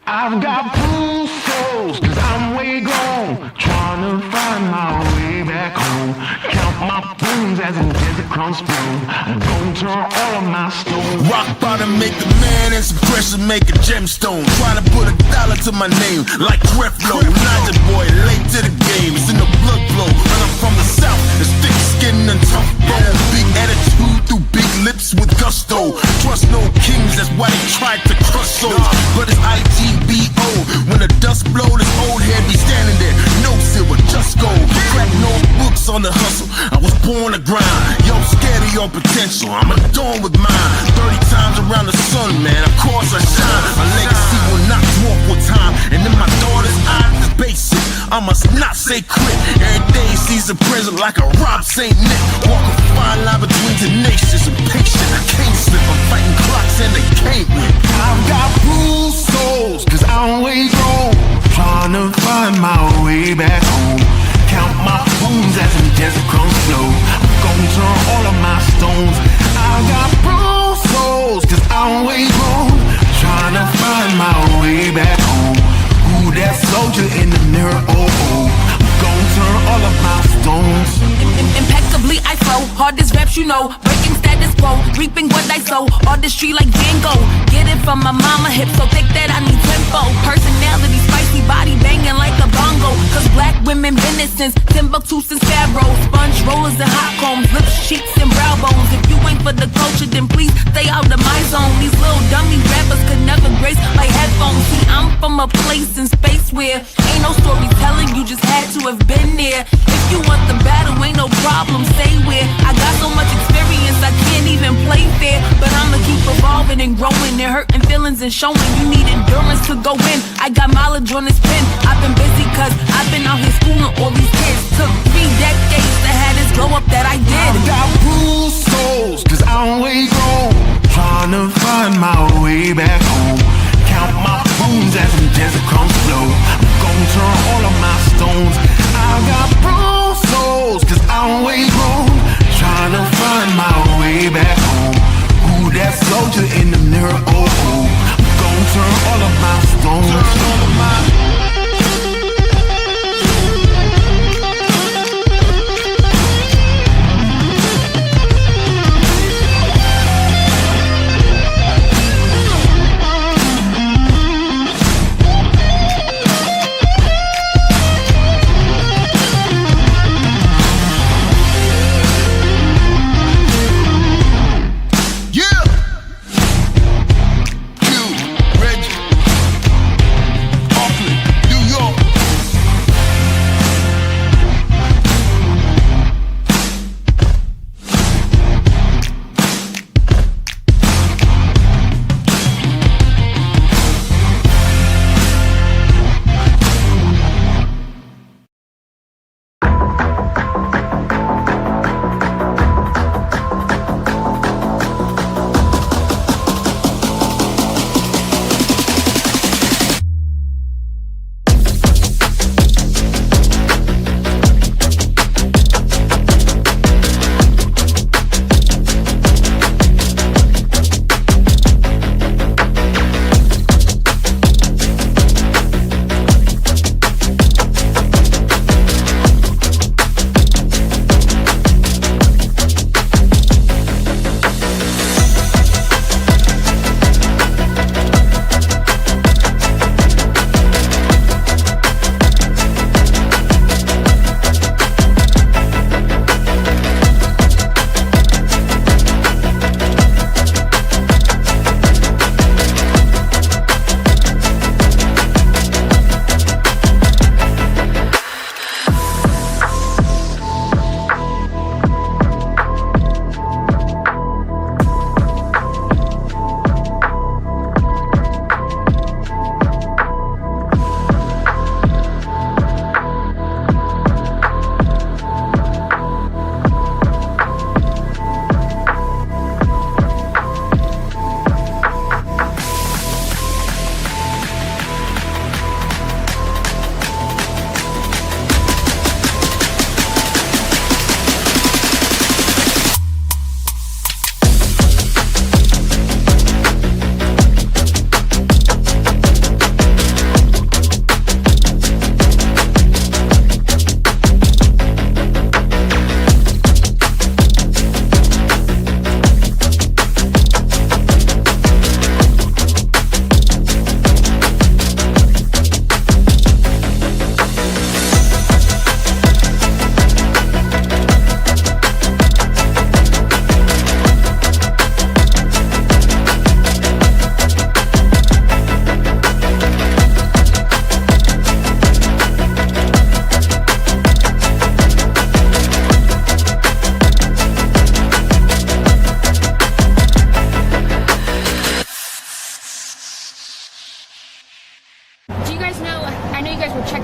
I've got bruised souls, cause I'm way gone, trying to find my way back home. Count my bones as in desert crumbs spoon. I'm gonna turn all of my stones. Rock bottom make a man and some pressure make a gemstone. Trying to put a dollar to my name like Creflo. Naja boy, late to the game, it's in the blood flow. And I'm from the south, it's thick skin and tough bone. Big attitude through big lips with gusto. Trust no kings, that's why they tried to crush souls. But it's IGBO, when the dust blow, this old head be standing there. No silver, just gold. Crack no books on the hustle, I was born to grind. Yo, scared of your potential, I'm adorned with mine. 30 times around the sun, man, of course I shine. My legacy will not dwarf with time. And in my daughter's eyes, it's basic, I must not say quit. Every day sees a present like a Rob St. Nick. Walk a fine line between tenacious and patient. I can't slip, I'm fighting clocks and they can't win. I've got bruised souls, cause I'm way gone, trying to find my way back home. Count my wounds as in desert crumbs flow. I'm gonna turn all of my stones. I've got bruised souls, cause I'm way gone, trying to find my way back home. Ooh, that soldier in the mirror, oh oh. I'm gonna turn all of my stones. Impeccably I flow, hardest raps you know. Breaking status quo, reaping what I sow. Artistry like Django, get it from my mama, hip so thick that I need tempo. Personality spicy, body banging like a bongo. Cause black women been it since Timbuktu, since Pharaoh. Sponge rollers and hot combs, lips, cheeks and brow bones. If you ain't for the culture, then please stay out of my zone. These little dummy rappers could never grace my headphones. See, I'm from a place in space where ain't no storytelling, you just had to have been there. If you want the battle, ain't no problem, say where. I got so much experience, I can't even play fair. But I'ma keep evolving and growing and hurting feelings and showing. You need endurance to go in, I got mileage on this pen. I've been busy cause I've been out here schooling all these kids. Took 3 decades to have this glow up that I did. I've got bruised souls, cause I'm way gone, trying to find my way back home. Count my bones as in desert crumbs flow. I'm gonna turn all of my stones. I've got bruised souls, cause I'm way gone, trying to find my way back home. Ooh, that soldier in the mirror, oh oh. I'm gonna turn all of my stones. Turn all of my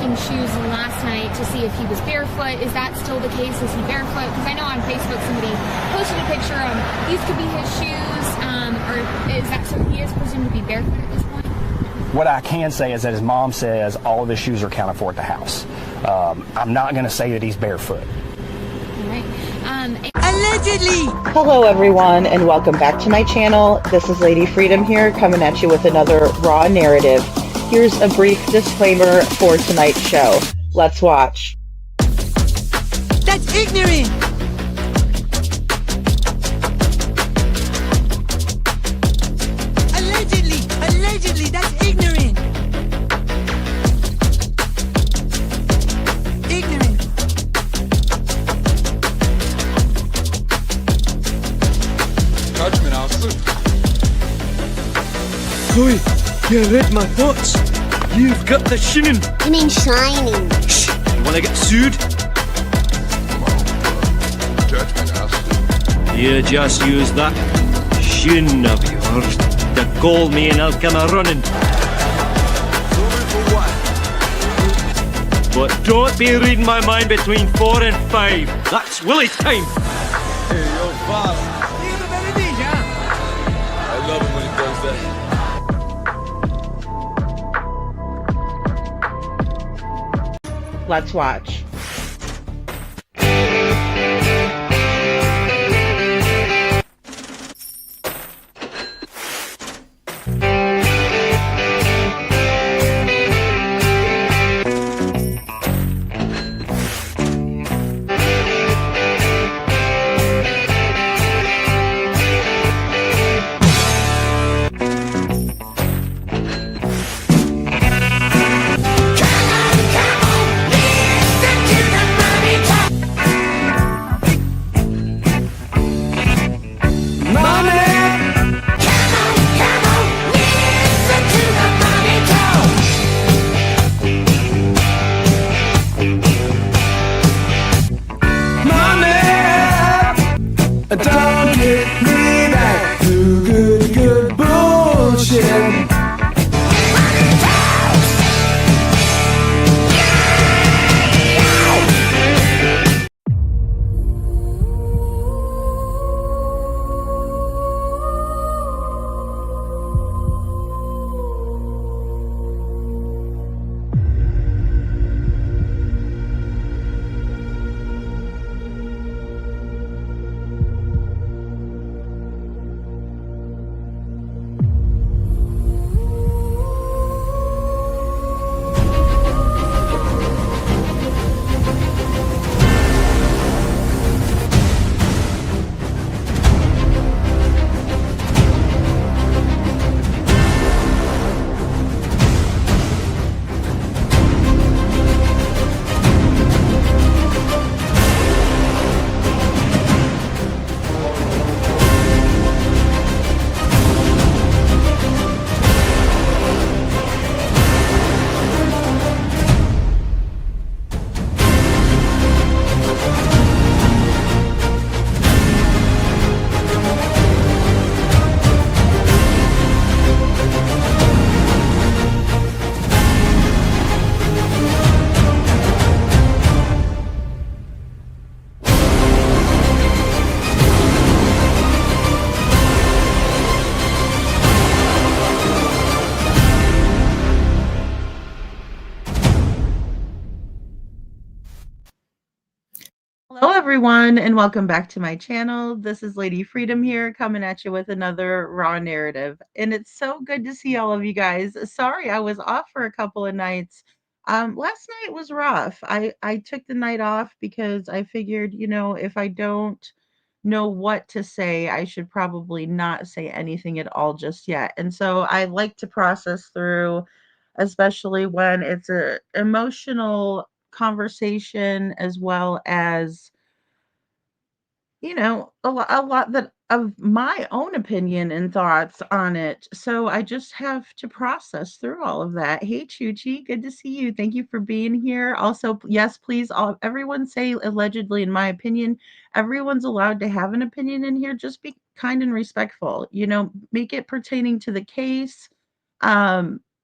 checking shoes last night to see if he was barefoot. Is that still the case? Is he barefoot? Because I know on Facebook somebody posted a picture of these could be his shoes, or is that so he is presumed to be barefoot at this point? What I can say is that his mom says all of his shoes are accounted for at the house. I'm not going to say that he's barefoot. All right. Allegedly! Hello everyone and welcome back to my channel. This is Lady Freedom here coming at you with another raw narrative. Here's a brief disclaimer for tonight's show. Let's watch. That's ignorant! Allegedly, that's ignorant! Ignorant. Judgment, Aslı. Chloe, you read my thoughts. You've got the shinin. You mean shining? Shh, you wanna get sued? Judgment, Aslı. You just use that shin of yours to call me and I'll come a running. For what? But don't be reading my mind between 4 and 5. That's Willie's time. Hey, yo, boss. You're the better DJ, huh? I love it when he does that. Let's watch. Don't get me back to good bullshit. Hello everyone and welcome back to my channel. This is Lady Freedom here coming at you with another raw narrative. And it's so good to see all of you guys. Sorry I was off for a couple of nights. Last night was rough. I took the night off because I figured, if I don't know what to say, I should probably not say anything at all just yet. And so I like to process through, especially when it's a emotional conversation as well as a lot that of my own opinion and thoughts on it. So I just have to process through all of that. Hey, Chuchi, good to see you. Thank you for being here. Also, yes, please, everyone say allegedly, in my opinion. Everyone's allowed to have an opinion in here. Just be kind and respectful. Make it pertaining to the case.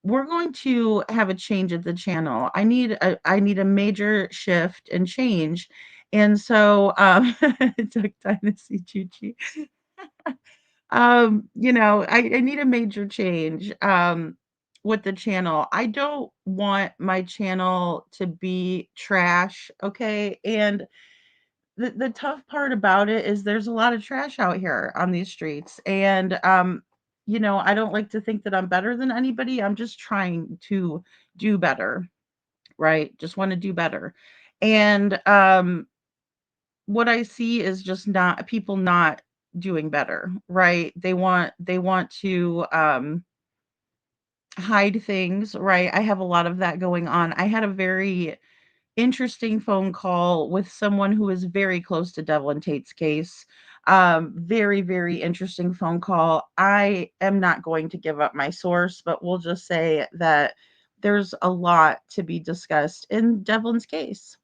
we're going to have a change at the channel. I need a major shift and change. And so Duck Dynasty Chi. I need a major change with the channel. I don't want my channel to be trash, okay? And the tough part about it is there's a lot of trash out here on these streets. And I don't like to think that I'm better than anybody. I'm just trying to do better, right? Just want to do better. And what I see is just not people not doing better, right? They want to hide things, right? I have a lot of that going on. I had a very interesting phone call with someone who is very close to Devlin Tate's case. Very, very interesting phone call. I am not going to give up my source, but we'll just say that there's a lot to be discussed in Devlin's case.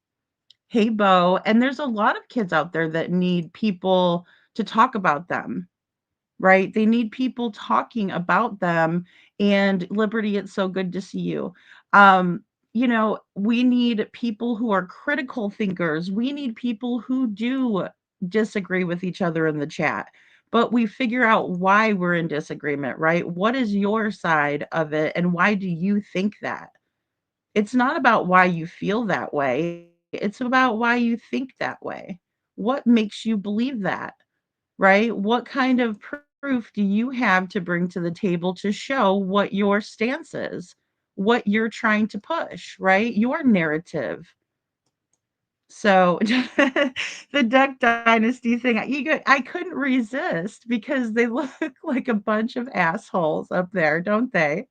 Hey, Bo. And there's a lot of kids out there that need people to talk about them, right? They need people talking about them. And Liberty, it's so good to see you. We need people who are critical thinkers. We need people who do disagree with each other in the chat, but we figure out why we're in disagreement, right? What is your side of it, and why do you think that? It's not about why you feel that way. It's about why you think that way. What makes you believe that, right? What kind of proof do you have to bring to the table to show what your stance is, what you're trying to push, right? Your narrative. So the Duck Dynasty thing, I couldn't resist because they look like a bunch of assholes up there, don't they?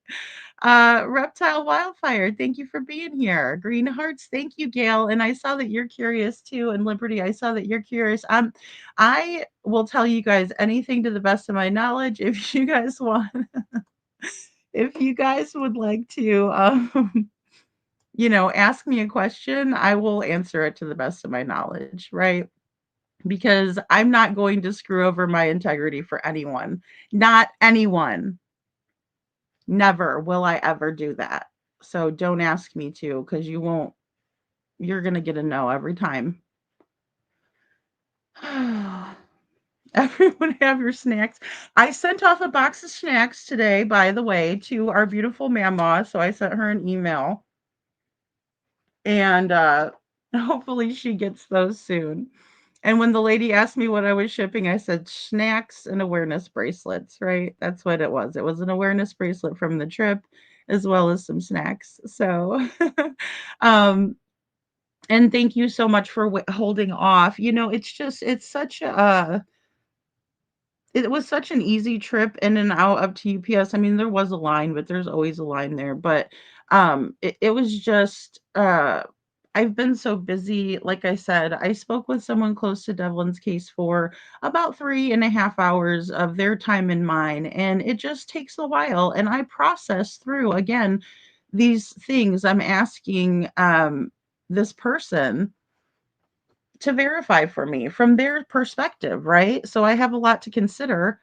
Reptile Wildfire, thank you for being here. Green Hearts, thank you, Gail. And I saw that you're curious too. And Liberty, I saw that you're curious. I will tell you guys anything to the best of my knowledge. If you guys want, if you guys would like to, ask me a question, I will answer it to the best of my knowledge, right? Because I'm not going to screw over my integrity for anyone. Not anyone. Never will I ever do that. So don't ask me to, because you won't. You're going to get a no every time. Everyone have your snacks. I sent off a box of snacks today, by the way, to our beautiful mama. So I sent her an email. And hopefully she gets those soon. And when the lady asked me what I was shipping, I said snacks and awareness bracelets, right? That's what it was. It was an awareness bracelet from the trip as well as some snacks. So, and thank you so much for holding off. It's such a, it was such an easy trip in and out up to UPS. I mean, there was a line, but there's always a line there. But it was just I've been so busy. Like I said, I spoke with someone close to Devlin's case for about 3.5 hours of their time and mine, and it just takes a while. And I process through again these things. I'm asking this person to verify for me from their perspective, right? So I have a lot to consider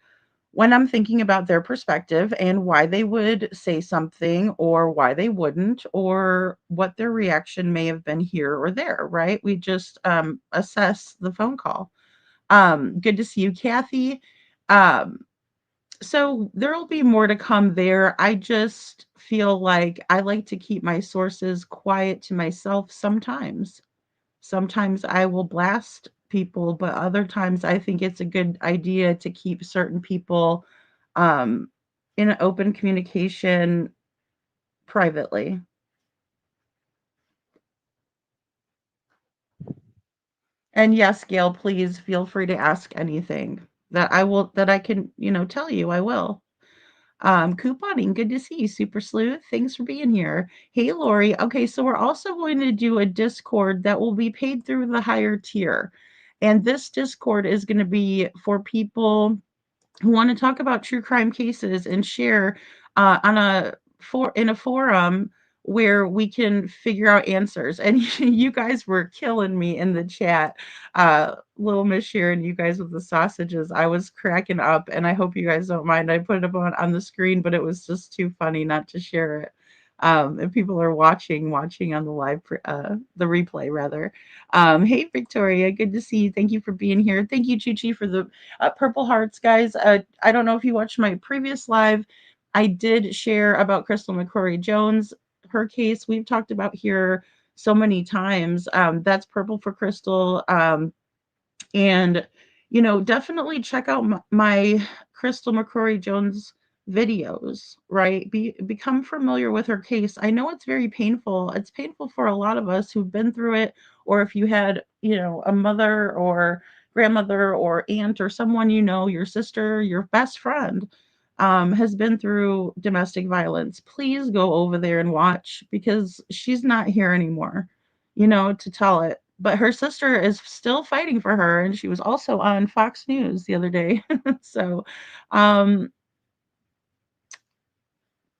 when I'm thinking about their perspective and why they would say something or why they wouldn't, or what their reaction may have been here or there, right? We just assess the phone call. Good to see you, Kathy. Um, so there'll be more to come there. I just feel like I like to keep my sources quiet to myself sometimes. Sometimes I will blast people, but other times I think it's a good idea to keep certain people um, in an open communication privately. And yes, Gail, please feel free to ask anything that I can, tell you. I will. Couponing, good to see you, Super Sleuth. Thanks for being here. Hey, Lori. Okay, so we're also going to do a Discord that will be paid through the higher tier. And this Discord is going to be for people who want to talk about true crime cases and share in a forum where we can figure out answers. And you guys were killing me in the chat. Little Miss Sharon, you guys with the sausages, I was cracking up, and I hope you guys don't mind. I put it up on the screen, but it was just too funny not to share it. And people are watching on the the replay rather. Hey Victoria, good to see you. Thank you for being here. Thank you, Chi for the purple hearts, guys. I don't know if you watched my previous live. I did share about Crystal McCrory Jones, her case. We've talked about here so many times. That's purple for Crystal. And definitely check out my Crystal McCrory Jones videos, right? Become familiar with her case. I know it's very painful. It's painful for a lot of us who've been through it, or if you had, a mother or grandmother or aunt or someone, your sister, your best friend, has been through domestic violence. Please go over there and watch, because she's not here anymore, to tell it. But her sister is still fighting for her, and she was also on Fox News the other day. So, um,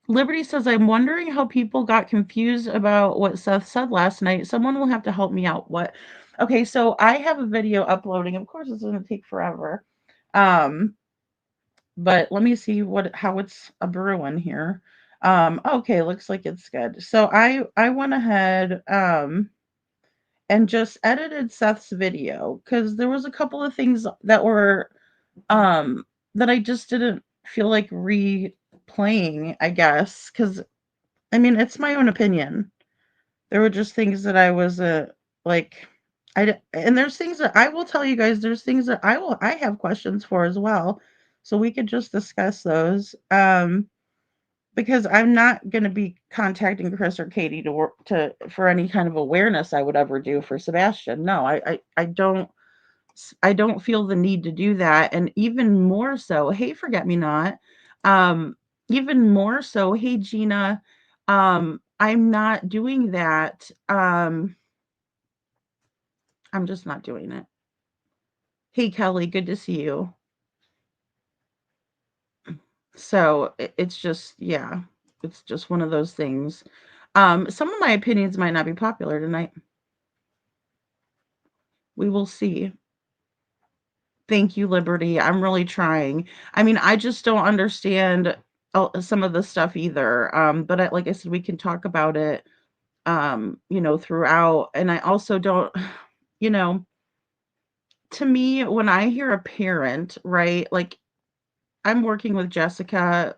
Liberty says, I'm wondering how people got confused about what Seth said last night. Someone will have to help me out. What? Okay, so I have a video uploading. Of course, it's going to take forever. But let me see how it's a brewing here. Okay, looks like it's good. So I went ahead and just edited Seth's video, because there was a couple of things that were that I just didn't feel like replaying, I guess, because I mean, it's my own opinion. There were just things that I was like and there's things that I will tell you guys, there's things that I have questions for as well. So we could just discuss those. Because I'm not going to be contacting Chris or Katie to work for any kind of awareness I would ever do for Sebastian. No, I don't feel the need to do that. And even more so, hey, forget me not. Um, Even more so, hey Gina, I'm not doing that. I'm just not doing it. Hey Kelly, good to see you. So it's just, yeah, it's just one of those things. Some of my opinions might not be popular tonight. We will see. Thank you, Liberty. I'm really trying. I mean, I just don't understand some of the stuff either. But like I said, we can talk about it, throughout. And I also don't, you know, to me, when I hear a parent, right, like I'm working with Jessica,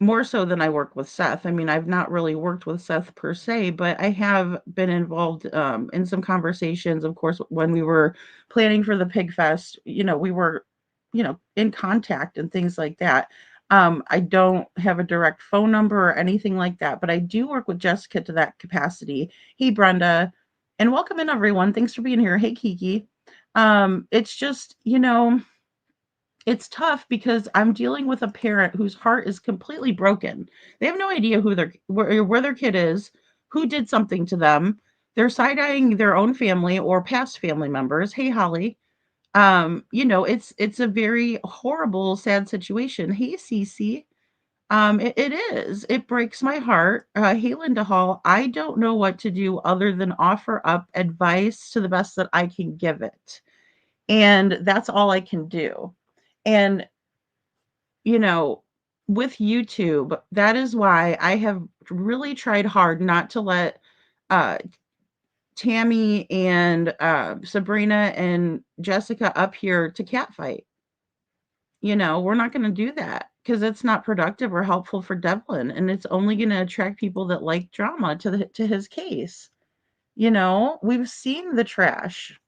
more so than I work with Seth. I mean, I've not really worked with Seth per se, but I have been involved in some conversations. Of course, when we were planning for the Pig Fest, we were, in contact and things like that. I don't have a direct phone number or anything like that, but I do work with Jessica to that capacity. Hey, Brenda, and welcome in everyone. Thanks for being here. Hey, Kiki. It's just, it's tough because I'm dealing with a parent whose heart is completely broken. They have no idea where their kid is, who did something to them. They're side-eyeing their own family or past family members. Hey, Holly. It's a very horrible, sad situation. Hey, Cece. It is. It breaks my heart. Hey, Linda Hall. I don't know what to do other than offer up advice to the best that I can give it. And that's all I can do. And you know, with YouTube, that is why I have really tried hard not to let uh, Tammy and Sabrina and Jessica up here to catfight. We're not going to do that because it's not productive or helpful for Devlin, and it's only going to attract people that like drama to his case. We've seen the trash.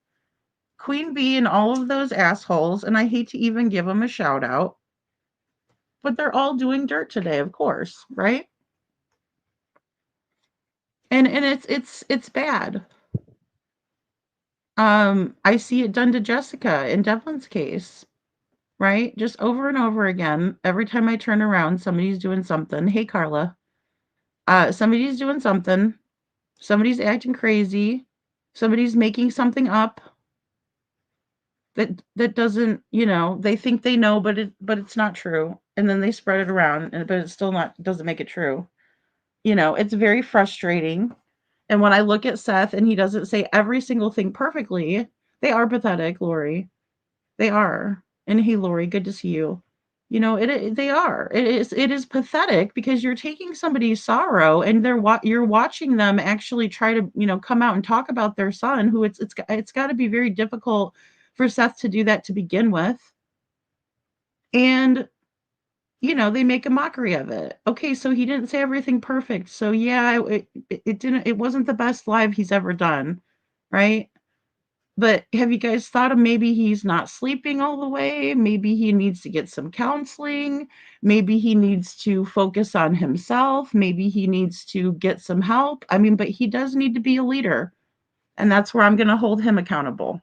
Queen Bee and all of those assholes, and I hate to even give them a shout out, but they're all doing dirt today, of course, right? And it's bad. I see it done to Jessica in Devlin's case, right? Just over and over again. Every time I turn around, somebody's doing something. Hey, Carla. Somebody's doing something. Somebody's acting crazy. Somebody's making something up that doesn't, they think they know, but it's not true. And then they spread it around, but it's still not doesn't make it true. It's very frustrating. And when I look at Seth and he doesn't say every single thing perfectly, they are pathetic, Lori. They are. And hey, Lori, good to see you. They are. It is pathetic because you're taking somebody's sorrow and you're watching them actually try to, come out and talk about their son who it's got to be very difficult for Seth to do that to begin with. And they make a mockery of it. Okay, so he didn't say everything perfect. So yeah, it wasn't the best live he's ever done, right? But have you guys thought of maybe he's not sleeping all the way? Maybe he needs to get some counseling. Maybe he needs to focus on himself. Maybe he needs to get some help. I mean, but he does need to be a leader. And that's where I'm going to hold him accountable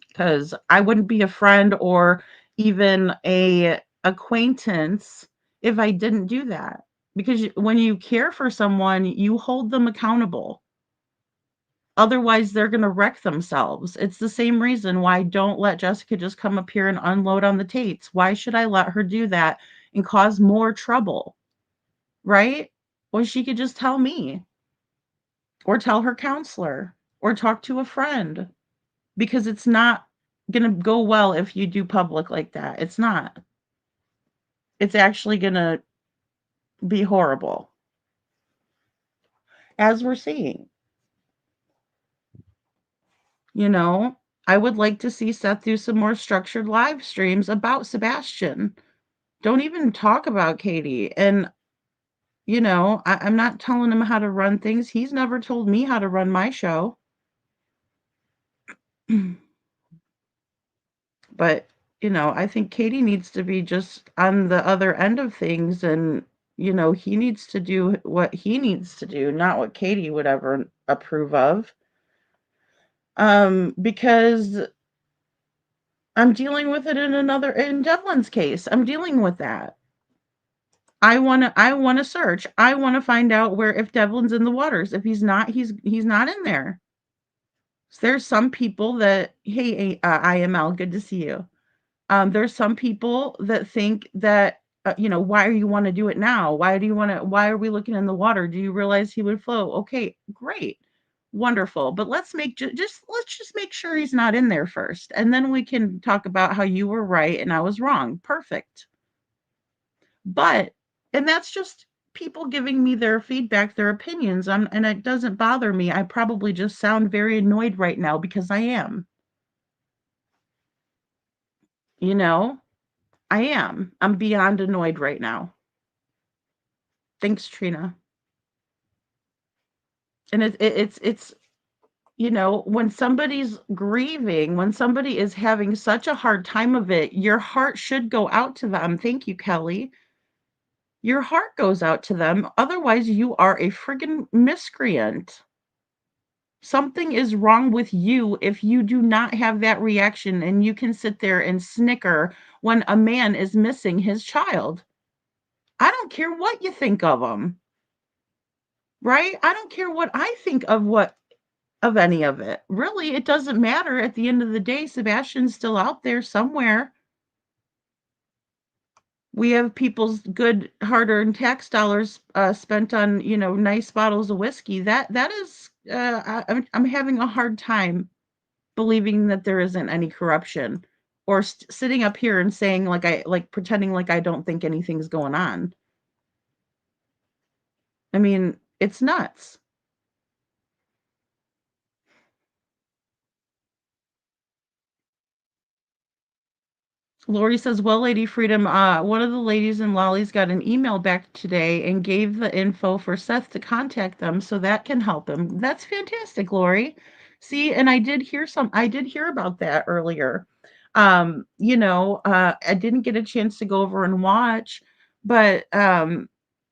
because I wouldn't be a friend or even a acquaintance if I didn't do that. Because when you care for someone, you hold them accountable. Otherwise, they're going to wreck themselves. It's the same reason why I don't let Jessica just come up here and unload on the Tates. Why should I let her do that and cause more trouble? Right? Well, she could just tell me or tell her counselor or talk to a friend because it's not going to go well if you do public like that. It's not. It's actually going to be horrible, as we're seeing. You know, I would like to see Seth do some more structured live streams about Sebastian. Don't even talk about Katie. And, I'm not telling him how to run things. He's never told me how to run my show. But, I think Katie needs to be just on the other end of things. And, he needs to do what he needs to do, not what Katie would ever approve of. Because I'm dealing with it in Devlin's case. I'm dealing with that. I wanna search. I wanna find out where if Devlin's in the waters. If he's not, he's not in there. There's some people that hey, IML, good to see you. There's some people that think that why do you want to do it now? Why are we looking in the water? Do you realize he would float? Okay, great. Wonderful. But let's just make sure he's not in there first. And then we can talk about how you were right and I was wrong. Perfect. But and that's just people giving me their feedback, their opinions, and it doesn't bother me. I probably just sound very annoyed right now because I am. You know, I am. I'm beyond annoyed right now. Thanks, Trina. And it's when somebody's grieving, when somebody is having such a hard time of it, your heart should go out to them. Thank you, Kelly. Your heart goes out to them. Otherwise, you are a friggin' miscreant. Something is wrong with you if you do not have that reaction and you can sit there and snicker when a man is missing his child. I don't care what you think of him, right? I don't care what I think of any of it. Really, it doesn't matter at the end of the day. Sebastian's still out there somewhere. We have people's good hard-earned tax dollars spent on, nice bottles of whiskey. That is I'm having a hard time believing that there isn't any corruption or sitting up here and saying like pretending like I don't think anything's going on. I mean, it's nuts. Lori says, well, Lady Freedom, one of the ladies in Lolly's got an email back today and gave the info for Seth to contact them so that can help him. That's fantastic, Lori. See, and I did hear about that earlier. I didn't get a chance to go over and watch, but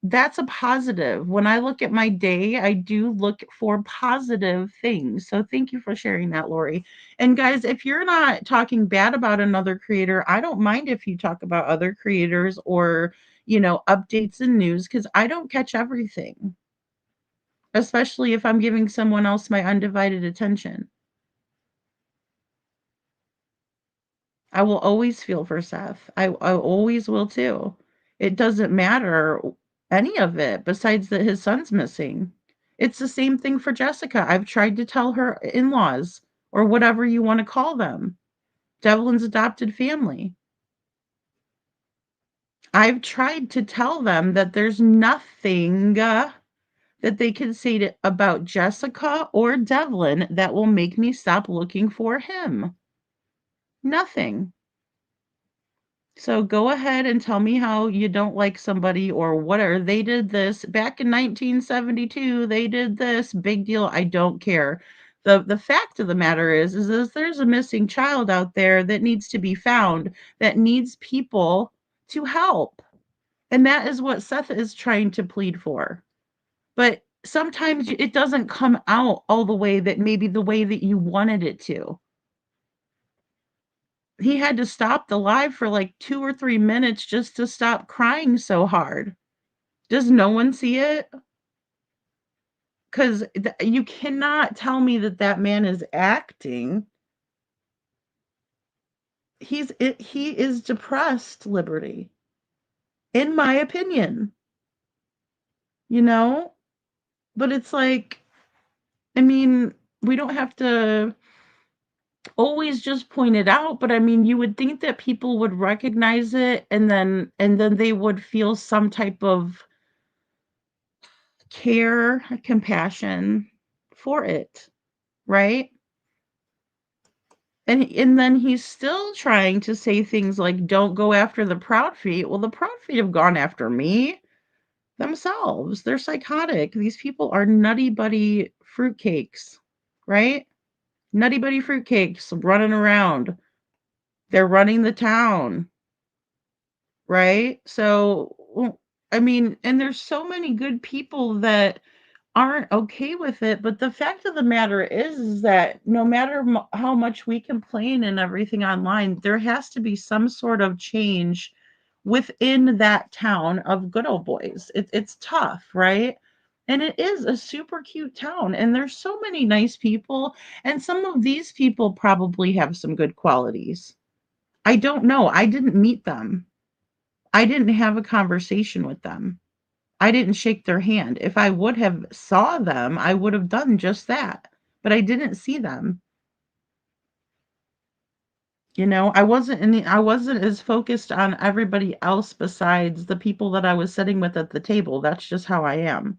that's a positive. When I look at my day, I do look for positive things. So thank you for sharing that, Lori. And guys, if you're not talking bad about another creator, I don't mind if you talk about other creators or, updates and news because I don't catch everything, especially if I'm giving someone else my undivided attention. I will always feel for Seth. I always will too. It doesn't matter any of it besides that his son's missing. It's the same thing for Jessica. I've tried to tell her in-laws or whatever you want to call them, Devlin's adopted family. I've tried to tell them that there's nothing that they can say about Jessica or Devlin that will make me stop looking for him. Nothing. So go ahead and tell me how you don't like somebody or whatever. They did this back in 1972. They did this. Big deal. I don't care. The fact of the matter is there's a missing child out there that needs to be found, that needs people to help. And that is what Seth is trying to plead for. But sometimes it doesn't come out all the way that maybe the way that you wanted it to. He had to stop the live for like 2 or 3 minutes just to stop crying so hard. Does no one see it? 'Cause you cannot tell me that that man is acting. He is depressed, Liberty, in my opinion, you know? But it's like, I mean, we don't have to always just point it out, but I mean, you would think that people would recognize it and then they would feel some type of care, compassion for it, right? And then he's still trying to say things like, "Don't go after the proud feet." Well, the proud feet have gone after me themselves. They're psychotic. These people are nutty buddy fruitcakes, right? Nutty buddy fruitcakes running around. They're running the town, right? So, I mean, and there's so many good people that aren't okay with it, but the fact of the matter is that no matter how much we complain and everything online, there has to be some sort of change within that town of good old boys. It's tough, right? And it is a super cute town, and there's so many nice people, and some of these people probably have some good qualities. I don't know. I didn't meet them. I didn't have a conversation with them. I didn't shake their hand. If I would have saw them, I would have done just that, but I didn't see them. You know, I wasn't as focused on everybody else besides the people that I was sitting with at the table. That's just how I am.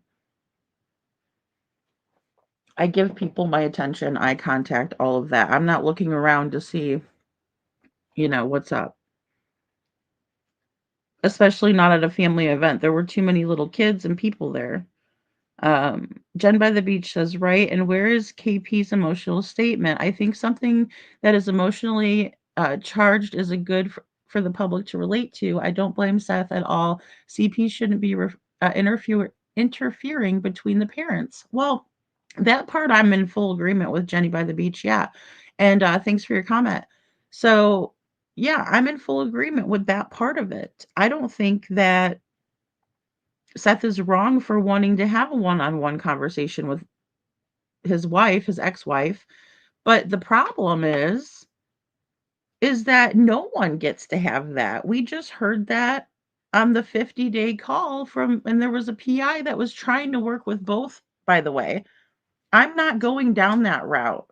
I give people my attention, eye contact, all of that. I'm not looking around to see, what's up. Especially not at a family event. There were too many little kids and people there. Jen by the Beach says, right. And where is KP's emotional statement? I think something that is emotionally charged is a good for the public to relate to. I don't blame Seth at all. CP shouldn't be interfering between the parents. Well, that part I'm in full agreement with Jenny by the Beach. Yeah. And thanks for your comment. So, yeah, I'm in full agreement with that part of it. I don't think that Seth is wrong for wanting to have a one-on-one conversation with his wife, his ex-wife, but the problem is that no one gets to have that. We just heard that on the 50-day call and there was a PI that was trying to work with both, by the way. I'm not going down that route.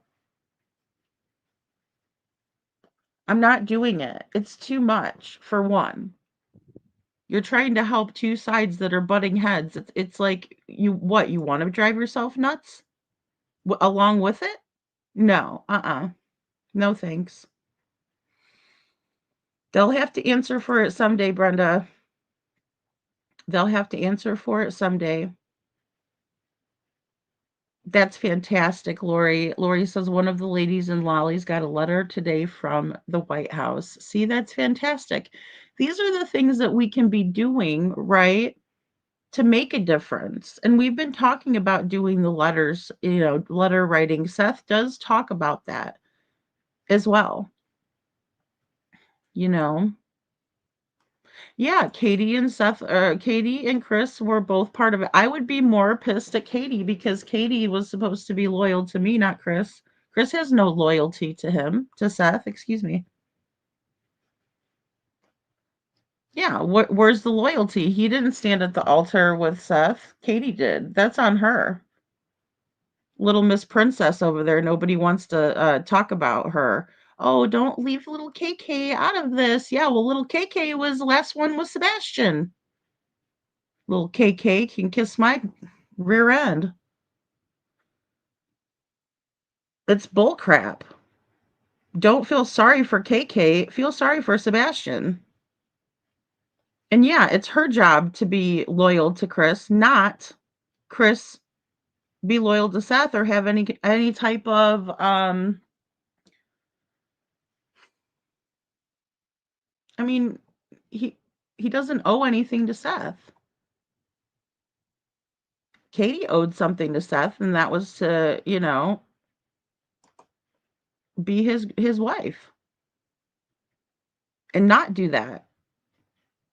I'm not doing it. It's too much, for one. You're trying to help two sides that are butting heads. It's like, you want to drive yourself nuts? Along with it? No, no thanks. They'll have to answer for it someday, Brenda. They'll have to answer for it someday. That's fantastic, Lori. Lori says one of the ladies in Lolly's got a letter today from the White House. See, that's fantastic. These are the things that we can be doing, right, to make a difference. And we've been talking about doing the letters, letter writing. Seth does talk about that as well. Yeah, Katie and Chris were both part of it. I would be more pissed at Katie because Katie was supposed to be loyal to me, not Chris. Chris has no loyalty to Seth, excuse me. Yeah, where's the loyalty? He didn't stand at the altar with Seth. Katie did. That's on her. Little Miss Princess over there. Nobody wants to talk about her. Oh, don't leave little KK out of this. Yeah, well, little KK was the last one with Sebastian. Little KK can kiss my rear end. It's bullcrap. Don't feel sorry for KK. Feel sorry for Sebastian. And yeah, it's her job to be loyal to Chris, not Chris be loyal to Seth or have any type of I mean, he he doesn't owe anything to Seth. Katie owed something to Seth, and that was to, be his wife and not do that.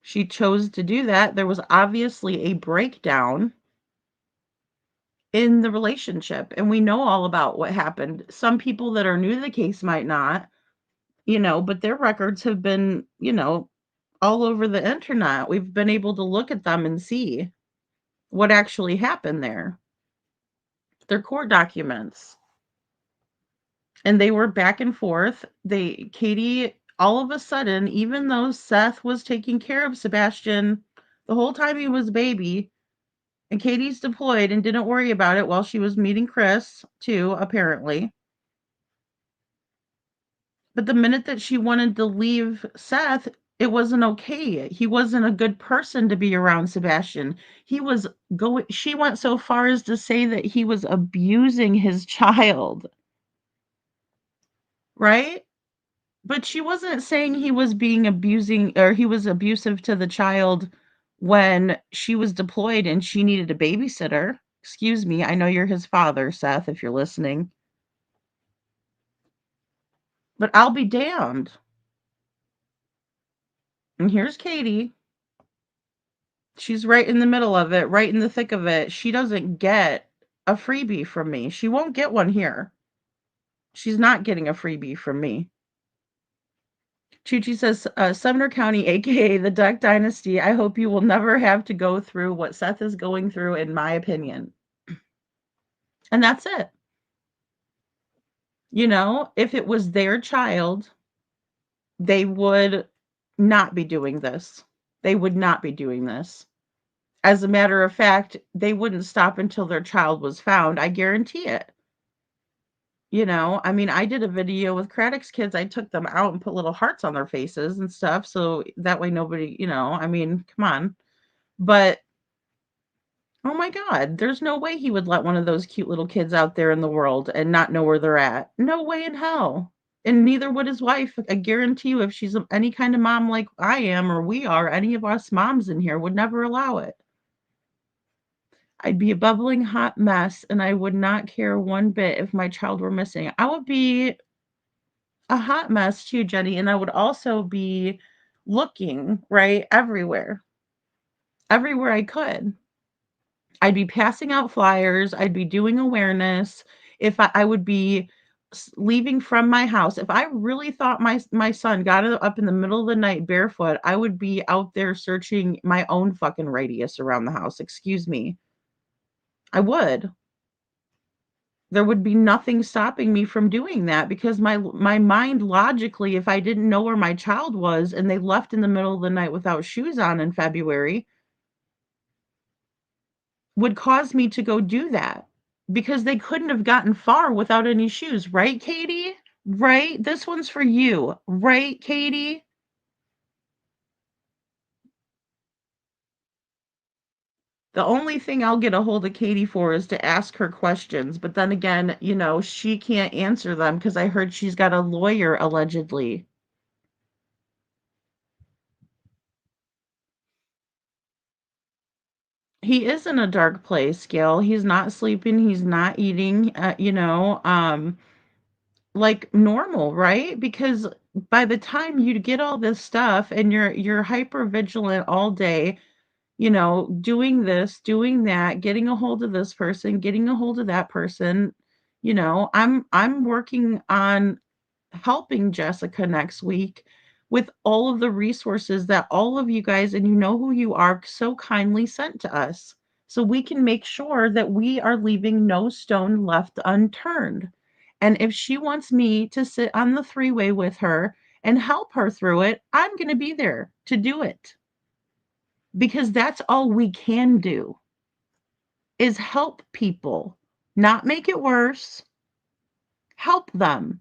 She chose to do that. There was obviously a breakdown in the relationship, and we know all about what happened. Some people that are new to the case might not, but their records have been, all over the internet. We've been able to look at them and see what actually happened there. Their court documents. And they were back and forth. Katie, all of a sudden, even though Seth was taking care of Sebastian the whole time he was a baby, and Katie's deployed and didn't worry about it while she was meeting Chris, too, apparently. But the minute that she wanted to leave Seth, it wasn't okay. He wasn't a good person to be around Sebastian. She went so far as to say that he was abusing his child. Right? But she wasn't saying he was he was abusive to the child when she was deployed and she needed a babysitter. Excuse me, I know you're his father, Seth, if you're listening. But I'll be damned. And here's Katie. She's right in the middle of it, right in the thick of it. She doesn't get a freebie from me. She won't get one here. She's not getting a freebie from me. Chuchi says, Sumner County, aka the Duck Dynasty, I hope you will never have to go through what Seth is going through, in my opinion. And that's it. If it was their child, they would not be doing this. They would not be doing this. As a matter of fact, they wouldn't stop until their child was found. I guarantee it. I did a video with Craddock's kids. I took them out and put little hearts on their faces and stuff. So that way nobody, come on. But, oh my God, there's no way he would let one of those cute little kids out there in the world and not know where they're at. No way in hell. And neither would his wife. I guarantee you, if she's any kind of mom like I am or we are, any of us moms in here would never allow it. I'd be a bubbling hot mess, and I would not care one bit if my child were missing. I would be a hot mess too, Jenny, and I would also be looking, right, everywhere I could. I'd be passing out flyers. I'd be doing awareness. If I would be leaving from my house, if I really thought my son got up in the middle of the night barefoot, I would be out there searching my own fucking radius around the house. Excuse me. I would. There would be nothing stopping me from doing that because my mind logically, if I didn't know where my child was and they left in the middle of the night without shoes on in February, would cause me to go do that because they couldn't have gotten far without any shoes, right, Katie? Right? This one's for you, right, Katie? The only thing I'll get a hold of Katie for is to ask her questions, but then again, she can't answer them because I heard she's got a lawyer allegedly. He is in a dark place, Gail. He's not sleeping, he's not eating, like normal, right? Because by the time you get all this stuff and you're hyper vigilant all day, doing this, doing that, getting a hold of this person, getting a hold of that person, I'm working on helping Jessica next week with all of the resources that all of you guys, and you know who you are, so kindly sent to us. So we can make sure that we are leaving no stone left unturned. And if she wants me to sit on the three-way with her and help her through it, I'm going to be there to do it. Because that's all we can do is help people, not make it worse. Help them.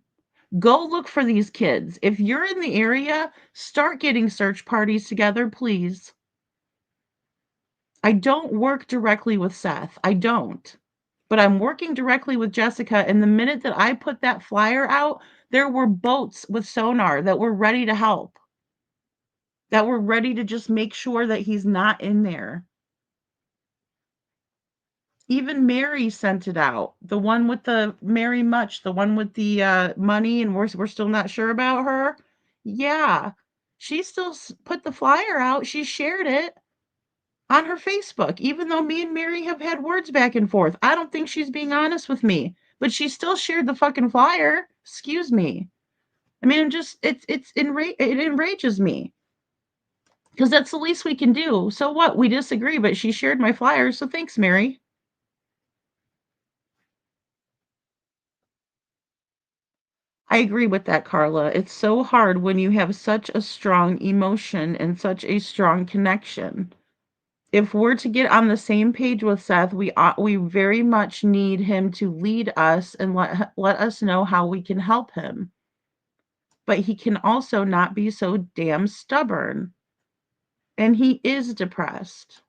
Go look for these kids. If you're in the area, start getting search parties together, please. I don't work directly with Seth. I don't. But I'm working directly with Jessica. And the minute that I put that flyer out, there were boats with sonar that were ready to help, that were ready to just make sure that he's not in there. Even Mary sent it out. The one with the Mary Much, the one with the money, and we're still not sure about her. Yeah, she still put the flyer out. She shared it on her Facebook, even though me and Mary have had words back and forth. I don't think she's being honest with me, but she still shared the fucking flyer. Excuse me. I mean, it enrages me because that's the least we can do. So what? We disagree, but she shared my flyer, so thanks, Mary. I agree with that, Carla. It's so hard when you have such a strong emotion and such a strong connection. If we're to get on the same page with Seth, we very much need him to lead us and let us know how we can help him. But he can also not be so damn stubborn. And he is depressed.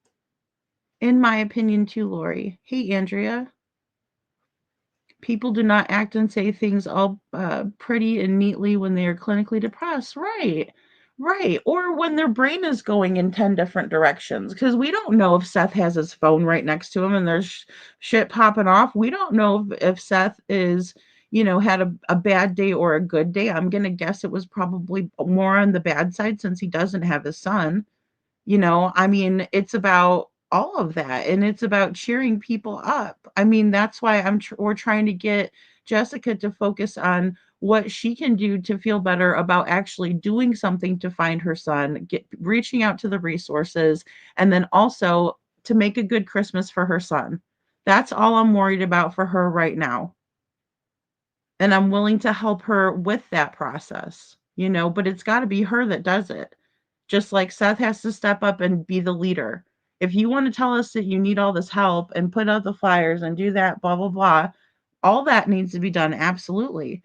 In my opinion too, Lori. Hey, Andrea. People do not act and say things all pretty and neatly when they are clinically depressed. Right. Right. Or when their brain is going in 10 different directions. Because we don't know if Seth has his phone right next to him and there's shit popping off. We don't know if Seth is, had a bad day or a good day. I'm going to guess it was probably more on the bad side since he doesn't have his son. I mean, it's about all of that, and it's about cheering people up. I mean, that's why we're trying to get Jessica to focus on what she can do to feel better about actually doing something to find her son, reaching out to the resources, and then also to make a good Christmas for her son. That's all I'm worried about for her right now. And I'm willing to help her with that process, but it's got to be her that does it. Just like Seth has to step up and be the leader. If you want to tell us that you need all this help and put out the flyers and do that, blah, blah, blah, all that needs to be done. Absolutely.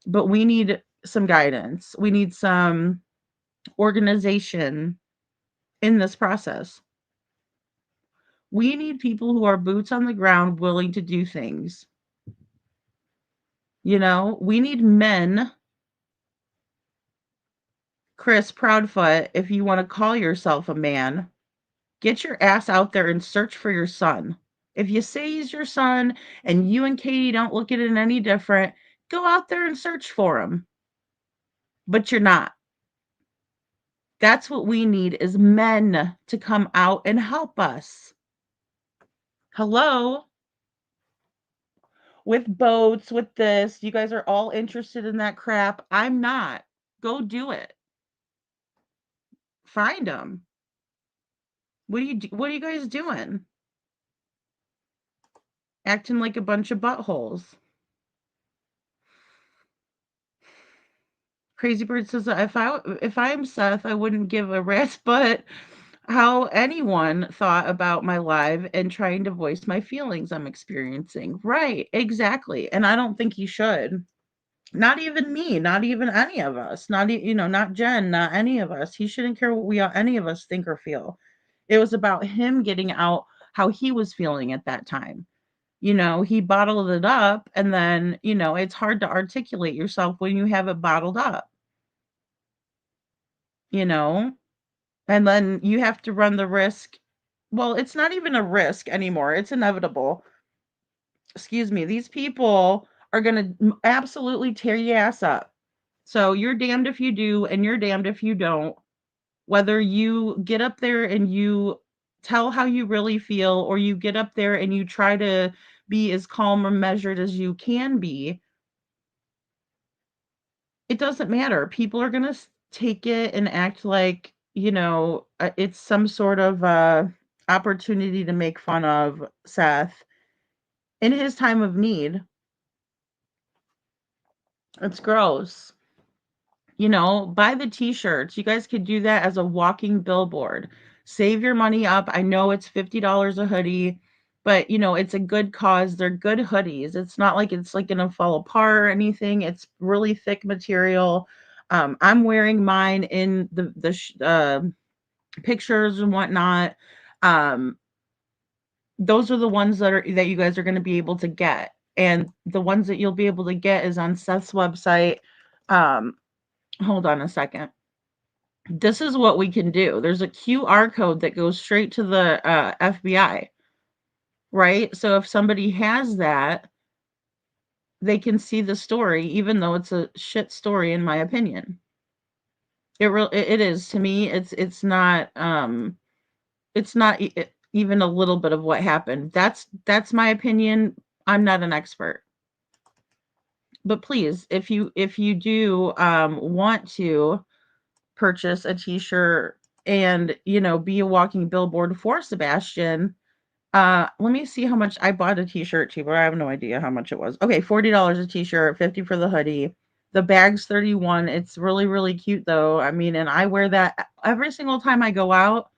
But we need some guidance. We need some organization in this process. We need people who are boots on the ground, willing to do things. We need men. Chris Proudfoot, if you want to call yourself a man, get your ass out there and search for your son. If you say he's your son and you and Katie don't look at it any different, go out there and search for him. But you're not. That's what we need is men to come out and help us. Hello? With boats, with this, you guys are all interested in that crap. I'm not. Go do it. Find them. What are you guys doing? Acting like a bunch of buttholes. Crazy Bird says that if I'm Seth, I wouldn't give a rat's butt how anyone thought about my live and trying to voice my feelings I'm experiencing. Right, exactly. And I don't think you should. Not even me, not even any of us. Not Jen, not any of us. He shouldn't care what any of us think or feel. It was about him getting out how he was feeling at that time. He bottled it up, and then, it's hard to articulate yourself when you have it bottled up. you know, and then you have to run the risk. Well, it's not even a risk anymore. It's inevitable. Excuse me. These people are going to absolutely tear your ass up. So you're damned if you do, and you're damned if you don't. Whether you get up there and you tell how you really feel, or you get up there and you try to be as calm or measured as you can be, it doesn't matter. People are going to take it and act like, it's some sort of opportunity to make fun of Seth in his time of need. It's gross. Buy the t-shirts. You guys could do that as a walking billboard. Save your money up. I know it's $50 a hoodie, but it's a good cause. They're good hoodies. It's not like it's like gonna fall apart or anything. It's really thick material. I'm wearing mine in the pictures and whatnot. Um, those are the ones that you guys are going to be able to get, and the ones that you'll be able to get is on Seth's website. Um, Hold on a second. This is what we can do. There's a QR code that goes straight to the FBI, right? So if somebody has that, they can see the story, even though it's a shit story, in my opinion. It is to me. It's not even a little bit of what happened. That's my opinion. I'm not an expert. But please, if you do want to purchase a t-shirt and be a walking billboard for Sebastian, let me see how much I bought a t-shirt too, but I have no idea how much it was. Okay, $40 a t-shirt, 50 for the hoodie. The bag's 31. It's really, really cute though. I mean, and I wear that every single time I go out.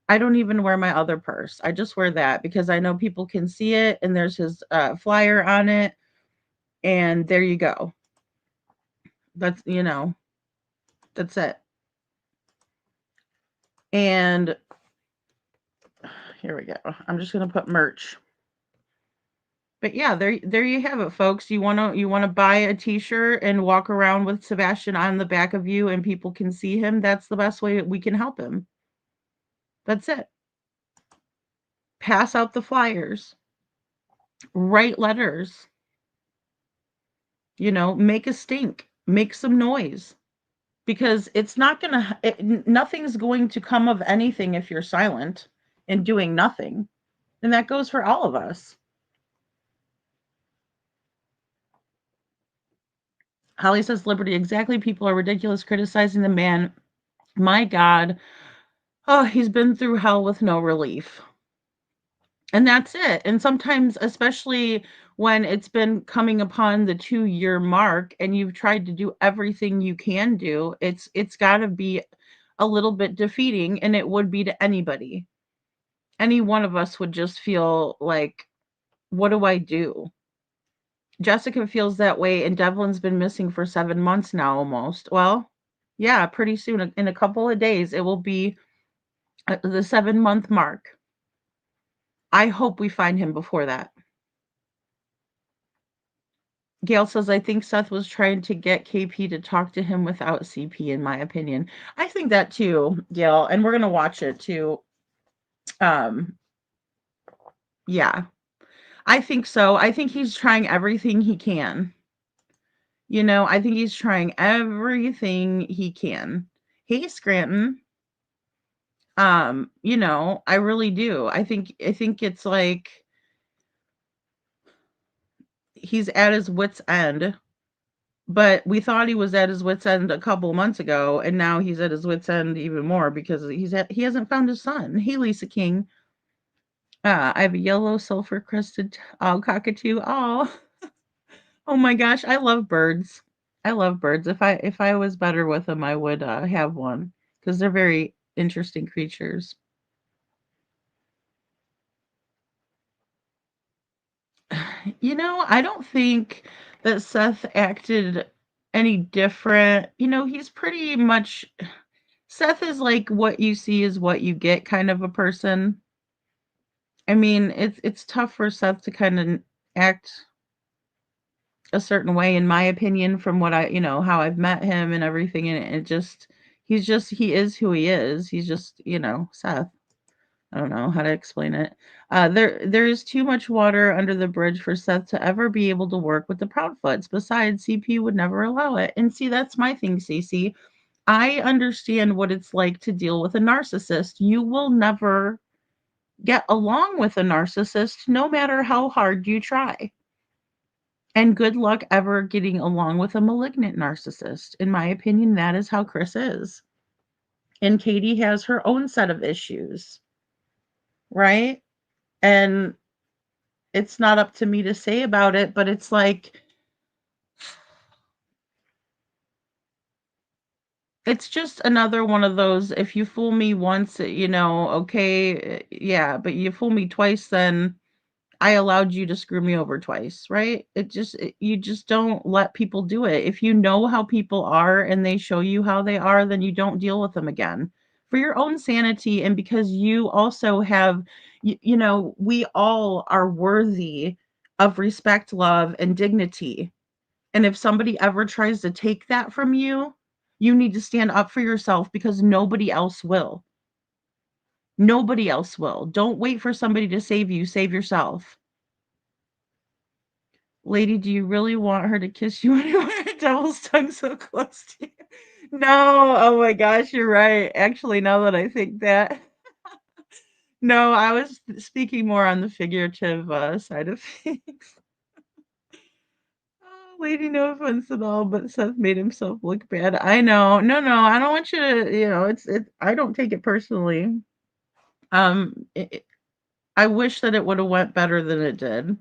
I don't even wear my other purse. I just wear that because I know people can see it, and there's his flyer on it, and there you go. That's that's it. And here we go. I'm just gonna put merch. But yeah, there you have it, folks. You wanna buy a t-shirt and walk around with Sebastian on the back of you and people can see him. That's the best way we can help him. That's it. Pass out the flyers. Write letters. Make a stink. Make some noise. Because it's not gonna nothing's going to come of anything if you're silent and doing nothing. And that goes for all of us. Holly says, Liberty, exactly. People are ridiculous criticizing the man. My God. Oh, he's been through hell with no relief. And that's it. And sometimes, especially when it's been coming upon the 2-year mark and you've tried to do everything you can do, it's got to be a little bit defeating, and it would be to anybody. Any one of us would just feel like, what do I do? Jessica feels that way, and Devlin's been missing for 7 months now almost. Well, yeah, pretty soon, in a couple of days, it will be the 7-month mark. I hope we find him before that. Gail says, I think Seth was trying to get KP to talk to him without CP, in my opinion. I think that too, Gail, and we're going to watch it too. Yeah, I think so. I think he's trying everything he can. I think he's trying everything he can. Hey, Scranton. I really do. I think it's like he's at his wit's end, but we thought he was at his wit's end a couple months ago, and now he's at his wit's end even more because he hasn't found his son. Hey, Lisa King. I have a yellow sulfur crested cockatoo. Oh, oh my gosh, I love birds. I love birds. If I was better with them, I would have one because they're very interesting creatures. I don't think that Seth acted any different. He's pretty much Seth is like what you see is what you get kind of a person. I mean, it's tough for Seth to kind of act a certain way, in my opinion, from what how I've met him and everything, and he is who he is. He's just, Seth. I don't know how to explain it. There is too much water under the bridge for Seth to ever be able to work with the Proudfoots. Besides, CP would never allow it. And see, that's my thing, Cece. I understand what it's like to deal with a narcissist. You will never get along with a narcissist, no matter how hard you try. And good luck ever getting along with a malignant narcissist. In my opinion, that is how Chris is. And Katie has her own set of issues, right? And it's not up to me to say about it, but it's like, it's just another one of those, if you fool me once, okay, yeah, but you fool me twice, then I allowed you to screw me over twice, right? You just don't let people do it. If you know how people are and they show you how they are, then you don't deal with them again. For your own sanity, and because you also have, we all are worthy of respect, love, and dignity. And if somebody ever tries to take that from you, you need to stand up for yourself because nobody else will. Nobody else will. Don't wait for somebody to save you. Save yourself. Lady, do you really want her to kiss you anywhere? Devil's tongue so close to you. No, oh my gosh, you're right. Actually, now that I think that. No, I was speaking more on the figurative side of things. Oh, lady, no offense at all, but Seth made himself look bad. I know. No, no, I don't want you to, I don't take it personally. I wish that it would have went better than it did.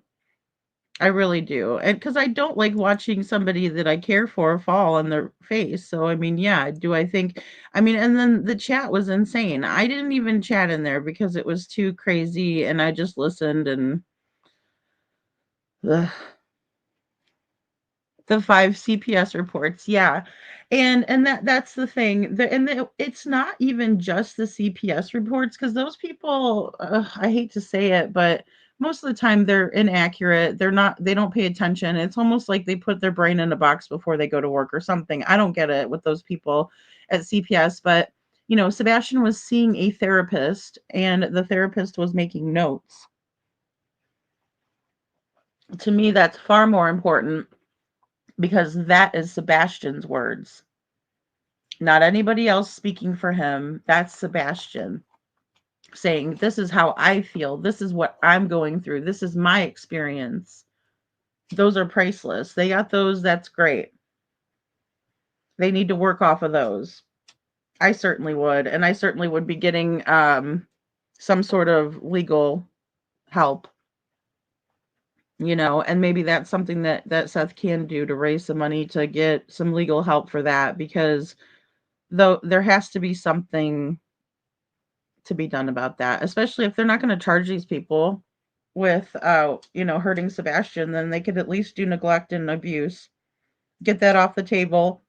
I really do. And because I don't like watching somebody that I care for fall on their face. So, I mean, yeah, do I think, I mean, and then the chat was insane. I didn't even chat in there because it was too crazy and I just listened and ugh. The 5 CPS reports, yeah. And that's the thing. It's not even just the CPS reports because those people, I hate to say it, but most of the time they're inaccurate. They don't pay attention. It's almost like they put their brain in a box before they go to work or something. I don't get it with those people at CPS, but Sebastian was seeing a therapist and the therapist was making notes. To me, that's far more important because that is Sebastian's words, not anybody else speaking for him. That's Sebastian saying, this is how I feel. This is what I'm going through. This is my experience. Those are priceless. They got those. That's great. They need to work off of those. I certainly would. And I certainly would be getting some sort of legal help, and maybe that's something that Seth can do to raise some money to get some legal help for that, because though there has to be something to be done about that, especially if they're not going to charge these people with hurting Sebastian, then they could at least do neglect and abuse. Get that off the table.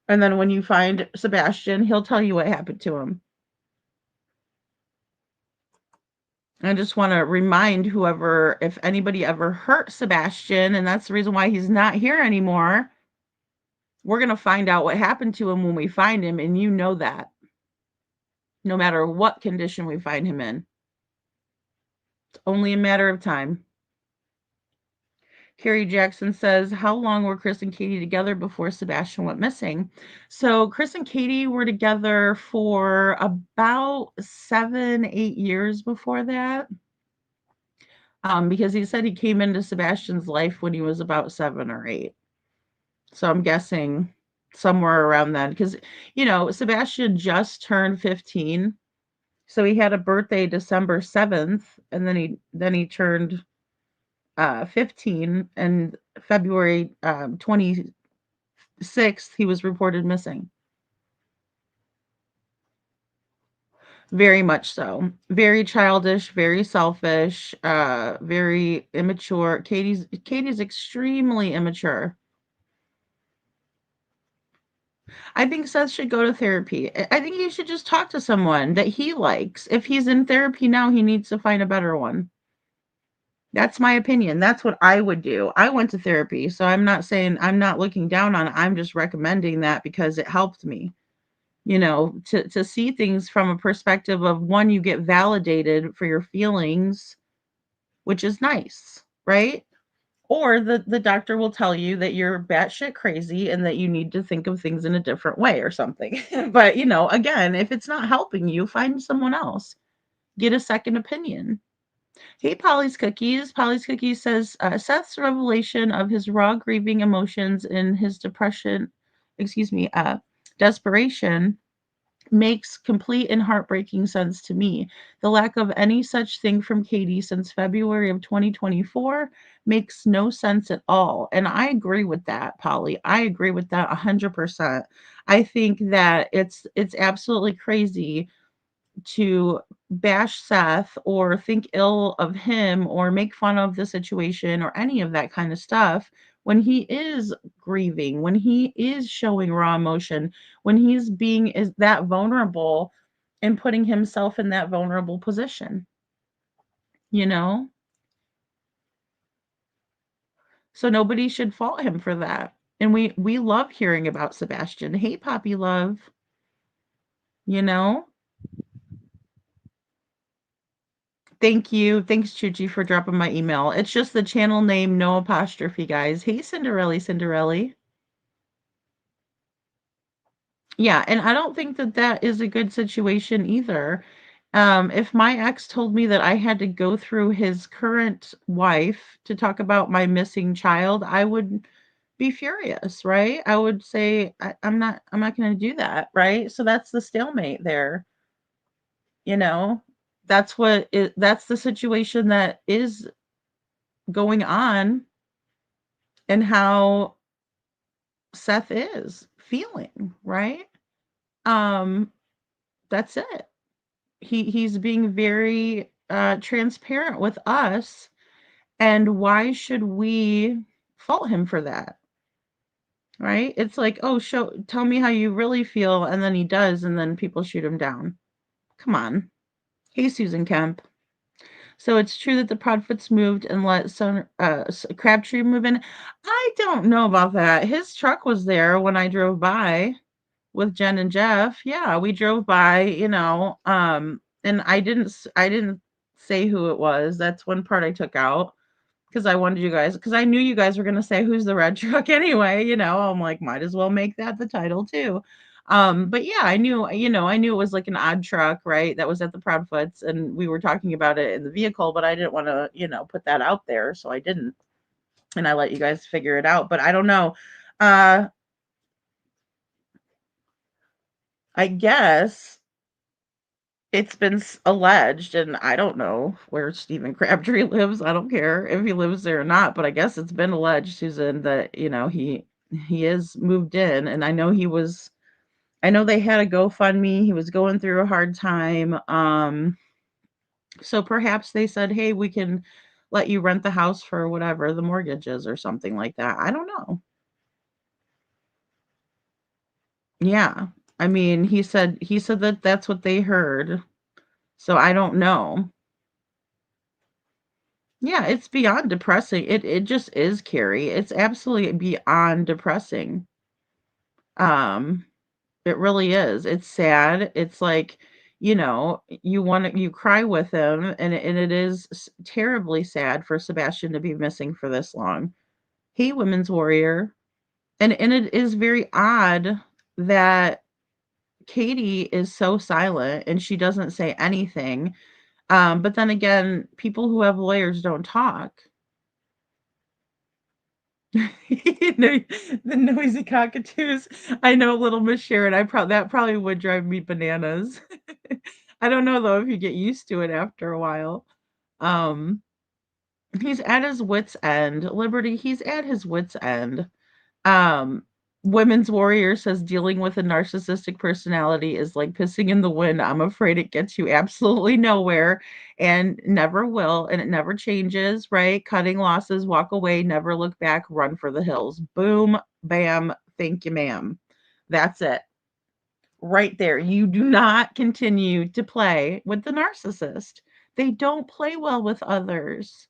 And then when you find Sebastian, he'll tell you what happened to him. I just want to remind whoever, if anybody ever hurt Sebastian, and that's the reason why he's not here anymore, we're going to find out what happened to him when we find him, and you know that. No matter what condition we find him in. It's only a matter of time. Carrie Jackson says, how long were Chris and Katie together before Sebastian went missing? So Chris and Katie were together for about 7-8 years before that. Because he said he came into Sebastian's life when he was about 7 or 8. So I'm guessing somewhere around then, because Sebastian just turned 15. So he had a birthday December 7th, and then he turned 15, and February 26th he was reported missing. Very much so. Very childish, very selfish, very immature. Katie's extremely immature. I think Seth should go to therapy. I think he should just talk to someone that he likes. If he's in therapy now, he needs to find a better one. That's my opinion. That's what I would do. I went to therapy, so I'm not saying, I'm not looking down on it. I'm just recommending that because it helped me, to see things from a perspective of, one, you get validated for your feelings, which is nice, right? Or the doctor will tell you that you're batshit crazy and that you need to think of things in a different way or something. But, again, if it's not helping you, find someone else. Get a second opinion. Hey, Polly's Cookies. Polly's Cookies says Seth's revelation of his raw grieving emotions in his depression, desperation makes complete and heartbreaking sense to me. The lack of any such thing from Katie since February of 2024 makes no sense at all. And I agree with that, Polly. I agree with that 100%. I think that it's absolutely crazy to bash Seth or think ill of him or make fun of the situation or any of that kind of stuff when he is grieving, when he is showing raw emotion, when he's being is that vulnerable and putting himself in that vulnerable position, you know? So nobody should fault him for that. And we love hearing about Sebastian. Hey, Poppy Love, you know? Thank you. Thanks, Chuchi, for dropping my email. It's just the channel name, no apostrophe, guys. Hey, Cinderella. Yeah, and I don't think that that is a good situation either. If my ex told me that I had to go through his current wife to talk about my missing child, I would be furious, right? I would say I'm not going to do that, right? So that's the stalemate there, you know. That's the situation that is going on and how Seth is feeling, right? Um, that's it. He's being very transparent with us, and why should we fault him for that? Right? It's like, oh, tell me how you really feel, and then he does, and then people shoot him down. Come on. Hey, Susan Kemp. So it's true that the Proudfoots moved and let Crabtree move in. I don't know about that. His truck was there when I drove by with Jen and Jeff. Yeah, we drove by, and I didn't say who it was. That's one part I took out because I wanted you guys, because I knew you guys were gonna say who's the red truck anyway. I'm like, might as well make that the title too. But yeah, I knew it was like an odd truck, right? That was at the Proudfoots, and we were talking about it in the vehicle, but I didn't want to, put that out there, so I didn't, and I let you guys figure it out. But I don't know. Uh, I guess it's been alleged, and I don't know where Stephen Crabtree lives. I don't care if he lives there or not, but I guess it's been alleged, Susan, that he is moved in, and I know they had a GoFundMe. He was going through a hard time. So perhaps they said, "Hey, we can let you rent the house for whatever the mortgage is or something like that." I don't know. Yeah. I mean, he said that that's what they heard. So I don't know. Yeah, it's beyond depressing. It just is, Carrie. It's absolutely beyond depressing. Um, it really is. It's sad. It's like, you cry with him, and it is terribly sad for Sebastian to be missing for this long. Hey, women's warrior. And it is very odd that Katie is so silent and she doesn't say anything. But then again, people who have lawyers don't talk. No, the noisy cockatoos. I know, little Miss Sharon. That probably would drive me bananas. I don't know though if you get used to it after a while. Um, he's at his wits' end. Liberty, he's at his wits' end. Um, Women's Warrior says dealing with a narcissistic personality is like pissing in the wind. I'm afraid it gets you absolutely nowhere and never will, and it never changes, right? Cutting losses, walk away, never look back, run for the hills. Boom, bam, thank you, ma'am. That's it. Right there. You do not continue to play with the narcissist. They don't play well with others.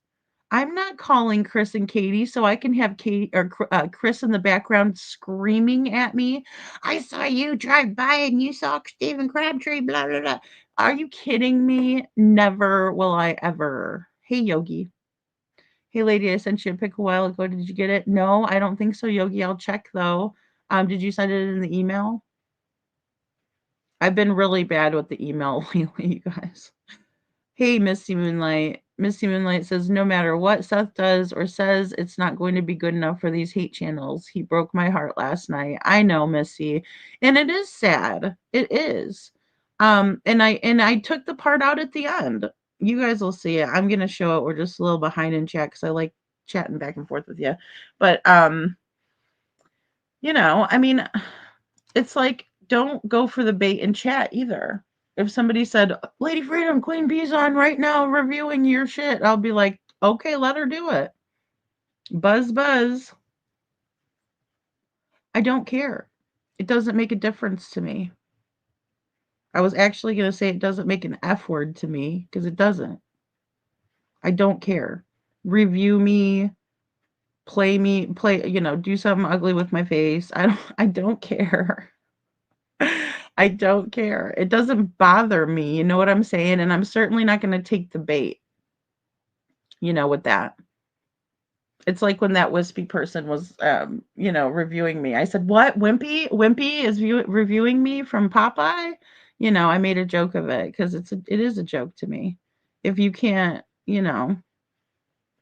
I'm not calling Chris and Katie so I can have Katie or Chris in the background screaming at me. I saw you drive by and you saw Stephen Crabtree, blah, blah, blah. Are you kidding me? Never will I ever. Hey, Yogi. Hey, lady, I sent you a pic a while ago. Did you get it? No, I don't think so, Yogi. I'll check though. Did you send it in the email? I've been really bad with the email lately, you guys. Hey, Misty Moonlight. Misty Moonlight says, no matter what Seth does or says, it's not going to be good enough for these hate channels. He broke my heart last night. I know, Missy. And it is sad. It is. And I took the part out at the end. You guys will see it. I'm gonna show it. We're just a little behind in chat because I like chatting back and forth with you. But I mean, it's like, don't go for the bait in chat either. If somebody said, Lady Freedom, Queen Bee's on right now reviewing your shit, I'll be like, okay, let her do it. Buzz, buzz. I don't care. It doesn't make a difference to me. I was actually going to say it doesn't make an F word to me because it doesn't. I don't care. Review me, play, do something ugly with my face. I don't care. I don't care. It doesn't bother me. You know what I'm saying? And I'm certainly not going to take the bait, with that. It's like when that wispy person was, reviewing me. I said, what? Wimpy is reviewing me from Popeye? I made a joke of it because it is a joke to me. If you can't,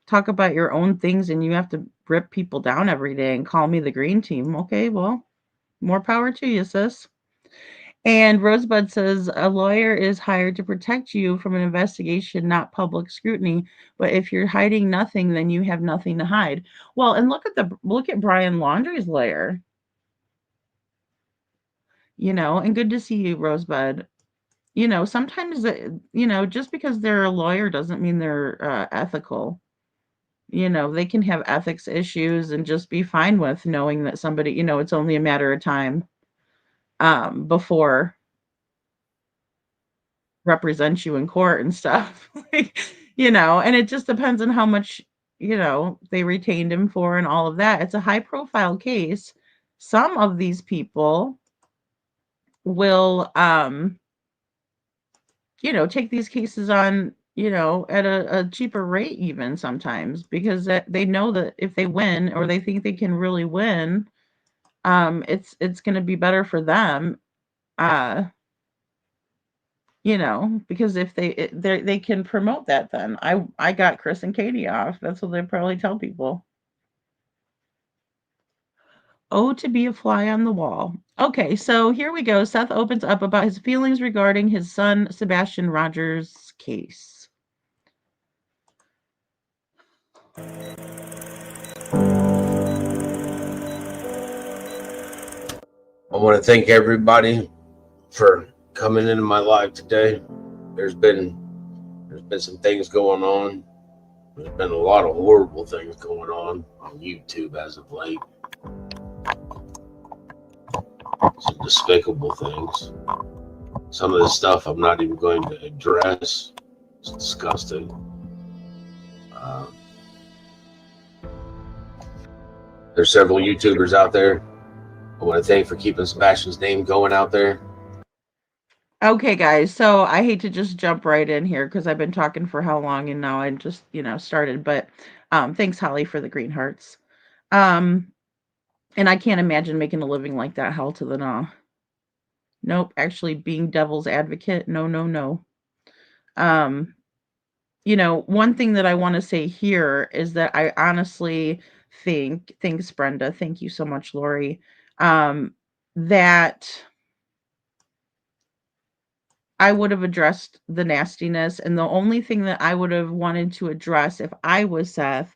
talk about your own things and you have to rip people down every day and call me the green team. Okay, well, more power to you, sis. And Rosebud says a lawyer is hired to protect you from an investigation, not public scrutiny. But if you're hiding nothing, then you have nothing to hide. Well, and look at Brian Laundrie's lawyer. And good to see you, Rosebud. Sometimes just because they're a lawyer doesn't mean they're ethical. They can have ethics issues and just be fine with knowing that somebody, it's only a matter of time before represent you in court and stuff. And it just depends on how much, they retained him for and all of that. It's a high profile case. Some of these people will take these cases on, at a cheaper rate even sometimes because they know that if they win or they think they can really win, it's going to be better for them. Because if they can promote that, then I got Chris and Katie off. That's what they probably tell people. Oh, to be a fly on the wall. Okay, so here we go. Seth opens up about his feelings regarding his son Sebastian Rogers' case. I want to thank everybody for coming into my life today. There's been some things going on. There's been a lot of horrible things going on YouTube as of late. Some despicable things. Some of the stuff I'm not even going to address. It's disgusting. There's several YouTubers out there I want to thank for keeping Sebastian's name going out there. Okay, guys, so I hate to just jump right in here because I've been talking for how long and now I just, started. But thanks, Holly, for the green hearts. And I can't imagine making a living like that. Hell to the no. Nope, actually being devil's advocate. No, no, no. One thing that I want to say here is that I honestly think, thanks, Brenda. Thank you so much, Lori. That I would have addressed the nastiness. And the only thing that I would have wanted to address if I was Seth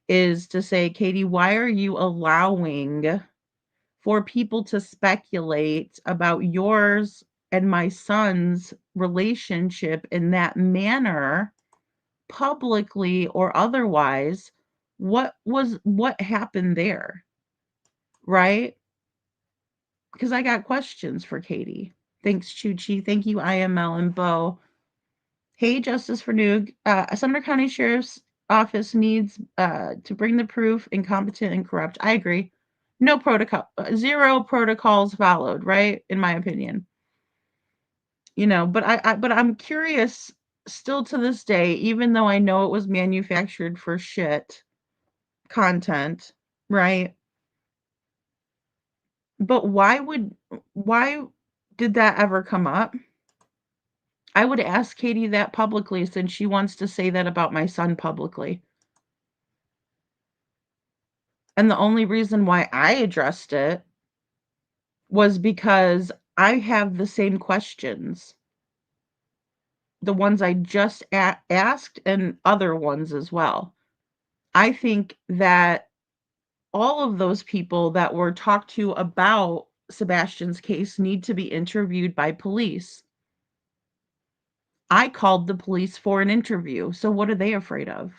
is to say, Katie, why are you allowing for people to speculate about yours and my son's relationship in that manner, publicly or otherwise? What happened there? Right? Because I got questions for Katie. Thanks, Chuchi. Thank you, IML and Bo. Hey, Justice for Noog. Sumner County Sheriff's Office needs to bring the proof incompetent and corrupt. I agree. No protocol, zero protocols followed, right? In my opinion. But I'm curious still to this day, even though I know it was manufactured for shit content, right? But why did that ever come up? I would ask Katie that publicly since she wants to say that about my son publicly. And the only reason why I addressed it was because I have the same questions. The ones I just asked and other ones as well. I think that all of those people that were talked to about Sebastian's case need to be interviewed by police. I called the police for an interview, so what are they afraid of?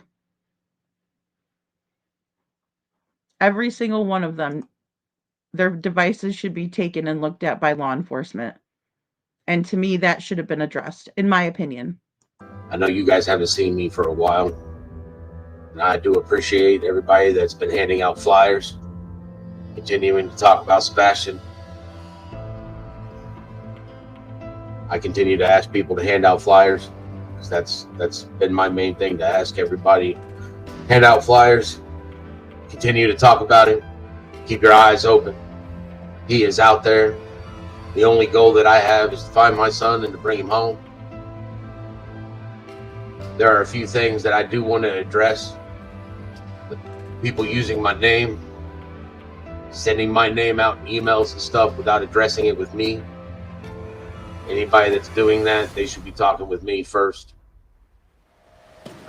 Every single one of them, their devices should be taken and looked at by law enforcement. And to me, that should have been addressed, in my opinion. I know you guys haven't seen me for a while, and I do appreciate everybody that's been handing out flyers, continuing to talk about Sebastian. I continue to ask people to hand out flyers, because that's been my main thing, to ask everybody. Hand out flyers, continue to talk about him, keep your eyes open. He is out there. The only goal that I have is to find my son and to bring him home. There are a few things that I do want to address. People using my name, sending my name out in emails and stuff without addressing it with me. Anybody that's doing that, they should be talking with me first.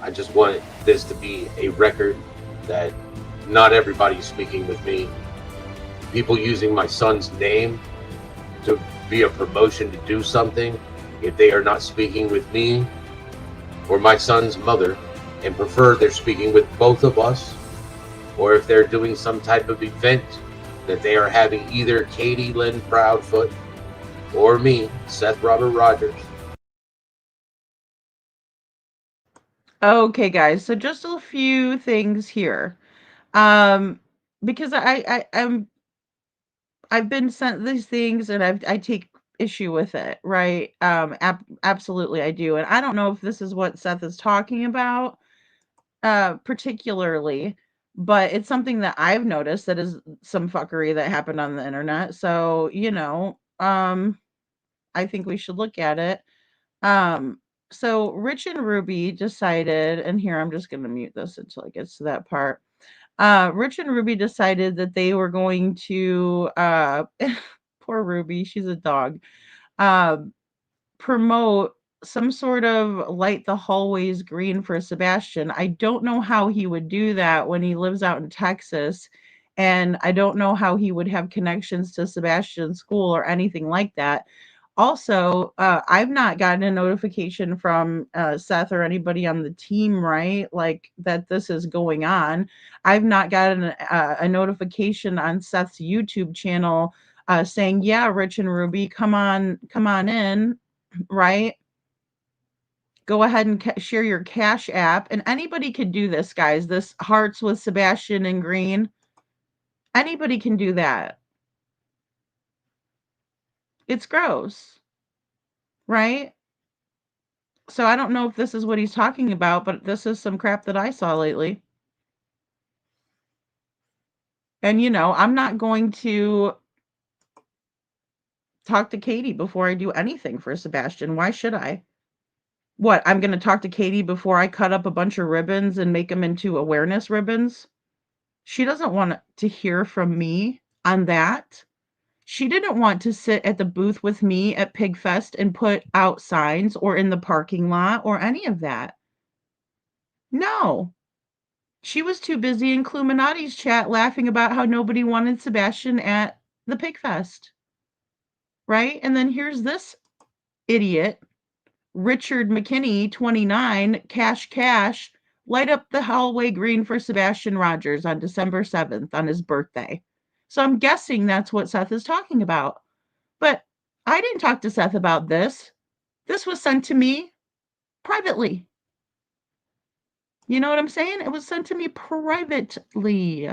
I just want this to be a record that not everybody's speaking with me. People using my son's name to be a promotion to do something, if they are not speaking with me or my son's mother, and prefer they're speaking with both of us, or if they're doing some type of event that they are having either Katie Lynn Proudfoot or me, Seth Robert Rogers. Okay, guys, so just a few things here. Because I've been sent these things and I take issue with it, right? Absolutely I do. And I don't know if this is what Seth is talking about particularly, but it's something that I've noticed that is some fuckery that happened on the internet. So, I think we should look at it. So Rich and Ruby decided, and here I'm just going to mute this until it gets to that part. Rich and Ruby decided that they were going to poor Ruby, she's a dog. Promote some sort of light the hallways green for Sebastian. I don't know how he would do that when he lives out in Texas, and I don't know how he would have connections to Sebastian's school or anything like that. Also, I've not gotten a notification from Seth or anybody on the team, right? Like that this is going on. I've not gotten a notification on Seth's YouTube channel saying, "Yeah, Rich and Ruby, come on in," right? Go ahead and share your Cash App, and anybody can do this, guys. This hearts with Sebastian and green. Anybody can do that. It's gross, right? So I don't know if this is what he's talking about, but this is some crap that I saw lately. And I'm not going to talk to Katie before I do anything for Sebastian. Why should I? What, I'm going to talk to Katie before I cut up a bunch of ribbons and make them into awareness ribbons? She doesn't want to hear from me on that. She didn't want to sit at the booth with me at Pigfest and put out signs or in the parking lot or any of that. No. She was too busy in Cluminati's chat laughing about how nobody wanted Sebastian at the Pigfest. Right? And then here's this idiot, Richard McKinney, 29, cash, light up the hallway green for Sebastian Rogers on December 7th on his birthday. So I'm guessing that's what Seth is talking about. But I didn't talk to Seth about this. This was sent to me privately. You know what I'm saying? It was sent to me privately.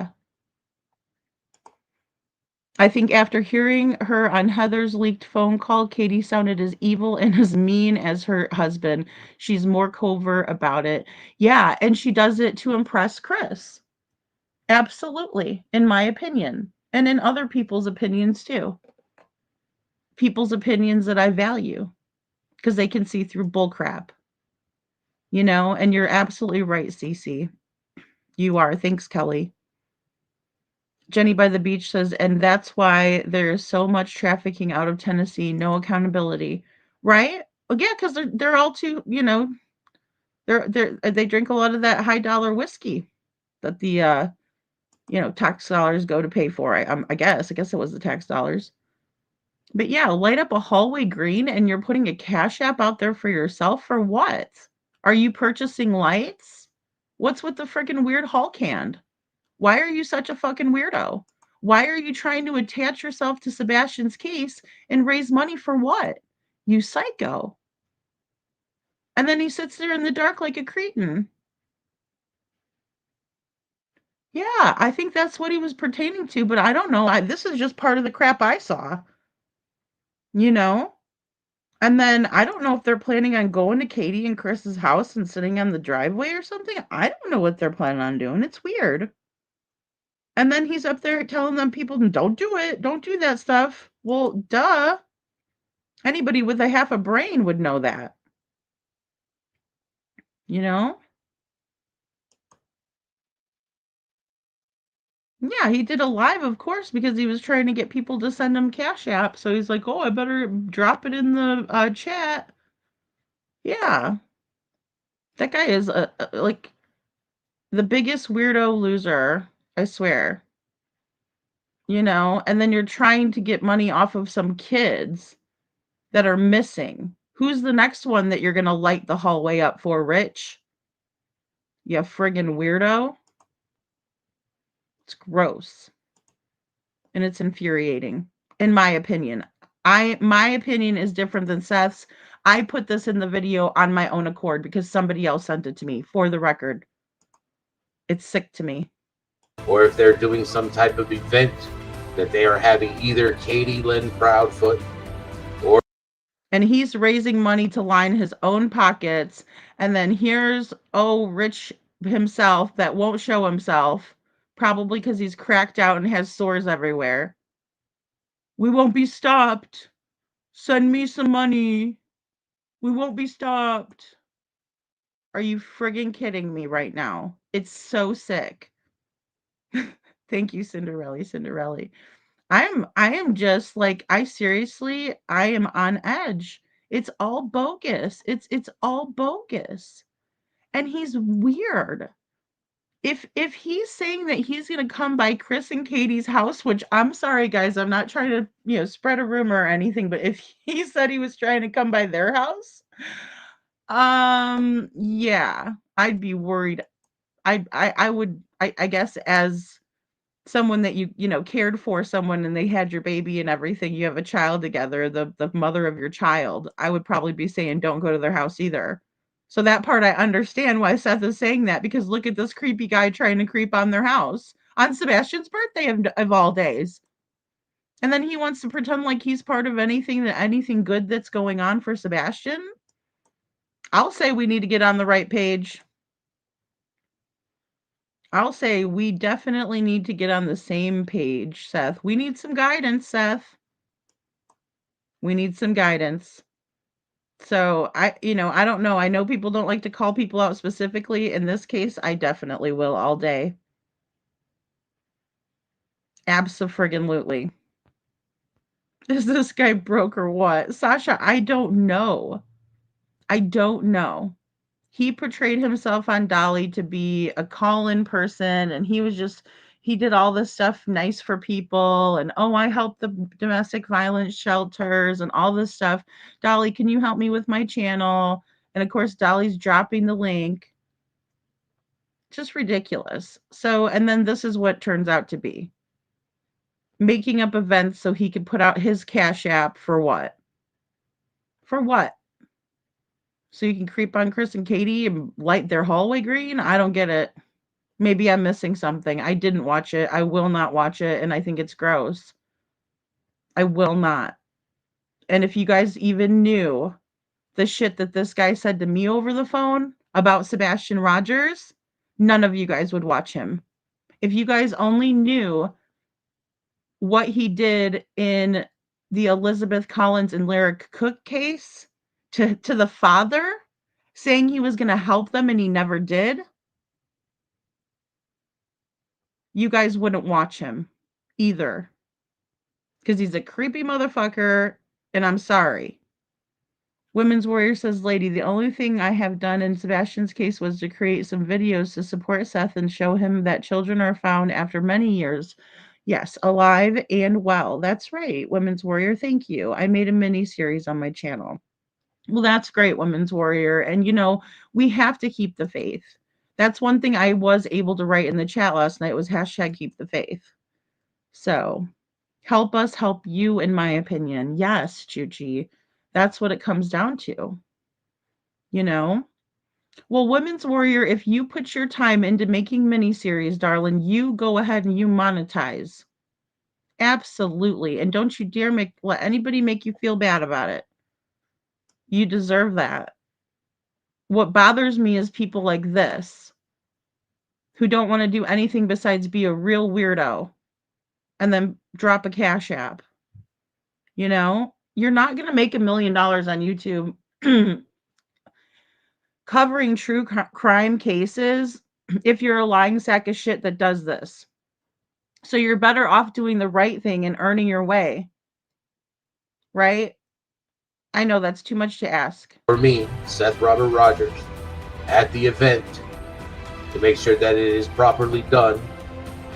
I think after hearing her on Heather's leaked phone call, Katie sounded as evil and as mean as her husband. She's more covert about it. Yeah, and she does it to impress Chris. Absolutely, in my opinion, and in other people's opinions too. People's opinions that I value. because they can see through bullcrap. And you're absolutely right, Cece. You are. Thanks, Kelly. Jenny by the Beach says, and that's why there is so much trafficking out of Tennessee, no accountability. Right? Well, yeah, because they're all too, they drink a lot of that high dollar whiskey that the tax dollars go to pay for. I guess it was the tax dollars. But yeah, light up a hallway green and you're putting a cash app out there for yourself for what? Are you purchasing lights? What's with the freaking weird Hulk hand? Why are you such a fucking weirdo? Why are you trying to attach yourself to Sebastian's case and raise money for what? You psycho. And then he sits there in the dark like a cretin. Yeah, I think that's what he was pertaining to, but I don't know. This is just part of the crap I saw. You know? And then I don't know if they're planning on going to Katie and Chris's house and sitting on the driveway or something. I don't know what they're planning on doing. It's weird. And then he's up there telling them people, don't do it. Don't do that stuff. Well, duh. Anybody with a half a brain would know that. You know? Yeah, he did a live, of course, because he was trying to get people to send him Cash App. So he's like, oh, I better drop it in the chat. Yeah. That guy is like the biggest weirdo loser, I swear. And then you're trying to get money off of some kids that are missing. Who's the next one that you're going to light the hallway up for, Rich? You friggin' weirdo. It's gross. And it's infuriating, in my opinion. My opinion is different than Seth's. I put this in the video on my own accord because somebody else sent it to me, for the record. It's sick to me. Or if they're doing some type of event that they are having either Katie Lynn Proudfoot or... And he's raising money to line his own pockets. And then here's, Rich himself that won't show himself, probably because he's cracked out and has sores everywhere. We won't be stopped. Send me some money. We won't be stopped. Are you friggin' kidding me right now? It's so sick. Thank you, Cinderella. I am just like, I am on edge. It's all bogus. It's all bogus. And he's weird. If he's saying that he's going to come by Chris and Katie's house, which I'm sorry guys, I'm not trying to, spread a rumor or anything, but if he said he was trying to come by their house, yeah, I'd be worried. I would, I guess, as someone that you cared for someone and they had your baby and everything, you have a child together, the mother of your child, I would probably be saying don't go to their house either. So that part I understand why Seth is saying that, because look at this creepy guy trying to creep on their house on Sebastian's birthday of all days. And then he wants to pretend like he's part of anything good that's going on for Sebastian. I'll say we need to get on the right page. I'll say we definitely need to get on the same page, Seth. We need some guidance, Seth. We need some guidance. So I don't know. I know people don't like to call people out specifically. In this case, I definitely will all day. Abso-friggin-lutely. Is this guy broke or what? Sasha, I don't know. I don't know. He portrayed himself on Dolly to be a call-in person, and he did all this stuff nice for people, and I help the domestic violence shelters and all this stuff. Dolly, can you help me with my channel? And of course, Dolly's dropping the link. Just ridiculous. So, and then this is what turns out to be. Making up events so he could put out his Cash App for what? For what? So you can creep on Chris and Katie and light their hallway green? I don't get it. Maybe I'm missing something. I didn't watch it. I will not watch it, and I think it's gross. I will not. And if you guys even knew the shit that this guy said to me over the phone about Sebastian Rogers, none of you guys would watch him. If you guys only knew what he did in the Elizabeth Collins and Lyric Cook case to the father, saying he was going to help them and he never did, you guys wouldn't watch him either. Because he's a creepy motherfucker, and I'm sorry. Women's Warrior says, Lady, the only thing I have done in Sebastian's case was to create some videos to support Seth and show him that children are found after many years. Yes, alive and well. That's right, Women's Warrior. Thank you. I made a mini series on my channel. Well, that's great, Women's Warrior. And, we have to keep the faith. That's one thing I was able to write in the chat last night was hashtag keep the faith. So help us help you, in my opinion. Yes, Chuchi. That's what it comes down to. Well, Women's Warrior, if you put your time into making miniseries, darling, you go ahead and you monetize. Absolutely. And don't you dare let anybody make you feel bad about it. You deserve that. What bothers me is people like this who don't want to do anything besides be a real weirdo and then drop a cash app. You're not going to make $1 million on YouTube covering true crime cases if you're a lying sack of shit that does this. So you're better off doing the right thing and earning your way. Right? I know that's too much to ask. For me, Seth Robert Rogers, at the event to make sure that it is properly done.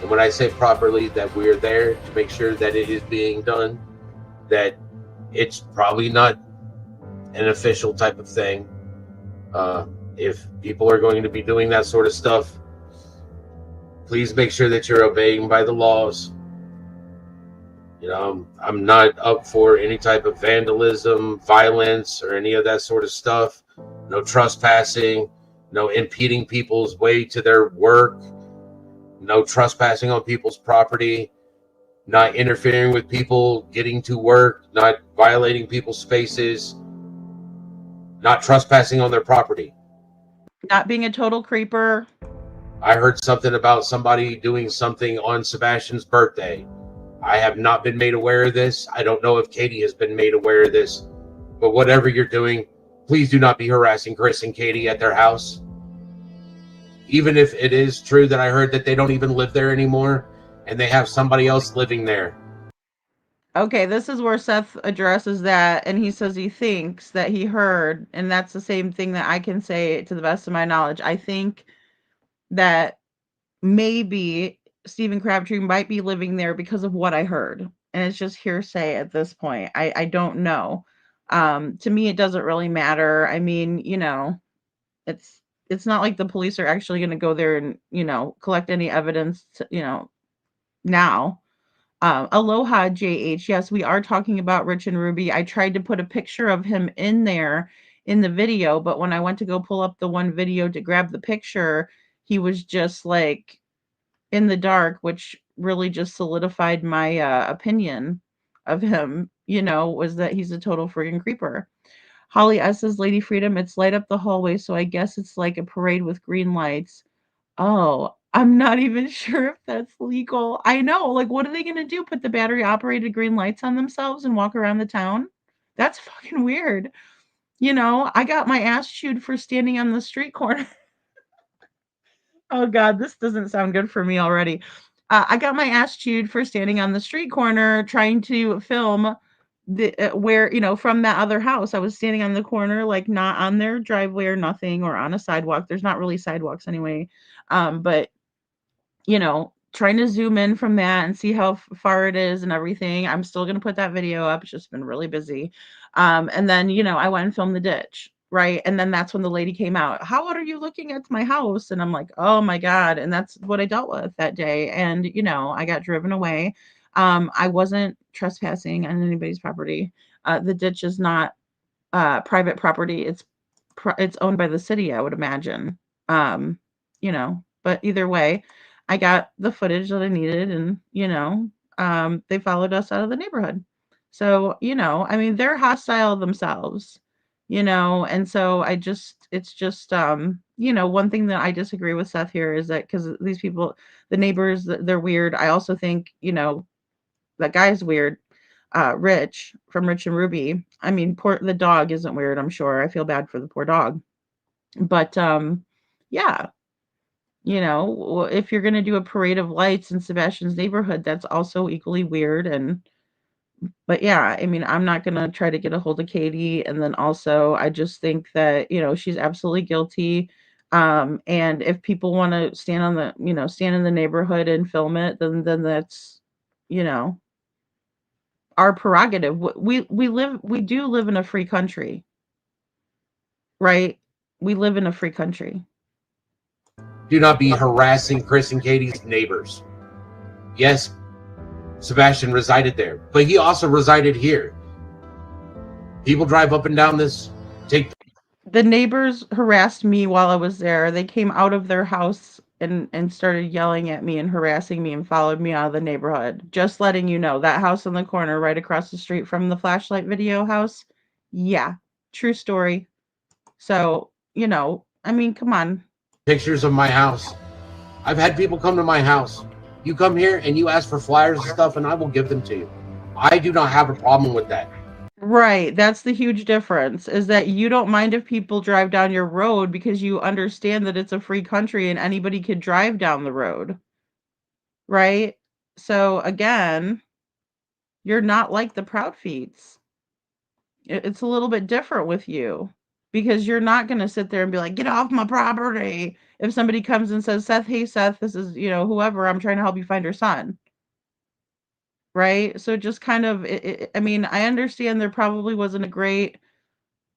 And when I say properly, that we're there to make sure that it is being done, that it's probably not an official type of thing. If people are going to be doing that sort of stuff, please make sure that you're obeying by the laws. I'm not up for any type of vandalism, violence, or any of that sort of stuff. No trespassing, no impeding people's way to their work, no trespassing on people's property, not interfering with people getting to work, not violating people's spaces, not trespassing on their property. Not being a total creeper. I heard something about somebody doing something on Sebastian's birthday. I have not been made aware of this. I don't know if Katie has been made aware of this. But whatever you're doing, please do not be harassing Chris and Katie at their house. Even if it is true that I heard that they don't even live there anymore and they have somebody else living there. Okay, this is where Seth addresses that, and he says he thinks that he heard, and that's the same thing that I can say to the best of my knowledge. I think that maybe Stephen Crabtree might be living there because of what I heard, and it's just hearsay at this point. I don't know. To me, it doesn't really matter. I mean, it's not like the police are actually going to go there and collect any evidence now. Aloha JH. Yes, we are talking about Rich and Ruby. I tried to put a picture of him in there in the video, but when I went to go pull up the one video to grab the picture, he was just like in the dark, which really just solidified my opinion of him, was that he's a total friggin' creeper. Holly S says, Lady Freedom, it's light up the hallway, so I guess it's like a parade with green lights. Oh, I'm not even sure if that's legal. I know, like, what are they gonna do? Put the battery-operated green lights on themselves and walk around the town? That's fucking weird. I got my ass chewed for standing on the street corner. Oh god, this doesn't sound good for me already. I got my ass chewed for standing on the street corner trying to film the where from that other house. I was standing on the corner, like not on their driveway or nothing, or on a sidewalk. There's not really sidewalks anyway. But trying to zoom in from that and see how far it is and everything. I'm still gonna put that video up. It's just been really busy. And then I went and filmed the ditch. Right. And then that's when the lady came out. How are you looking at my house? And I'm like, oh my God. And that's what I dealt with that day. And, I got driven away. I wasn't trespassing on anybody's property. The ditch is not private property. It's owned by the city, I would imagine. But either way, I got the footage that I needed and, they followed us out of the neighborhood. So, I mean, they're hostile themselves. And so it's just one thing that I disagree with Seth here is that because these people, the neighbors, they're weird. I also think that guy's weird. Rich from Rich and Ruby. I mean, the dog isn't weird, I'm sure. I feel bad for the poor dog. But yeah, if you're going to do a parade of lights in Sebastian's neighborhood, that's also equally weird. But yeah, I mean, I'm not going to try to get a hold of Katie. And then also, I just think that, she's absolutely guilty. And if people want to stand in the neighborhood and film it, then that's, you know, our prerogative. We do live in a free country, right? We live in a free country. Do not be harassing Chris and Katie's neighbors. Yes, Sebastian resided there, but he also resided here. People drive up and down this. The neighbors harassed me while I was there. They came out of their house and started yelling at me and harassing me and followed me out of the neighborhood. Just letting you know, that house in the corner right across the street from the flashlight video house. Yeah, true story. So, I mean, come on. Pictures of my house. I've had people come to my house. You come here and you ask for flyers and stuff, and I will give them to you. I do not have a problem with that. Right. That's the huge difference, is that you don't mind if people drive down your road because you understand that it's a free country and anybody could drive down the road. Right? So again, you're not like the Proud Feets. It's a little bit different with you because you're not going to sit there and be like, get off my property. If somebody comes and says, Seth, hey, Seth, this is, whoever, I'm trying to help you find your son. Right? So just kind of, I mean, I understand there probably wasn't a great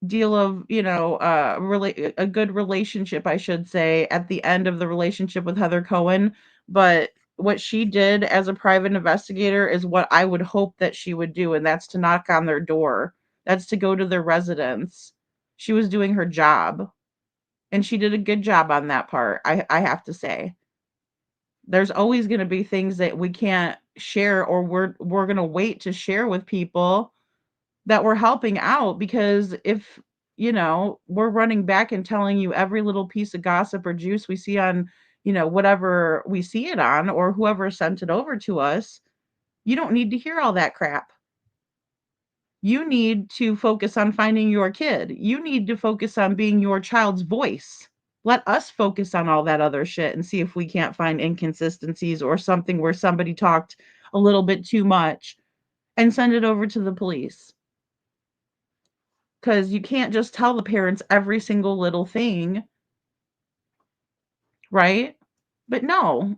deal of, a good relationship, I should say, at the end of the relationship with Heather Cohen. But what she did as a private investigator is what I would hope that she would do. And that's to knock on their door. That's to go to their residence. She was doing her job. And she did a good job on that part, I have to say. There's always going to be things that we can't share, or we're going to wait to share with people that we're helping out, because if we're running back and telling you every little piece of gossip or juice we see on whatever we see it on, or whoever sent it over to us, you don't need to hear all that crap. You need to focus on finding your kid. You need to focus on being your child's voice. Let us focus on all that other shit and see if we can't find inconsistencies or something where somebody talked a little bit too much, and send it over to the police. Because you can't just tell the parents every single little thing, right? But no,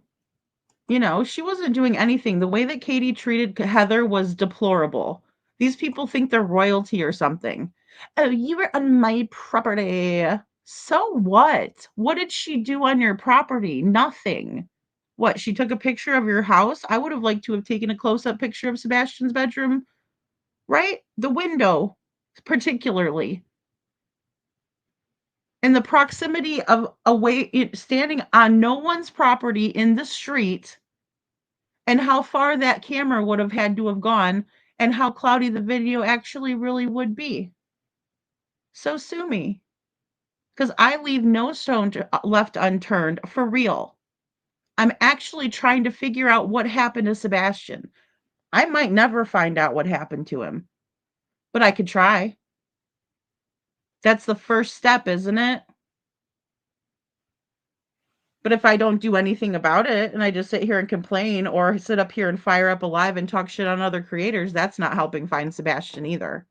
she wasn't doing anything. The way that Katie treated Heather was deplorable. These people think they're royalty or something. Oh, you were on my property. So what? What did she do on your property? Nothing. What, she took a picture of your house? I would have liked to have taken a close-up picture of Sebastian's bedroom, right? The window, particularly. In the proximity of standing on no one's property in the street, and how far that camera would have had to have gone, and how cloudy the video actually really would be. So sue me, because I leave no stone left unturned, for real. I'm actually trying to figure out what happened to Sebastian. I might never find out what happened to him, but I could try. That's the first step, isn't it? But if I don't do anything about it and I just sit here and complain, or sit up here and fire up a live and talk shit on other creators, that's not helping find Sebastian either.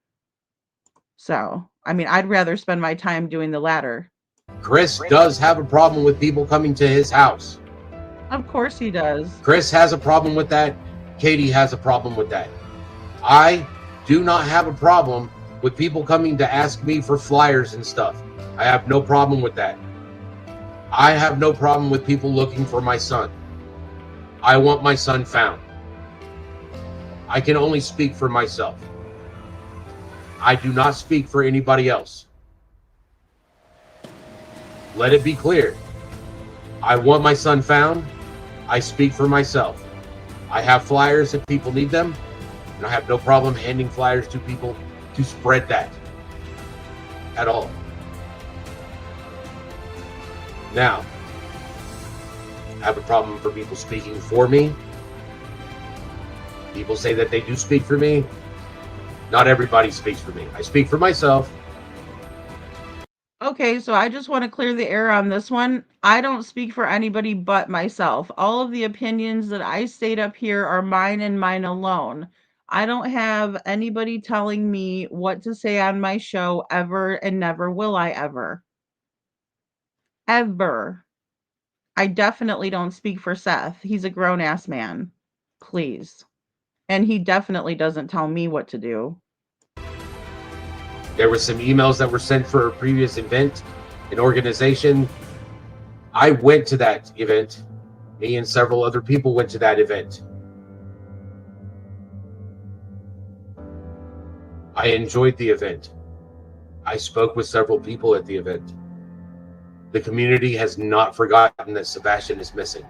So, I mean, I'd rather spend my time doing the latter. Chris does have a problem with people coming to his house. Of course he does. Chris has a problem with that. Katie has a problem with that. I do not have a problem with people coming to ask me for flyers and stuff. I have no problem with that. I have no problem with people looking for my son. I want my son found. I can only speak for myself. I do not speak for anybody else. Let it be clear. I want my son found. I speak for myself. I have flyers if people need them, and I have no problem handing flyers to people to spread that at all. Now, I have a problem for people speaking for me. People say that they do speak for me. Not everybody speaks for me. I speak for myself. Okay, so I just want to clear the air on this one. I don't speak for anybody but myself. All of the opinions that I state up here are mine and mine alone. I don't have anybody telling me what to say on my show ever, and never will I ever. Ever. I definitely don't speak for Seth. He's a grown ass man. Please. And he definitely doesn't tell me what to do. There were some emails that were sent for a previous event, an organization. I went to that event. Me and several other people went to that event. I enjoyed the event. I spoke with several people at the event. The community has not forgotten that Sebastian is missing.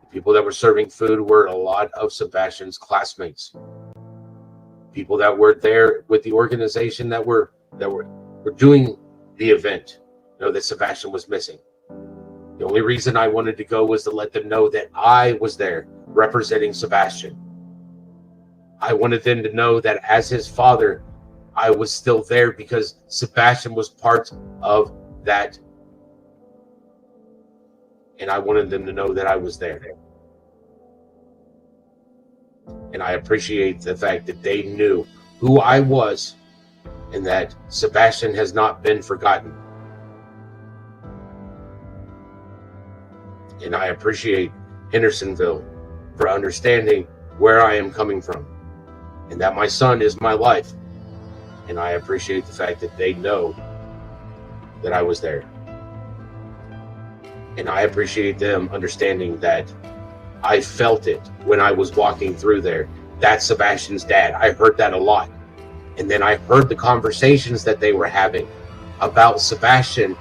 The people that were serving food were a lot of Sebastian's classmates. People that were there with the organization that were doing the event know that Sebastian was missing. The only reason I wanted to go was to let them know that I was there representing Sebastian. I wanted them to know that as his father, I was still there because Sebastian was part of that. And I wanted them to know that I was there. And I appreciate the fact that they knew who I was and that Sebastian has not been forgotten. And I appreciate Hendersonville for understanding where I am coming from and that my son is my life. And I appreciate the fact that they know that I was there. And I appreciate them understanding that I felt it when I was walking through there. That's Sebastian's dad. I heard that a lot. And then I heard the conversations that they were having about Sebastian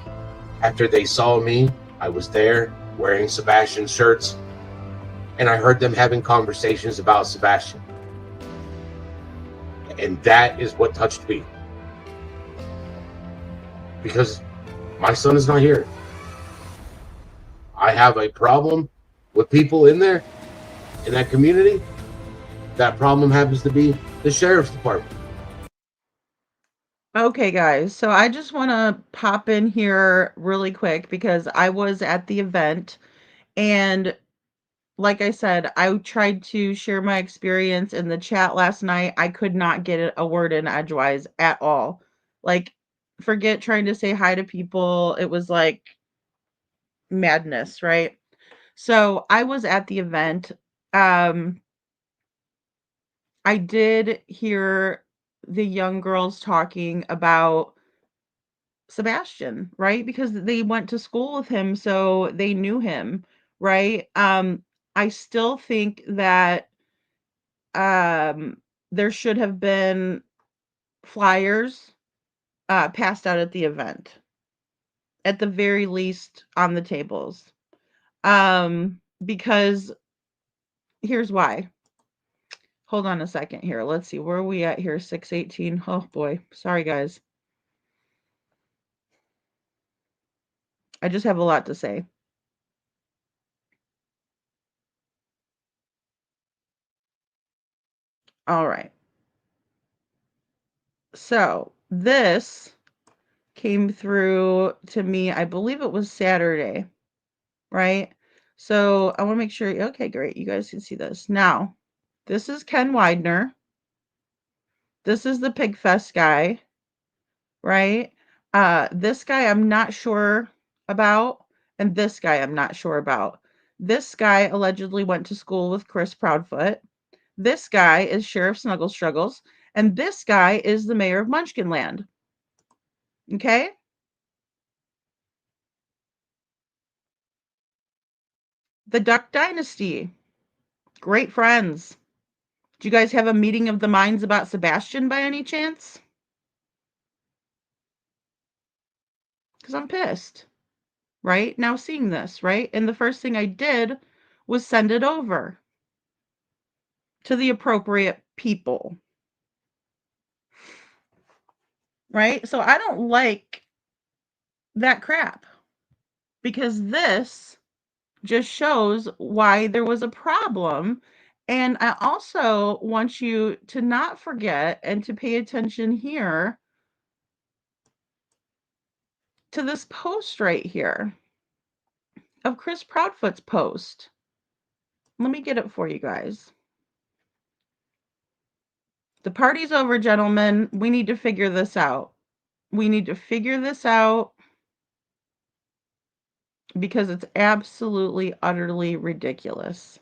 after they saw me. I was there wearing Sebastian's shirts. And I heard them having conversations about Sebastian. And that is what touched me. Because my son is not here. I have a problem with people in there, in that community. That problem happens to be the sheriff's department. Okay, guys, so I just want to pop in here really quick because I was at the event, and like I said, I tried to share my experience in the chat last night. I could not get a word in edgewise at all. Like, forget trying to say hi to people. It was like madness, right? So I was at the event. I did hear the young girls talking about Sebastian, right? Because they went to school with him, so they knew him, right? I still think that there should have been flyers passed out at the event, at the very least on the tables. Because here's why. Hold on a second here. Let's see. Where are we at here? 6:18. Oh boy. Sorry, guys. I just have a lot to say. All right. So this came through to me, I believe it was Saturday, right? So I want to make sure. Okay, great. You guys can see this. Now, this is Ken Widener. This is the Pigfest guy, right? This guy I'm not sure about, and this guy I'm not sure about. This guy allegedly went to school with Chris Proudfoot. This guy is Sheriff Snuggle Struggles, and this guy is the mayor of Munchkinland. Okay? The Duck Dynasty. Great friends. Do you guys have a meeting of the minds about Sebastian by any chance? Because I'm pissed. Right? Now seeing this, right? And the first thing I did was send it over to the appropriate people. Right? So I don't like that crap. Because this just shows why there was a problem And I also want you to not forget and to pay attention here to this post right here of Chris Proudfoot's post. Let me get it for you guys. The party's over, gentlemen. We need to figure this out. We need to figure this out because it's absolutely, utterly ridiculous.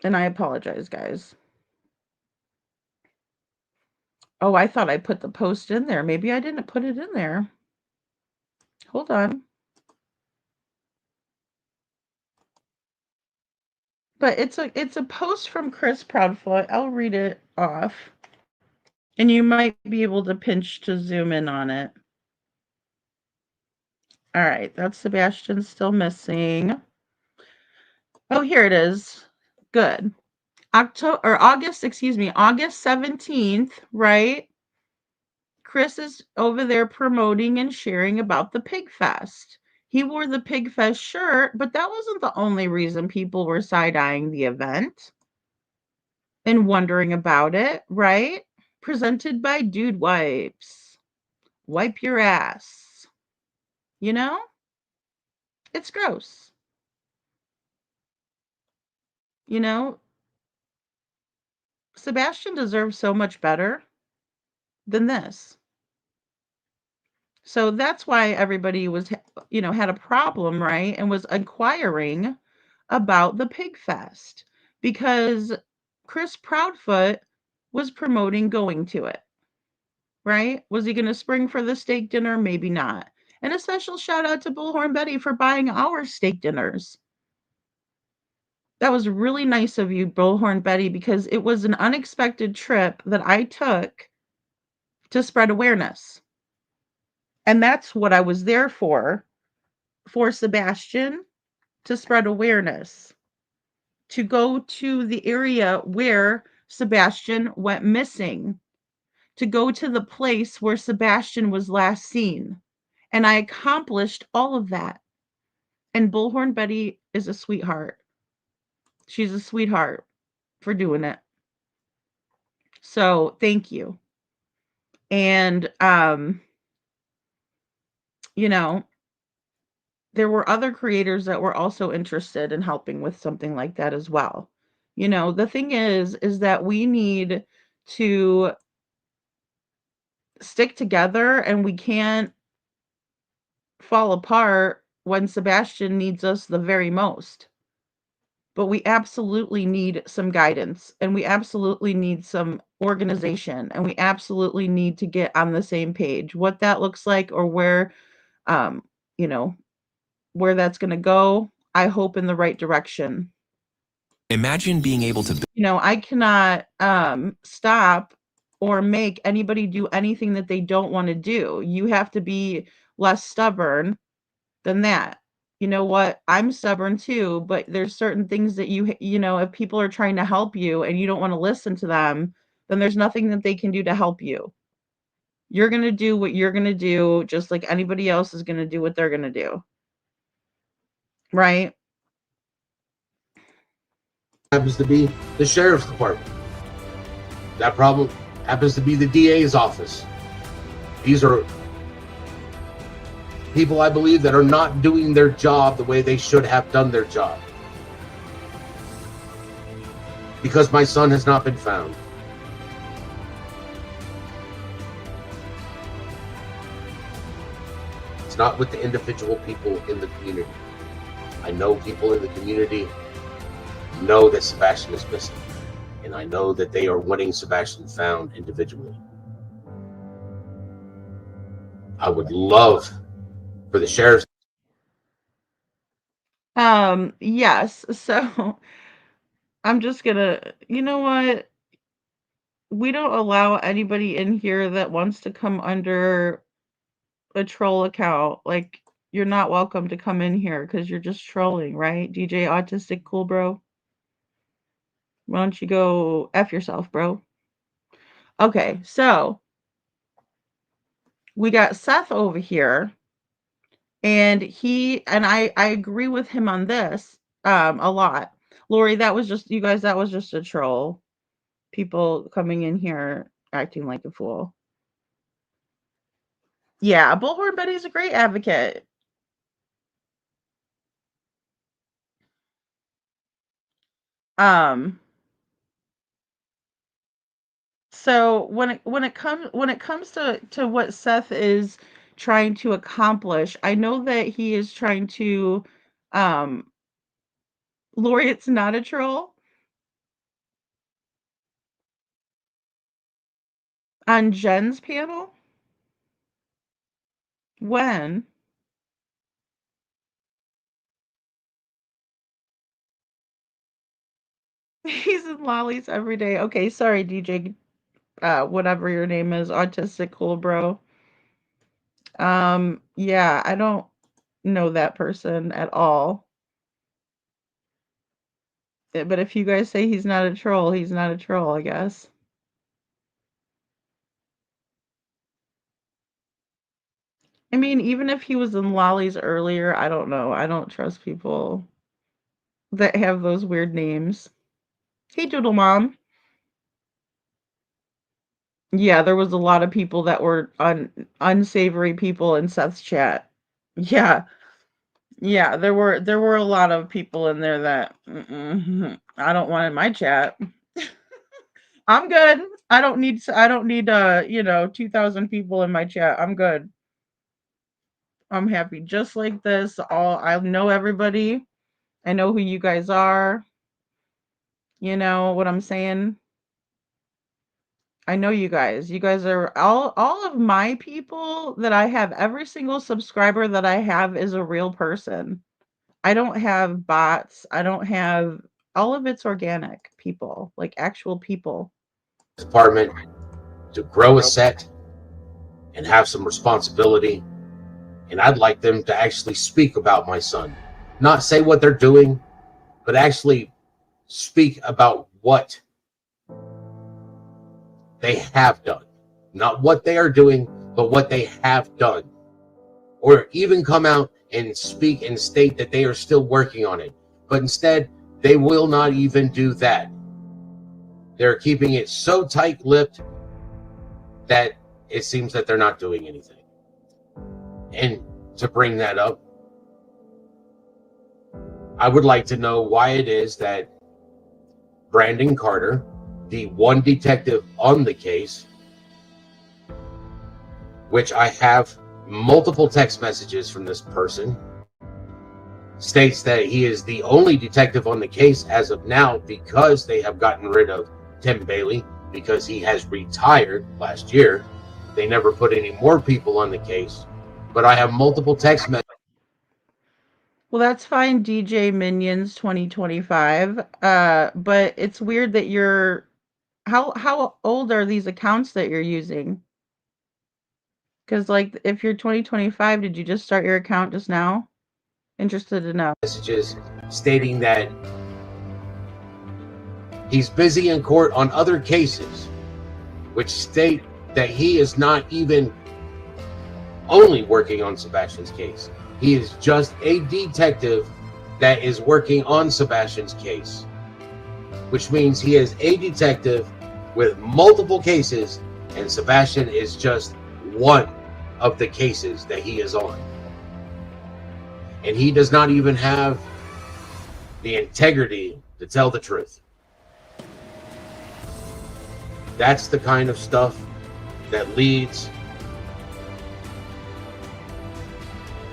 And I apologize, guys. Oh, I thought I put the post in there. Maybe I didn't put it in there. Hold on. But it's a post from Chris Proudfoot. I'll read it off. And you might be able to pinch to zoom in on it. All right, that's Sebastian still missing. Oh, here it is. Good. August 17th, right? Chris is over there promoting and sharing about the Pig Fest. He wore the Pig Fest shirt, but that wasn't the only reason people were side-eyeing the event and wondering about it, right? Presented by Dude Wipes. Wipe your ass. You know? It's gross. You know, Sebastian deserves so much better than this. So that's why everybody was, had a problem, right? And was inquiring about the Pig Fest because Chris Proudfoot was promoting going to it, right? Was he going to spring for the steak dinner? Maybe not. And a special shout out to Bullhorn Betty for buying our steak dinners. That was really nice of you, Bullhorn Betty, because it was an unexpected trip that I took to spread awareness. And that's what I was there for Sebastian, to spread awareness, to go to the area where Sebastian went missing, to go to the place where Sebastian was last seen. And I accomplished all of that. And Bullhorn Betty is a sweetheart. She's a sweetheart for doing it. So thank you. And, there were other creators that were also interested in helping with something like that as well. The thing is that we need to stick together, and we can't fall apart when Sebastian needs us the very most. But we absolutely need some guidance, and we absolutely need some organization, and we absolutely need to get on the same page. What that looks like, or where, where that's going to go, I hope in the right direction. Imagine being able to. I cannot stop or make anybody do anything that they don't want to do. You have to be less stubborn than that. You know what? I'm stubborn too, but there's certain things that if people are trying to help you and you don't want to listen to them, then there's nothing that they can do to help you. You're going to do what you're going to do, just like anybody else is going to do what they're going to do. Right? Happens to be the sheriff's department. That problem happens to be the DA's office. These are people, I believe, that are not doing their job the way they should have done their job. Because my son has not been found. It's not with the individual people in the community. I know people in the community know that Sebastian is missing, and I know that they are wanting Sebastian found individually. I would love for the sheriff's. Yes. So I'm just gonna, you know what? We don't allow anybody in here that wants to come under a troll account. Like, you're not welcome to come in here because you're just trolling, right? DJ Autistic Cool Bro. Why don't you go F yourself, bro? Okay, so we got Seth over here, and I agree with him on this. a lot. Lori, that was just you guys, that was just a troll. People coming in here acting like a fool. Yeah, Bullhorn Betty's a great advocate. Um so when it comes to what Seth is trying to accomplish, I know that he is trying to um Lori, it's not a troll on Jen's panel. When? He's in lollies every day. Okay, sorry, DJ, whatever your name is, autistic cool bro. Yeah, I don't know that person at all. But if you guys say he's not a troll, he's not a troll, I guess. I mean, even if he was in lollies earlier, I don't know. I don't trust people that have those weird names. Hey, Doodle Mom. Yeah, there was a lot of people that were unsavory people in Seth's chat. Yeah, yeah, there were a lot of people in there that I don't want in my chat. I'm good. I don't need 2,000 people in my chat. I'm good. I'm happy just like this. All I know everybody. I know who you guys are. You know what I'm saying? I know you guys. You guys are all of my people that I have. Every single subscriber that I have is a real person. I don't have bots. I don't have all of it's organic people, like actual people. Department to grow a set and have some responsibility. And I'd like them to actually speak about my son, not say what they're doing, but actually speak about what they have done, not what they are doing, but what they have done, or even come out and speak and state that they are still working on it. But instead, they will not even do that. They're keeping it so tight-lipped that it seems that they're not doing anything. And to bring that up, I would like to know why it is that Brandon Carter, the one detective on the case, which I have multiple text messages from this person, states that he is the only detective on the case as of now because they have gotten rid of Tim Bailey because he has retired last year. They never put any more people on the case, but I have multiple text messages. Well, that's fine, DJ Minions 2025. But it's weird that you're how old are these accounts that you're using? Because like if you're 2025, did you just start your account just now? Interested to know. Messages stating that he's busy in court on other cases, which state that he is not even only working on Sebastian's case. He is just a detective that is working on Sebastian's case, which means he is a detective with multiple cases, and Sebastian is just one of the cases that he is on. And he does not even have the integrity to tell the truth. That's the kind of stuff that leads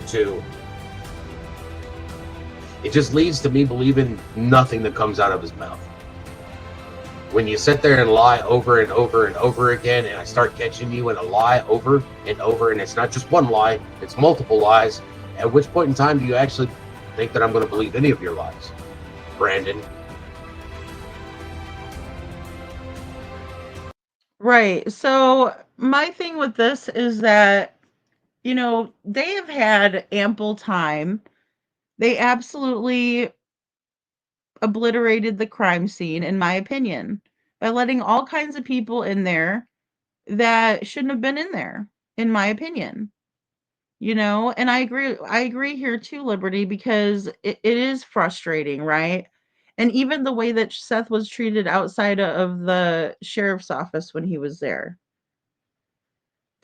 to, it just leads to me believing nothing that comes out of his mouth. When you sit there and lie over and over and over again, and I start catching you in a lie over and over, and it's not just one lie, it's multiple lies, at which point in time do you actually think that I'm going to believe any of your lies, Brandon? Right. So my thing with this is that, they have had ample time. They absolutely obliterated the crime scene, in my opinion, by letting all kinds of people in there that shouldn't have been in there, in my opinion. And I agree here too, Liberty, because it is frustrating, right? And even the way that Seth was treated outside of the sheriff's office when he was there,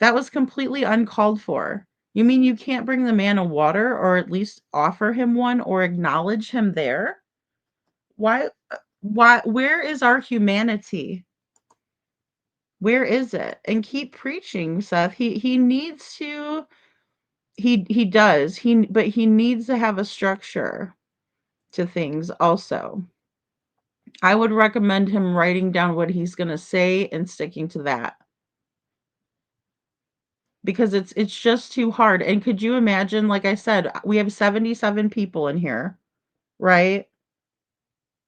that was completely uncalled for. You mean you can't bring the man a water, or at least offer him one, or acknowledge him there? Why where is our humanity? Where is it? And keep preaching, Seth. He needs to, he does. But he needs to have a structure to things also. I would recommend him writing down what he's going to say and sticking to that, because it's just too hard. And could you imagine, like I said, we have 77 people in here, right?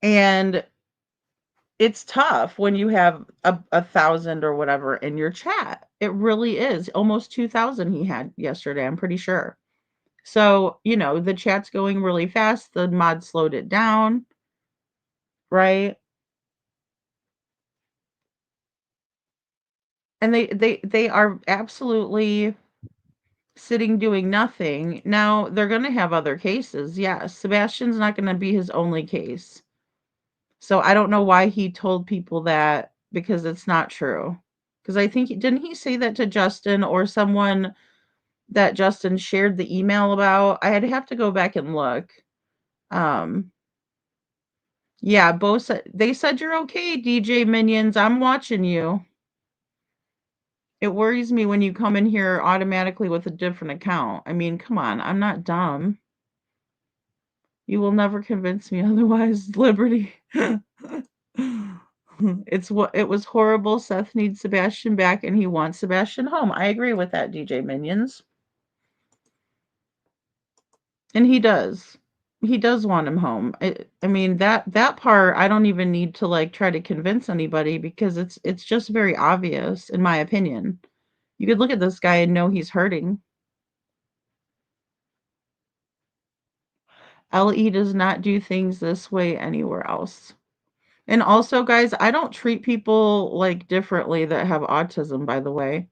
And it's tough when you have a thousand or whatever in your chat. It really is. Almost 2,000 he had yesterday, I'm pretty sure. So, the chat's going really fast. The mod slowed it down, right? And they are absolutely sitting doing nothing. Now, they're going to have other cases. Yes, Sebastian's not going to be his only case. So I don't know why he told people that, because it's not true. Because I think, didn't he say that to Justin or someone that Justin shared the email about? I'd have to go back and look. Yeah, both they said you're okay, DJ Minions. I'm watching you. It worries me when you come in here automatically with a different account. I mean, come on, I'm not dumb. You will never convince me otherwise, Liberty. It was horrible. Seth needs Sebastian back and he wants Sebastian home. I agree with that, DJ Minions. And he does. He does want him home. I mean, that part I don't even need to like try to convince anybody, because it's just very obvious, in my opinion. You could look at this guy and know he's hurting. LE does not do things this way anywhere else. And also, guys, I don't treat people like differently that have autism, by the way.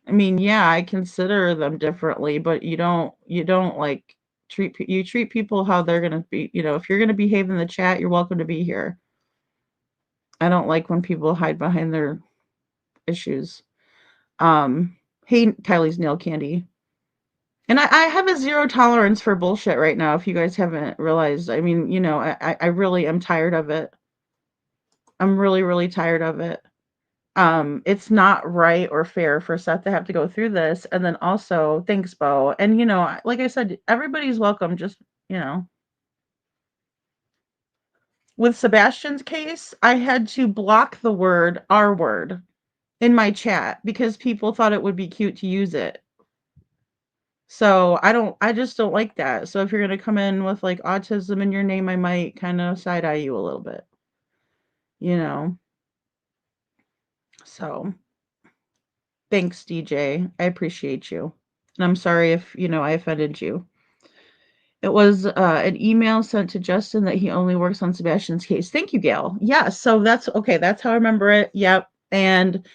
I mean, yeah, I consider them differently, but you don't like you treat people how they're going to be, if you're going to behave in the chat, you're welcome to be here. I don't like when people hide behind their issues. Hey, Kylie's nail candy. And I have a zero tolerance for bullshit right now, if you guys haven't realized. I mean, I really am tired of it. I'm really, really tired of it. It's not right or fair for Seth to have to go through this. And then also, thanks, Bo. And, like I said, everybody's welcome. Just, with Sebastian's case, I had to block the word R word in my chat because people thought it would be cute to use it. So I just don't like that. So if you're going to come in with like autism in your name, I might kind of side eye you a little bit, So thanks, DJ. I appreciate you. And I'm sorry if, I offended you. It was an email sent to Justin that he only works on Sebastian's case. Thank you, Gail. Yeah, so that's okay. That's how I remember it. Yep. And,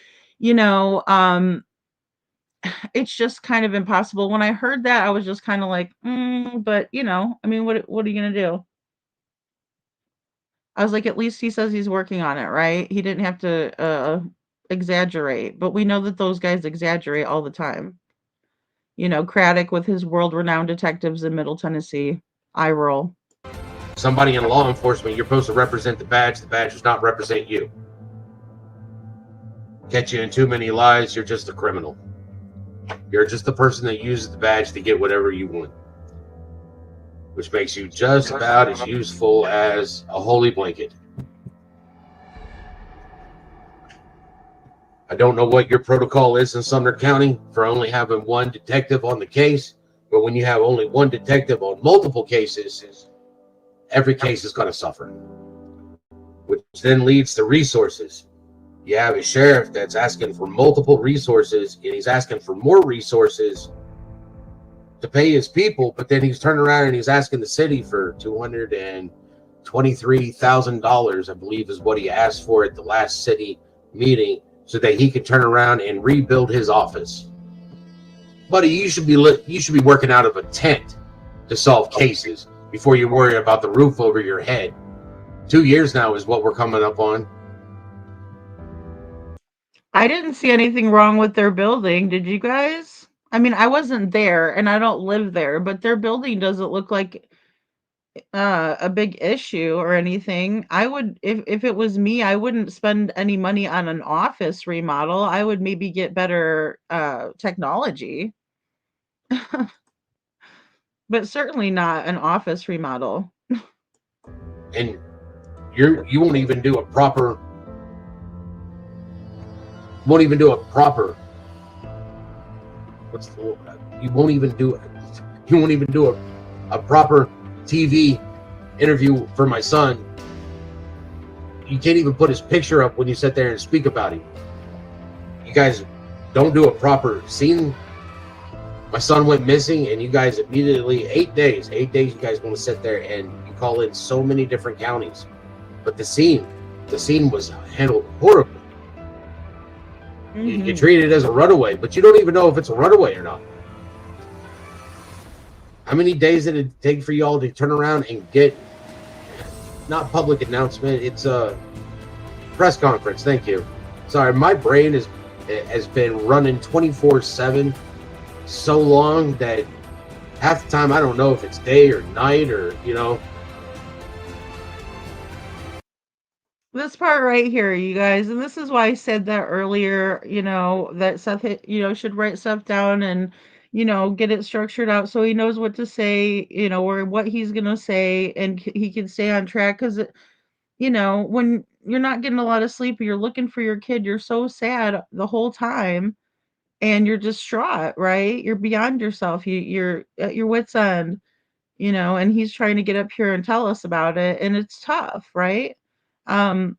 it's just kind of impossible. When I heard that, I was just kind of like, but I mean, what are you going to do? I was like, at least he says he's working on it, right? He didn't have to exaggerate, but we know that those guys exaggerate all the time. Craddock with his world-renowned detectives in Middle Tennessee. I roll. Somebody in law enforcement, you're supposed to represent the badge. The badge does not represent you. Catch you in too many lies, you're just a criminal. You're just the person that uses the badge to get whatever you want, which makes you just about as useful as a holy blanket. I don't know what your protocol is in Sumner County for only having one detective on the case, but when you have only one detective on multiple cases, every case is going to suffer, which then leads to resources. You have a sheriff that's asking for multiple resources, and he's asking for more resources to pay his people, but then he's turning around and he's asking the city for $223,000, I believe is what he asked for at the last city meeting, so that he could turn around and rebuild his office. buddy, you should be working out of a tent to solve cases before you worry about the roof over your head. 2 years now is what we're coming up on. I didn't see anything wrong with their building. Did you guys? I mean, I wasn't there and I don't live there, but their building doesn't look like a big issue or anything. I would, if it was me, I wouldn't spend any money on an office remodel. I would maybe get better technology, but certainly not an office remodel. And you won't even do a proper what's the word? You won't even do a proper TV interview for my son. You can't even put his picture up when you sit there and speak about him. You guys don't do a proper scene. My son went missing and you guys immediately 8 days you guys want to sit there and you call in so many different counties, but the scene was handled horribly. You treat it as a runaway, but you don't even know if it's a runaway or not. How many days did it take for y'all to turn around and get, not public announcement, it's a press conference? Thank you. Sorry, my brain has been running 24/7 so long that half the time I don't know if it's day or night or, This part right here, you guys, and this is why I said that earlier, that Seth, should write stuff down and, get it structured out so he knows what to say, or what he's going to say, and he can stay on track. Because, when you're not getting a lot of sleep, you're looking for your kid, you're so sad the whole time and you're distraught, right? You're beyond yourself. You're at your wit's end, and he's trying to get up here and tell us about it. And it's tough, right? Um,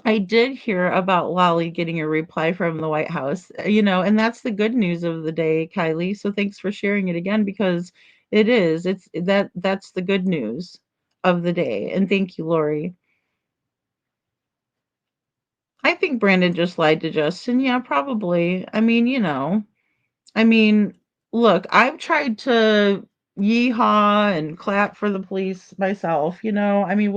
I did hear about Lolly getting a reply from the White House, and that's the good news of the day, Kylie. So thanks for sharing it again because that's the good news of the day. And thank you, Lori. I think Brandon just lied to Justin. Yeah, probably. I mean, look, I've tried to yeehaw and clap for the police myself, what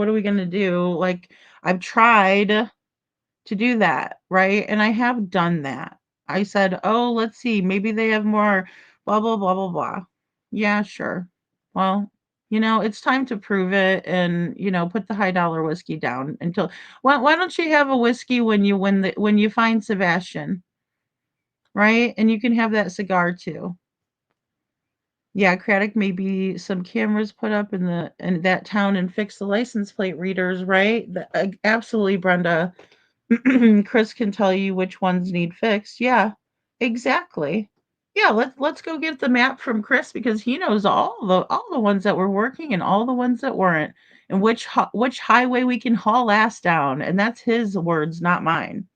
are we going to do? Like, I've tried to do that, right? And I have done that. I said, "Oh, let's see, maybe they have more blah blah blah blah blah." Yeah, sure. Well, it's time to prove it and, put the high dollar whiskey down until why don't you have a whiskey when you find Sebastian, right? And you can have that cigar too. Yeah, Craddock, maybe some cameras put up in that town and fix the license plate readers, right? Absolutely, Brenda. Chris can tell you which ones need fixed. Yeah, exactly. Yeah, let's go get the map from Chris because he knows all the ones that were working and all the ones that weren't, and which highway we can haul ass down. And that's his words, not mine.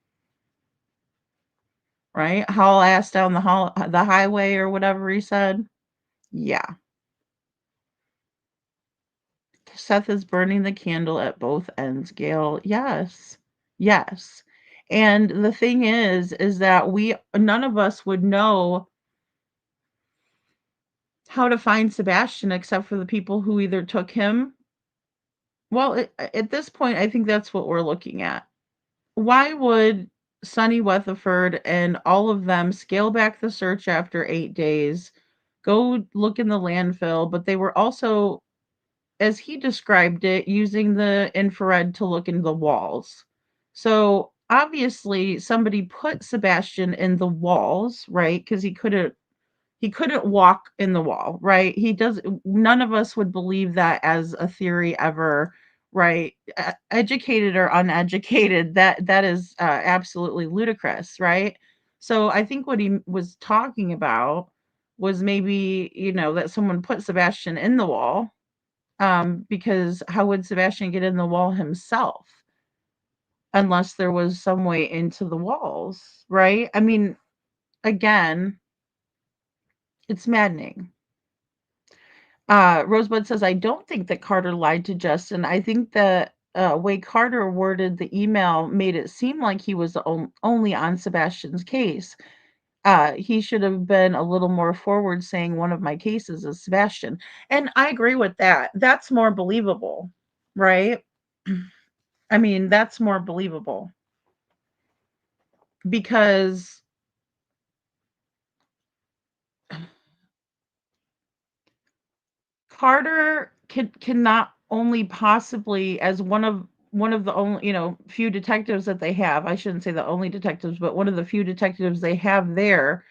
Right? Haul ass down the highway or whatever he said. Yeah. Seth is burning the candle at both ends, Gail. Yes. Yes. And the thing is that none of us would know how to find Sebastian except for the people who either took him. Well, at this point, I think that's what we're looking at. Why would Sonny Weatherford and all of them scale back the search after 8 days, go look in the landfill, but they were also, as he described it, using the infrared to look into the walls. So obviously somebody put Sebastian in the walls, right? Because he couldn't walk in the wall, right? None of us would believe that as a theory ever, right? Educated or uneducated, that is absolutely ludicrous, right? So I think what he was talking about was maybe, that someone put Sebastian in the wall, because how would Sebastian get in the wall himself unless there was some way into the walls, right? I mean, again, it's maddening. Rosebud says, I don't think that Carter lied to Justin. I think that way Carter worded the email made it seem like he was only on Sebastian's case. He should have been a little more forward saying one of my cases is Sebastian. And I agree with that. That's more believable, right? I mean, that's more believable because Carter cannot only possibly as one of the only, few detectives that they have. I shouldn't say the only detectives, but one of the few detectives they have there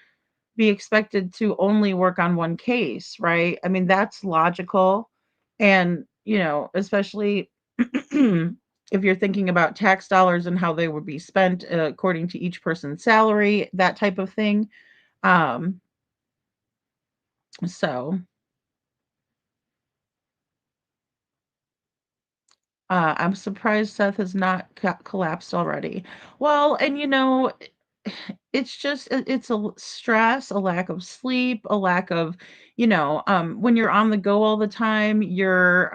be expected to only work on one case, right? I mean, that's logical. And, especially if you're thinking about tax dollars and how they would be spent according to each person's salary, that type of thing. Um, so I'm surprised Seth has not collapsed already. Well, and it's just it's stress, a lack of sleep, a lack of, when you're on the go all the time, you're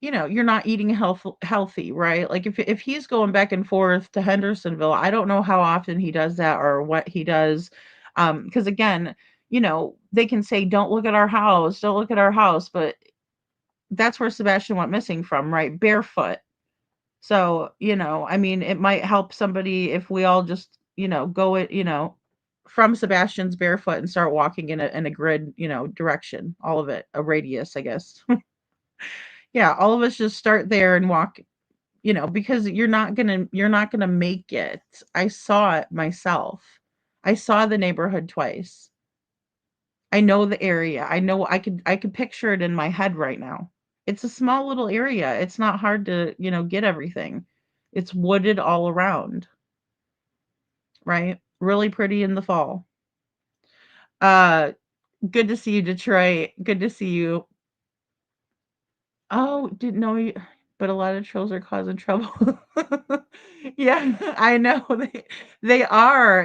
not eating healthy, right? Like if he's going back and forth to Hendersonville, I don't know how often he does that or what he does. Because again, they can say, don't look at our house, don't look at our house, but that's where Sebastian went missing from, right? Barefoot. So, I mean, it might help somebody if we all just, go it, from Sebastian's barefoot and start walking in a grid, direction, all of it, a radius, I guess. Yeah, all of us just start there and walk, because you're not gonna make it. I saw it myself. I saw the neighborhood twice. I know the area. I could picture it in my head right now. It's a small little area. It's not hard to, get everything. It's wooded all around, right? Really pretty in the fall. Uh Good to see you, Detroit. Good to see you. Oh, didn't know you, but a lot of trolls are causing trouble. Yeah, I know they are.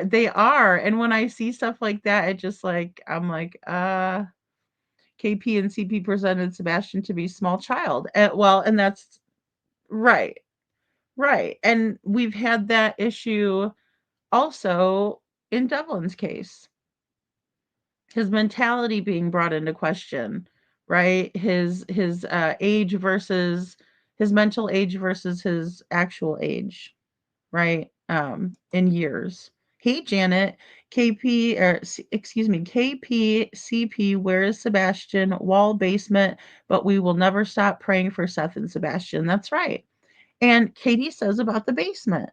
And when I see stuff like that, it just like I'm like, KP and CP presented Sebastian to be small child. Well, and that's right, right. And we've had that issue also in Devlin's case. His mentality being brought into question, right? His age versus his mental age versus his actual age, right? In years. Hey, Janet, excuse me, KPCP, where is Sebastian? Wall basement, but we will never stop praying for Seth and Sebastian. That's right. And Katie says about the basement,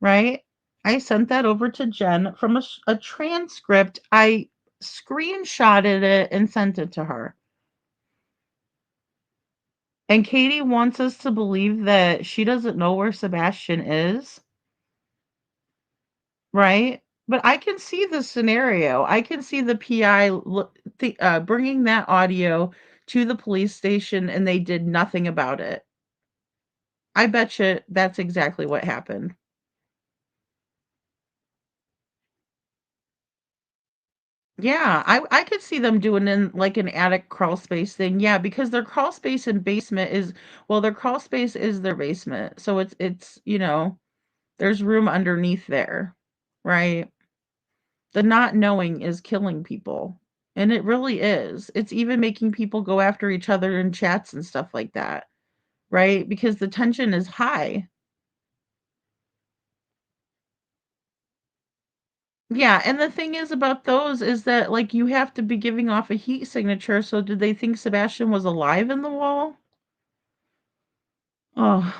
right? I sent that over to Jen from a transcript. I screenshotted it and sent it to her. And Katie wants us to believe that she doesn't know where Sebastian is. Right? But I can see the scenario. I can see the PI bringing that audio to the police station and they did nothing about it. I bet you that's exactly what happened. Yeah, I could see them doing in like an attic crawl space thing. Yeah, because their crawl space and basement is, well, their crawl space is their basement. So it's, there's room underneath there, right? The not knowing is killing people. And it really is. It's even making people go after each other in chats and stuff like that, right? Because the tension is high. Yeah, and the thing is about those is that like you have to be giving off a heat signature. So did they think Sebastian was alive in the wall? Oh,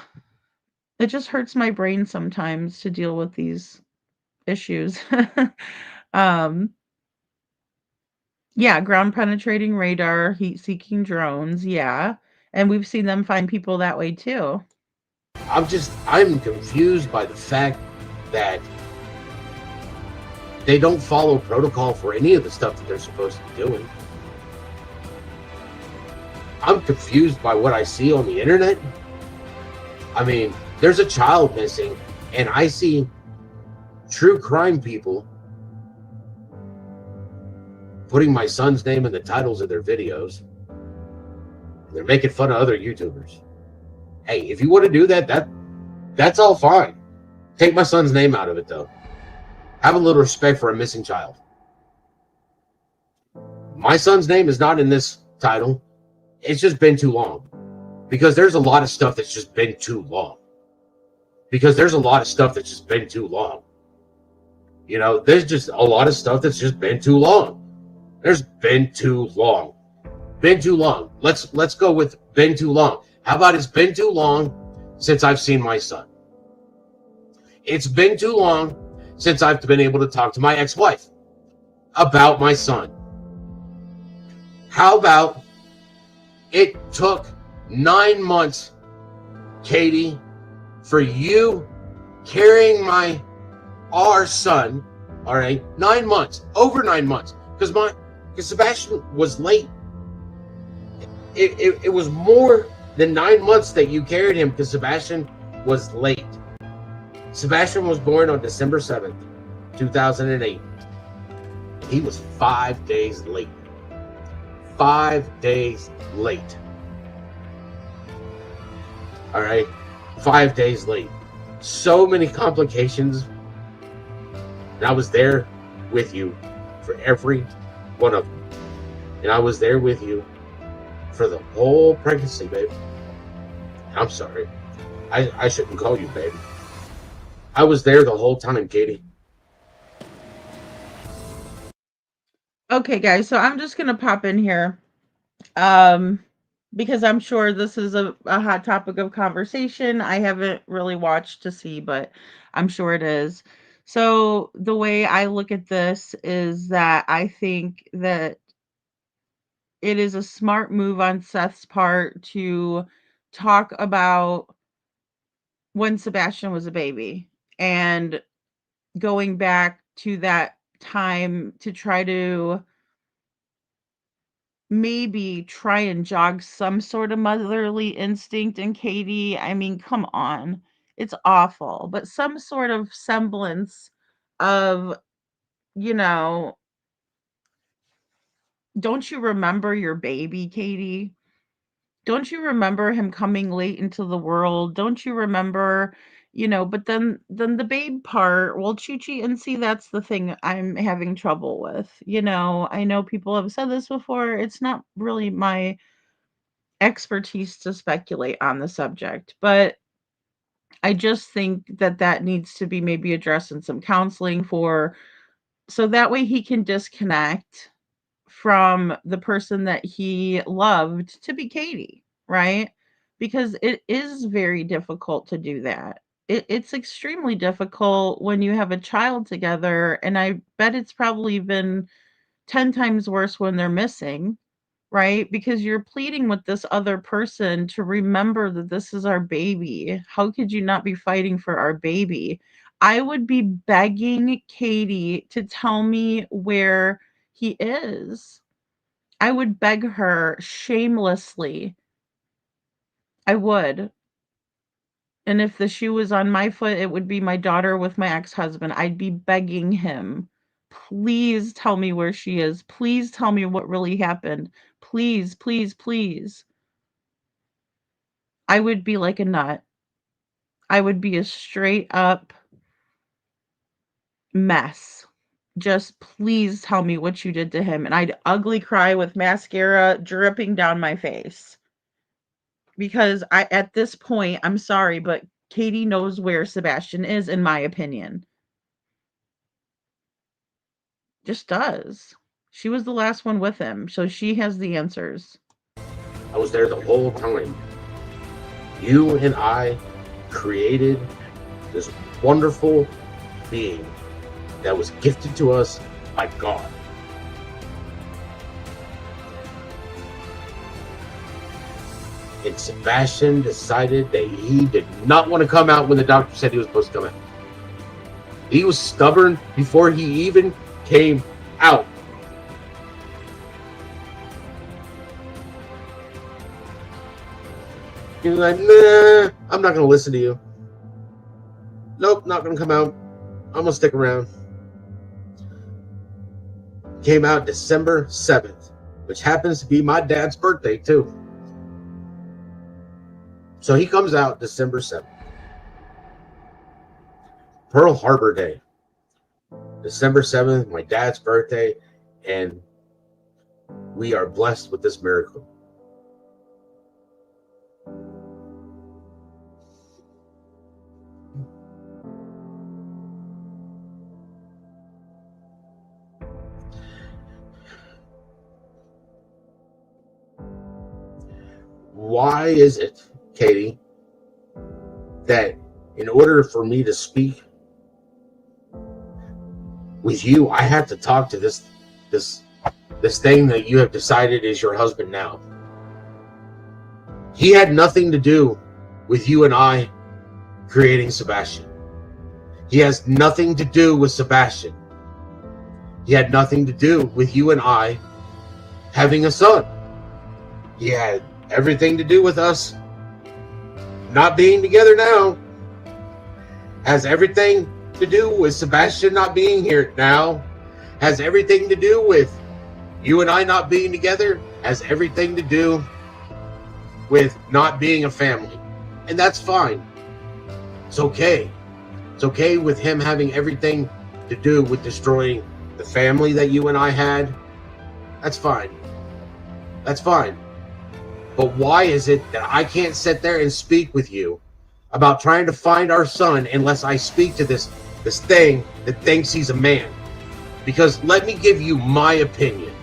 it just hurts my brain sometimes to deal with these issues. um Yeah, ground penetrating radar, heat seeking drones, yeah. And we've seen them find people that way too. I'm confused by the fact that they don't follow protocol for any of the stuff that they're supposed to be doing. I'm confused by what I see on the internet. I mean, there's a child missing, and I see true crime people putting my son's name in the titles of their videos. They're making fun of other YouTubers. Hey, if you want to do that, that's all fine. Take my son's name out of it, though. Have a little respect for a missing child. My son's name is not in this title. It's just been too long. Because there's a lot of stuff that's just been too long. There's just a lot of stuff that's just been too long. There's been too long. Been too long. Let's go with been too long. How about it's been too long since I've seen my son? It's been too long since I've been able to talk to my ex-wife about my son. How about it took 9 months, Katie, for you carrying our son, all right, 9 months, over 9 months, because Sebastian was late. It was more than 9 months that you carried him because Sebastian was late. Sebastian was born on December 7th, 2008. He was 5 days late. 5 days late. All right, 5 days late. So many complications. And I was there with you for every one of them. And I was there with you for the whole pregnancy, babe. I'm sorry. I shouldn't call you babe. I was there the whole time, Katie. Okay, guys, so I'm just going to pop in here. Because I'm sure this is a hot topic of conversation. I haven't really watched to see, but I'm sure it is. So the way I look at this is that I think that it is a smart move on Seth's part to talk about when Sebastian was a baby and going back to that time to try to maybe try and jog some sort of motherly instinct in Katie. I mean, come on. It's awful, but some sort of semblance of, you know, don't you remember your baby, Katie? Don't you remember him coming late into the world? Don't you remember, but then the babe part, well, Chi-Chi, and see, that's the thing I'm having trouble with. I know people have said this before. It's not really my expertise to speculate on the subject, but I just think that that needs to be maybe addressed in some counseling so that way he can disconnect from the person that he loved to be Katie, right? Because it is very difficult to do that. It's extremely difficult when you have a child together, and I bet it's probably been 10 times worse when they're missing, right? Because you're pleading with this other person to remember that this is our baby. How could you not be fighting for our baby? I would be begging Katie to tell me where he is. I would beg her shamelessly. I would. And if the shoe was on my foot, it would be my daughter with my ex-husband. I'd be begging him, please tell me where she is. Please tell me what really happened. Please, please, please. I would be like a nut. I would be a straight up mess. Just please tell me what you did to him. And I'd ugly cry with mascara dripping down my face. Because at this point, I'm sorry, but Katie knows where Sebastian is, in my opinion. Just does. She was the last one with him, so she has the answers. I was there the whole time. You and I created this wonderful being that was gifted to us by God. And Sebastian decided that he did not want to come out when the doctor said he was supposed to come out. He was stubborn before he even came out. He was like, nah, I'm not going to listen to you. Nope, not going to come out. I'm going to stick around. Came out December 7th, which happens to be my dad's birthday, too. So he comes out December 7th. Pearl Harbor Day. December 7th, my dad's birthday, and we are blessed with this miracle. Why is it, Katie, that in order for me to speak with you, I have to talk to this thing that you have decided is your husband now? He had nothing to do with you and I creating Sebastian. He has nothing to do with Sebastian. He had nothing to do with you and I having a son. He had everything to do with us not being together now. Has everything to do with Sebastian not being here now. Has everything to do with you and I not being together. Has everything to do with not being a family. And that's fine. It's okay. It's okay with him having everything to do with destroying the family that you and I had. That's fine. That's fine. But why is it that I can't sit there and speak with you about trying to find our son unless I speak to this thing that thinks he's a man? Because let me give you my opinion.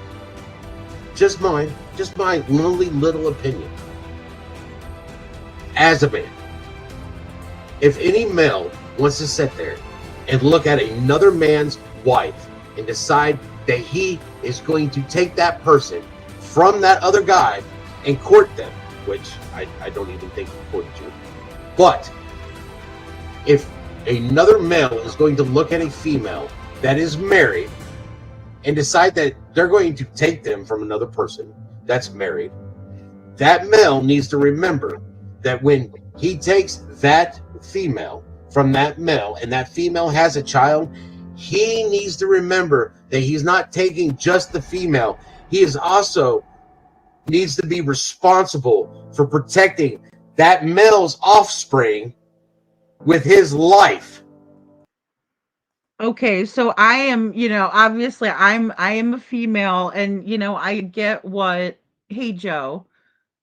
Just my lonely little opinion. As a man, if any male wants to sit there and look at another man's wife and decide that he is going to take that person from that other guy and court them, which I don't even think he courted you. But if another male is going to look at a female that is married and decide that they're going to take them from another person that's married, that male needs to remember that when he takes that female from that male and that female has a child, he needs to remember that he's not taking just the female. He is also needs to be responsible for protecting that male's offspring with his life. Okay, so I am, obviously I am a female, and I get what, hey Joe,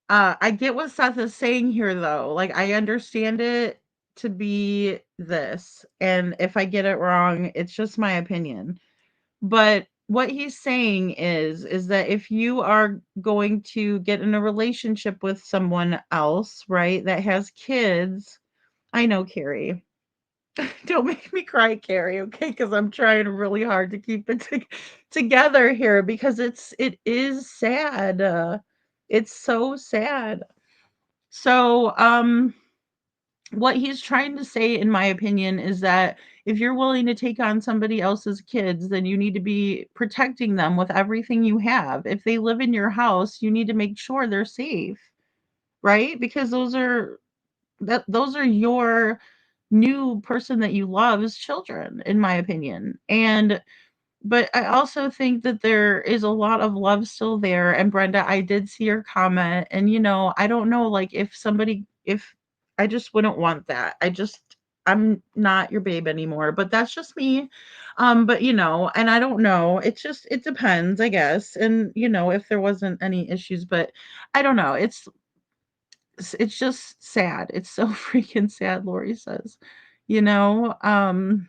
I get what Seth is saying here though. Like, I understand it to be this, and if I get it wrong, it's just my opinion. But what he's saying is that if you are going to get in a relationship with someone else, right, that has kids, I know, Carrie. Don't make me cry, Carrie, okay? Because I'm trying really hard to keep it together here, because it is sad. It's so sad. So, what he's trying to say, in my opinion, is that if you're willing to take on somebody else's kids, then you need to be protecting them with everything you have. If they live in your house, you need to make sure they're safe, right? Because those are your new person that you love's children, in my opinion. And but I also think that there is a lot of love still there. And Brenda, I did see your comment, and I don't know, like, if I just wouldn't want that. I'm not your babe anymore, but that's just me. But and I don't know. It depends, I guess. And if there wasn't any issues, but I don't know. It's just sad. It's so freaking sad, Lori says. You know, um,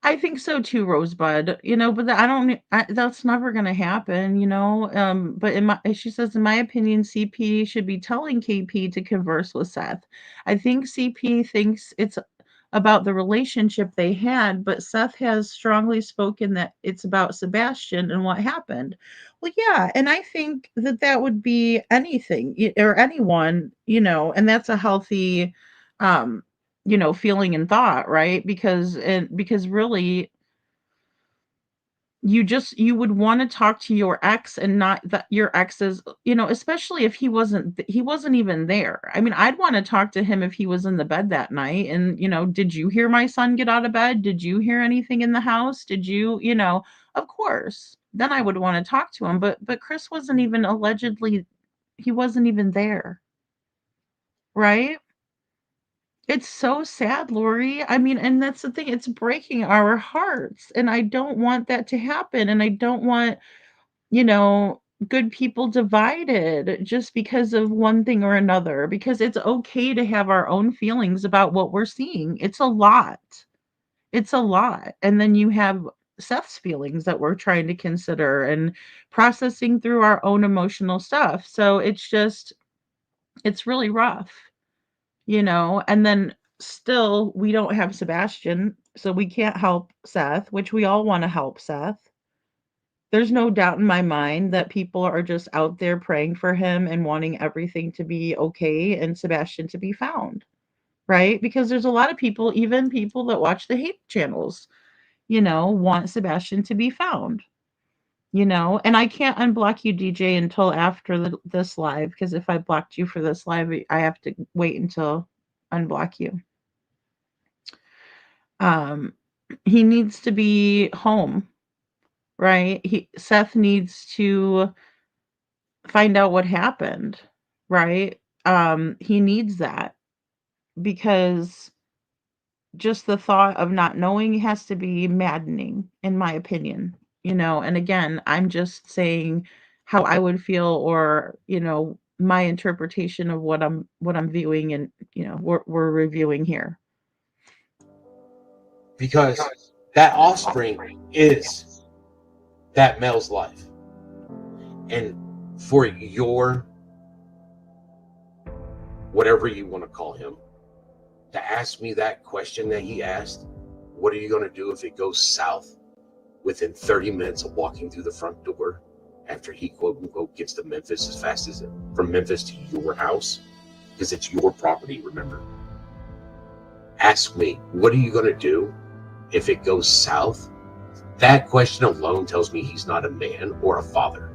I think so too, Rosebud. But that's never gonna happen. But she says, in my opinion, CP should be telling KP to converse with Seth. I think CP thinks it's about the relationship they had, but Seth has strongly spoken that it's about Sebastian and what happened. Well, yeah, and I think that that would be anything, or anyone, and that's a healthy, um, feeling and thought, right? Because really, you would want to talk to your ex, and not that your ex's, especially if he wasn't even there. I mean, I'd want to talk to him if he was in the bed that night, and did you hear my son get out of bed? Did you hear anything in the house? Did you? Of course, then I would want to talk to him. But Chris wasn't even, allegedly, he wasn't even there, right? It's so sad, Lori. I mean, and that's the thing, it's breaking our hearts, and I don't want that to happen, and I don't want, you know, good people divided just because of one thing or another, because it's okay to have our own feelings about what we're seeing. It's a lot. It's a lot. And then you have Seth's feelings that we're trying to consider and processing through our own emotional stuff. So it's just, it's really rough, you know? And then still, we don't have Sebastian, so we can't help Seth, which we all want to help Seth. There's no doubt in my mind that people are just out there praying for him and wanting everything to be okay and Sebastian to be found, right? Because there's a lot of people, even people that watch the hate channels, you know, want Sebastian to be found, you know? And I can't unblock you, DJ, until after this live, because if I blocked you for this live, I have to wait until unblock you. Um, he needs to be home, right? Seth needs to find out what happened, right? He needs that because just the thought of not knowing has to be maddening, in my opinion, you know. And again, I'm just saying how I would feel, or you know, my interpretation of what I'm viewing, and you know, we're reviewing here. Because that offspring is that male's life. And for your, whatever you want to call him, to ask me that question that he asked, what are you going to do if it goes south within 30 minutes of walking through the front door after he quote unquote gets to Memphis as fast as from Memphis to your house? Because it's your property, remember. Ask me, what are you going to do if it goes south? That question alone tells me he's not a man or a father.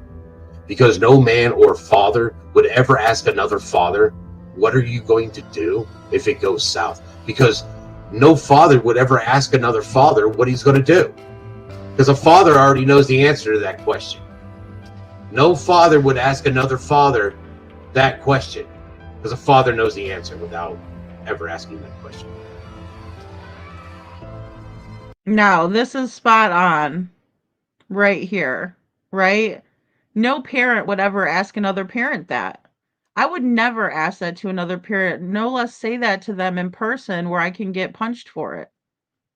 Because no man or father would ever ask another father, what are you going to do if it goes south? Because no father would ever ask another father what he's going to do. Because a father already knows the answer to that question. No father would ask another father that question, because a father knows the answer without ever asking that question. Now, this is spot on right here, right? No parent would ever ask another parent that. I would never ask that to another parent, no less say that to them in person where I can get punched for it,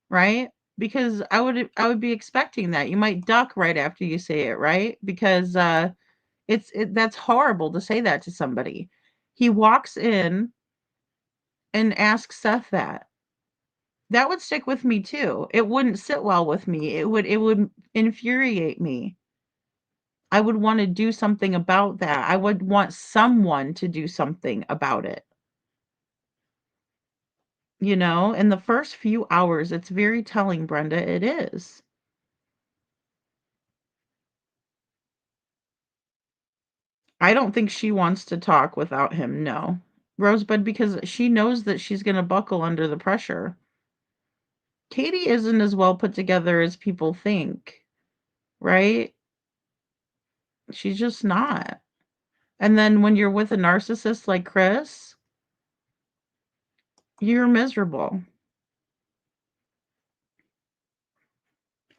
right? Because I would be expecting that. You might duck right after you say it, right? Because that's horrible to say that to somebody. He walks in and asks Seth that. That would stick with me too. It wouldn't sit well with me. It would infuriate me. I would want to do something about that. I would want someone to do something about it. You know, in the first few hours, it's very telling, Brenda. It is. I don't think she wants to talk without him, no. Rosebud, because she knows that she's going to buckle under the pressure. Katie isn't as well put together as people think, right? She's just not. And then when you're with a narcissist like Chris, you're miserable.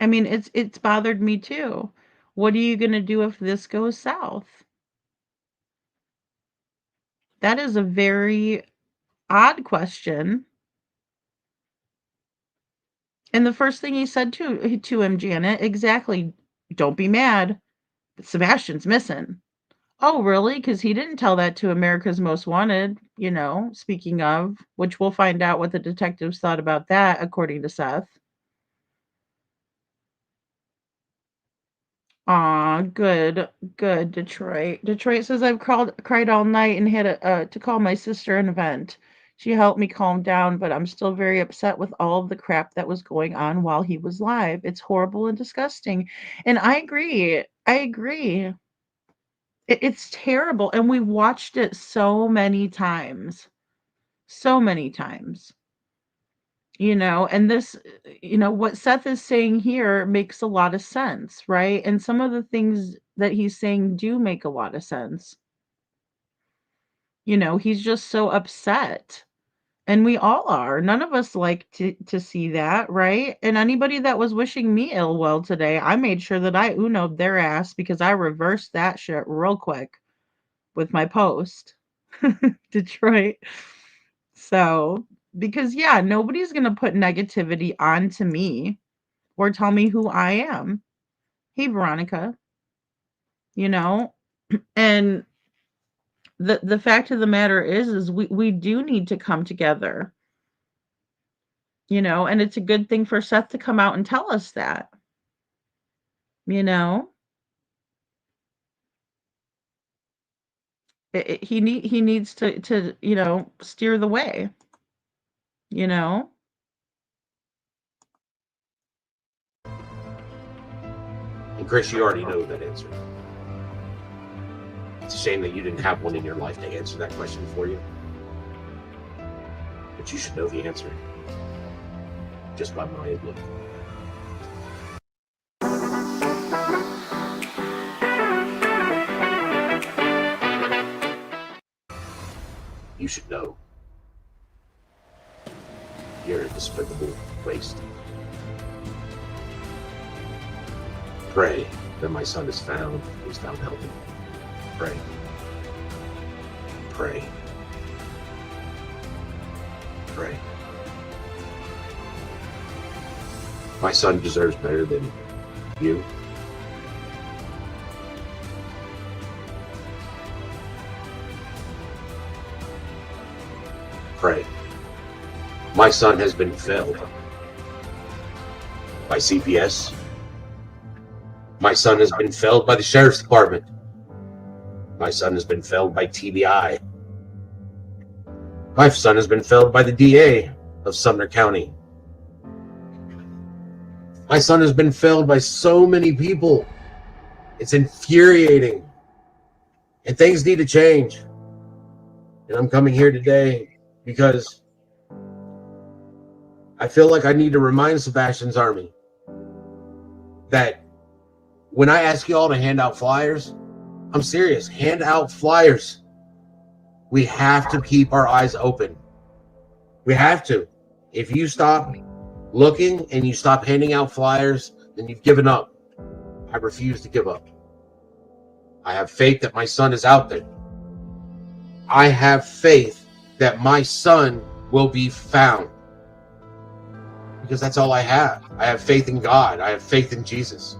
I mean, it's bothered me too. What are you going to do if this goes south? That is a very odd question. And the first thing he said to him, Janet, exactly, don't be mad, but Sebastian's missing. Oh, really? Because he didn't tell that to America's Most Wanted, you know, speaking of, which we'll find out what the detectives thought about that, according to Seth. Aw, good, good, Detroit. Detroit says I've cried all night and had to call my sister an event. She helped me calm down, but I'm still very upset with all of the crap that was going on while he was live. It's horrible and disgusting. And I agree. I agree. It's terrible. And we watched it so many times. So many times. You know, and this, you know, what Seth is saying here makes a lot of sense, right? And some of the things that he's saying do make a lot of sense. You know, he's just so upset And we all are. None of us like to see that, right? And anybody that was wishing me ill will today, I made sure that I uno'd their ass because I reversed that shit real quick with my post. Detroit. So, because yeah, nobody's going to put negativity onto me or tell me who I am. Hey, Veronica, you know? And the fact of the matter is we do need to come together, you know, and it's a good thing for Seth to come out and tell us that, you know. He needs to you know, steer the way, you know. And Chris, you already know that answer. It's a shame that you didn't have one in your life to answer that question for you. But you should know the answer. Just by my look. You should know. You're a despicable waste. Pray that my son is found. He's found healthy. Pray. Pray. Pray. My son deserves better than you. Pray. My son has been failed by CPS. My son has been failed by the Sheriff's Department. My son has been failed by TBI. My son has been failed by the DA of Sumner County. My son has been failed by so many people. It's infuriating. And things need to change. And I'm coming here today because I feel like I need to remind Sebastian's army that when I ask you all to hand out flyers, I'm serious. Hand out flyers. We have to keep our eyes open. We have to. If you stop looking and you stop handing out flyers, then you've given up. I refuse to give up. I have faith that my son is out there. I have faith that my son will be found. Because that's all I have. I have faith in God. I have faith in Jesus.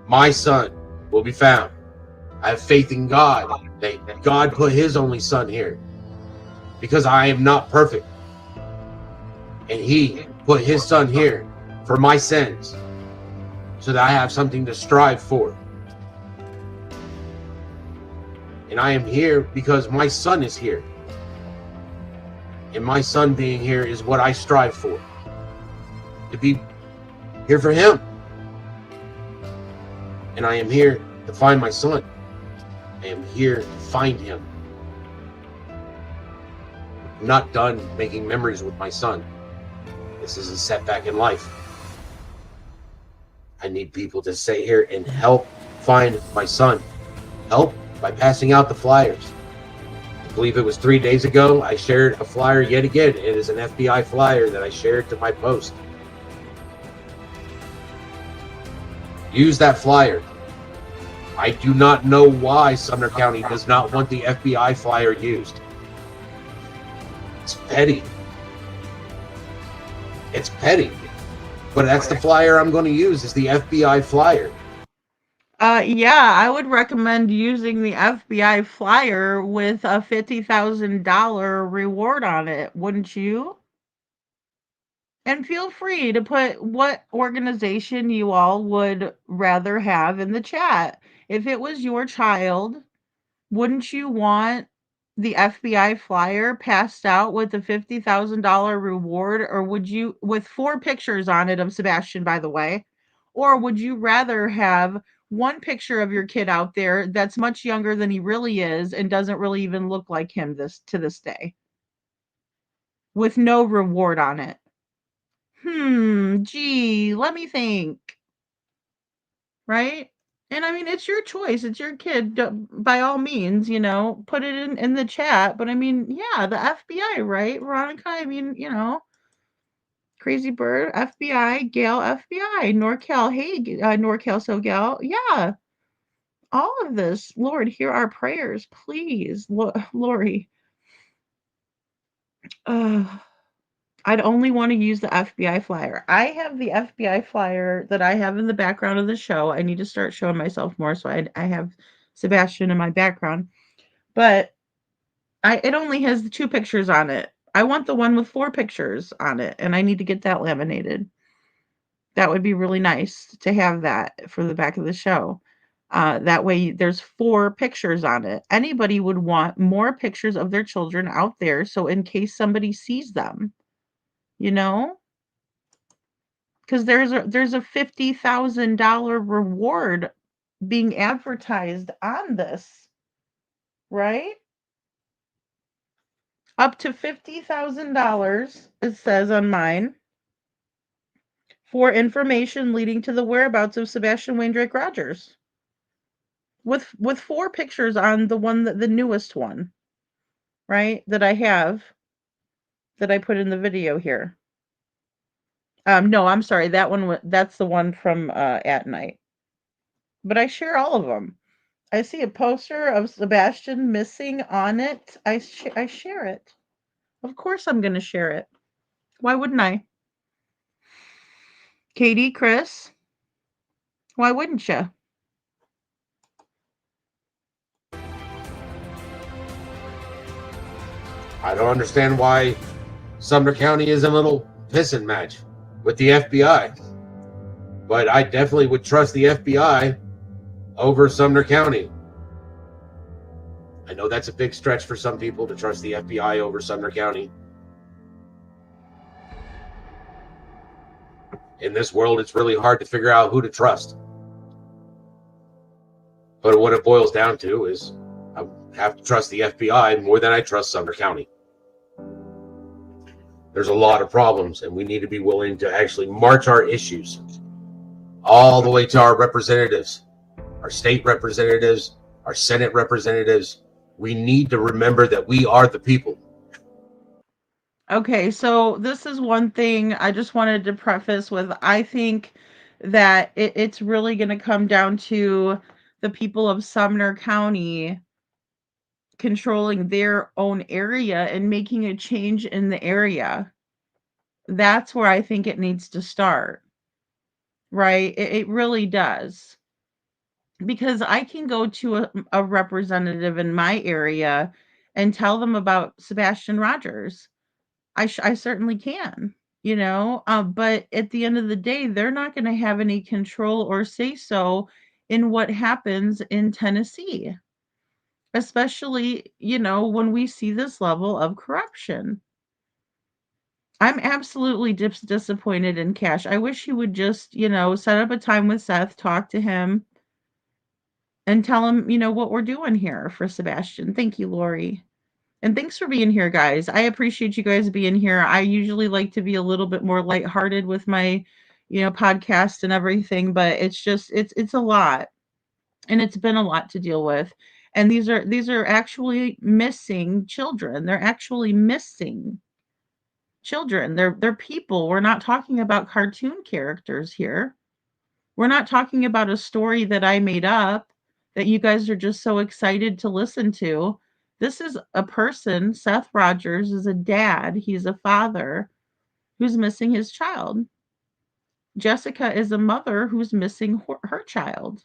My son will be found. I have faith in God that God put his only son here because I am not perfect. And he put his son here for my sins so that I have something to strive for. And I am here because my son is here. And my son being here is what I strive for. To be here for him. And I am here to find my son. I am here to find him. I'm not done making memories with my son. This is a setback in life. I need people to stay here and help find my son. Help by passing out the flyers. I believe it was 3 days ago, I shared a flyer yet again. It is an FBI flyer that I shared to my post. Use that flyer. I do not know why Sumner County does not want the FBI flyer used. It's petty. It's petty. But that's the flyer I'm going to use, is the FBI flyer. Yeah, I would recommend using the FBI flyer with a $50,000 reward on it, wouldn't you? And feel free to put what organization you all would rather have in the chat. If it was your child, wouldn't you want the FBI flyer passed out with a $50,000 reward, or would you, with 4 pictures on it of Sebastian, by the way, or would you rather have one picture of your kid out there that's much younger than he really is and doesn't really even look like him to this day, with no reward on it? Gee, let me think. Right? And I mean, it's your choice. It's your kid. By all means, put it in the chat. But I mean, yeah, the FBI, right, Veronica? I mean, Crazy Bird, FBI, Gail, FBI, NorCal, hey, NorCal, so Gal, yeah, all of this. Lord, hear our prayers, please, Lori. I'd only want to use the FBI flyer. I have the FBI flyer that I have in the background of the show. I need to start showing myself more, so I have Sebastian in my background. But it only has the 2 pictures on it. I want the one with 4 pictures on it, and I need to get that laminated. That would be really nice to have that for the back of the show. That way there's 4 pictures on it. Anybody would want more pictures of their children out there, so in case somebody sees them, you know? Because there's a $50,000 reward being advertised on this, right? Up to $50,000, it says on mine, for information leading to the whereabouts of Sebastian Wayne Drake Rogers. With 4 pictures on the newest one, right? That I have, that I put in the video here. No, I'm sorry. That's the one from at night. But I share all of them. I see a poster of Sebastian missing on it. I share it. Of course I'm going to share it. Why wouldn't I? Katie, Chris, why wouldn't you? I don't understand why Sumner County is a little pissing match with the FBI. But I definitely would trust the FBI over Sumner County. I know that's a big stretch for some people to trust the FBI over Sumner County. In this world, it's really hard to figure out who to trust. But what it boils down to is I have to trust the FBI more than I trust Sumner County. There's a lot of problems, and we need to be willing to actually march our issues all the way to our representatives, our state representatives, our Senate representatives. We need to remember that we are the people. Okay, so this is one thing I just wanted to preface with. I think that it's really going to come down to the people of Sumner County controlling their own area and making a change in the area. That's where I think it needs to start, right? It really does. Because I can go to a representative in my area and tell them about Sebastian Rogers. I certainly can, but at the end of the day, they're not going to have any control or say so in what happens in Tennessee, especially, when we see this level of corruption. I'm absolutely disappointed in Cash. I wish he would just, set up a time with Seth, talk to him, and tell him, what we're doing here for Sebastian. Thank you, Lori. And thanks for being here, guys. I appreciate you guys being here. I usually like to be a little bit more lighthearted with my, podcast and everything, but it's a lot. And it's been a lot to deal with. And these are actually missing children. They're actually missing children. They're people. We're not talking about cartoon characters here. We're not talking about a story that I made up that you guys are just so excited to listen to. This is a person. Seth Rogers is a dad. He's a father who's missing his child. Jessica is a mother who's missing her child,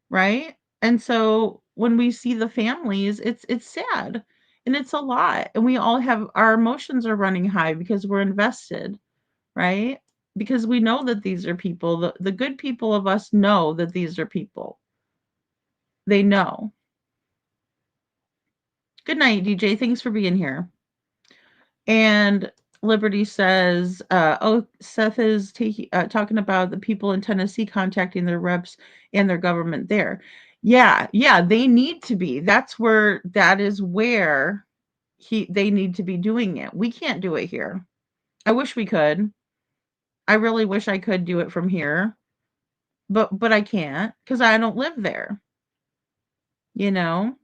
right? And so when we see the families, it's sad and it's a lot. And we all have our emotions are running high because we're invested, right? Because we know that these are people. The good people of us know that these are people. They know. Good night, DJ. Thanks for being here. And Liberty says, Seth is talking about the people in Tennessee contacting their reps and their government there. Yeah, they need to be. That is where they need to be doing it. We can't do it here. I wish we could. I really wish I could do it from here. but I can't because I don't live there, you know?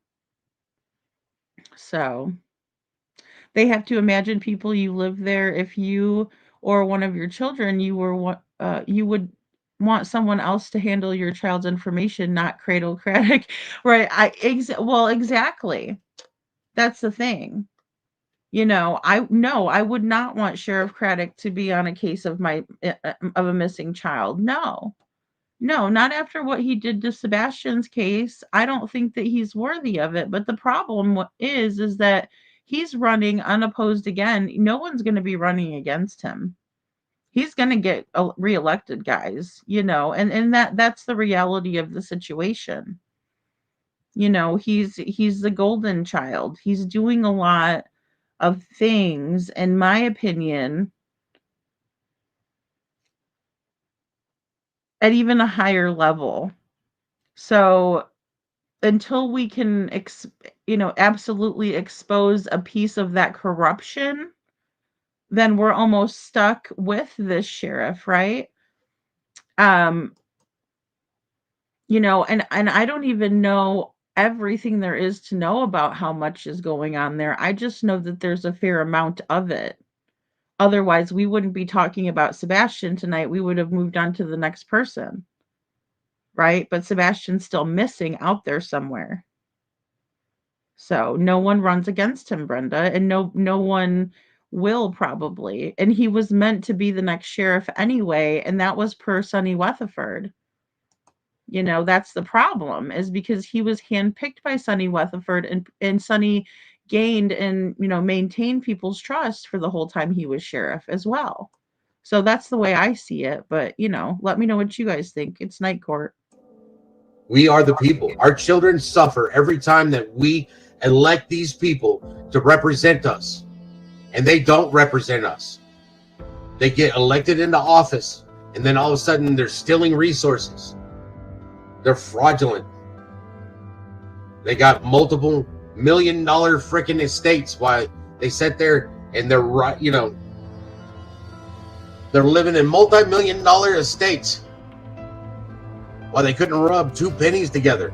So they have to imagine people you live there. If you or one of your children, you would want someone else to handle your child's information, not cradle-craddock, right? Well, exactly. That's the thing. I would not want Sheriff Craddock to be on a case of of a missing child. No. No, not after what he did to Sebastian's case. I don't think that he's worthy of it. But the problem is that he's running unopposed again. No one's going to be running against him. He's going to get reelected, guys. And that's the reality of the situation. He's the golden child. He's doing a lot of things, in my opinion, at even a higher level. So until we can absolutely expose a piece of that corruption, then we're almost stuck with this sheriff, right? um and I don't even know everything there is to know about how much is going on there. I just know that there's a fair amount of it. Otherwise we wouldn't be talking about Sebastian tonight. We would have moved on to the next person, right? But Sebastian's still missing out there somewhere. So no one runs against him, Brenda, and no one will probably. And he was meant to be the next sheriff anyway, and that was per Sonny Weatherford. That's the problem, is because he was handpicked by Sonny Weatherford, and Sonny gained and maintained people's trust for the whole time he was sheriff as well. So that's the way I see it. But let me know what you guys think. It's night court. We are the people. Our children suffer every time that we elect these people to represent us, and they don't represent us. They get elected into office, and then all of a sudden they're stealing resources. They're fraudulent. They got multiple $1 million freaking estates while they sit there and they're living in multi-million-dollar estates while they couldn't rub 2 pennies together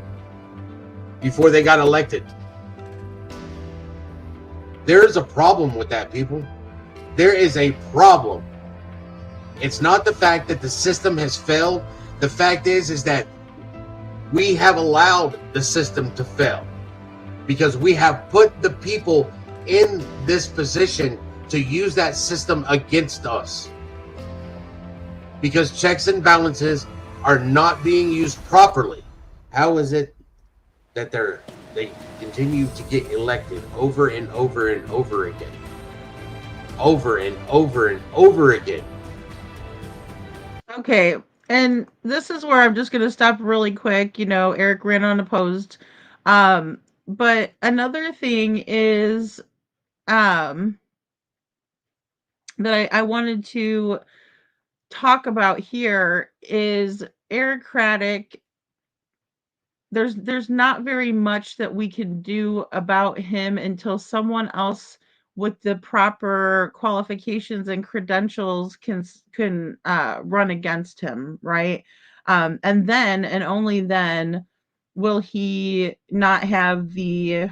before they got elected. There is a problem with that, people. There is a problem. It's not the fact that the system has failed. The fact is that we have allowed the system to fail because we have put the people in this position to use that system against us, because checks and balances are not being used properly. How is it that they continue to get elected over and over and over again? Over and over and over again. Okay, and this is where I'm just going to stop really quick. Eric ran unopposed. But another thing is that I wanted to talk about here is Eric Craddock. There's not very much that we can do about him until someone else with the proper qualifications and credentials can run against him, right? And then and only then will he not have the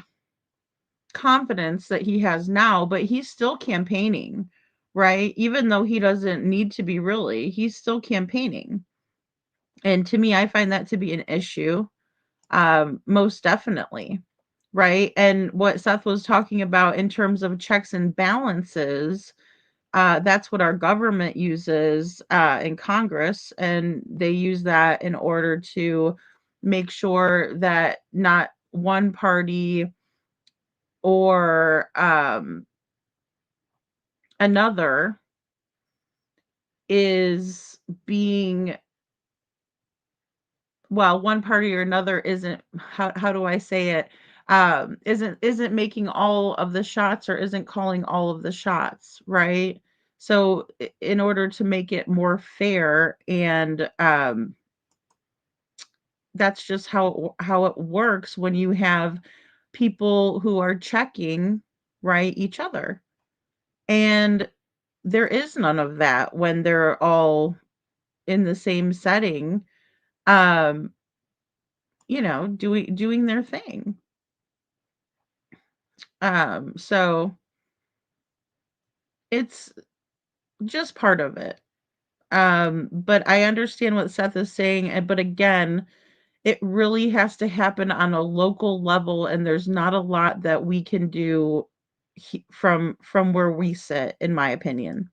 confidence that he has now. But he's still campaigning, right? Even though he doesn't need to be, really, he's still campaigning. And to me, I find that to be an issue. Most definitely. Right. And what Seth was talking about in terms of checks and balances, that's what our government uses in Congress. And they use that in order to make sure that not one party or another is being, well, one party or another isn't, how do I say it? Isn't making all of the shots, or isn't calling all of the shots, right? So in order to make it more fair, and that's just how it works when you have people who are checking, right, each other. And there is none of that when they're all in the same setting. you know, doing their thing. So it's just part of it. But I understand what Seth is saying, but again, it really has to happen on a local level, and there's not a lot that we can do from where we sit, in my opinion.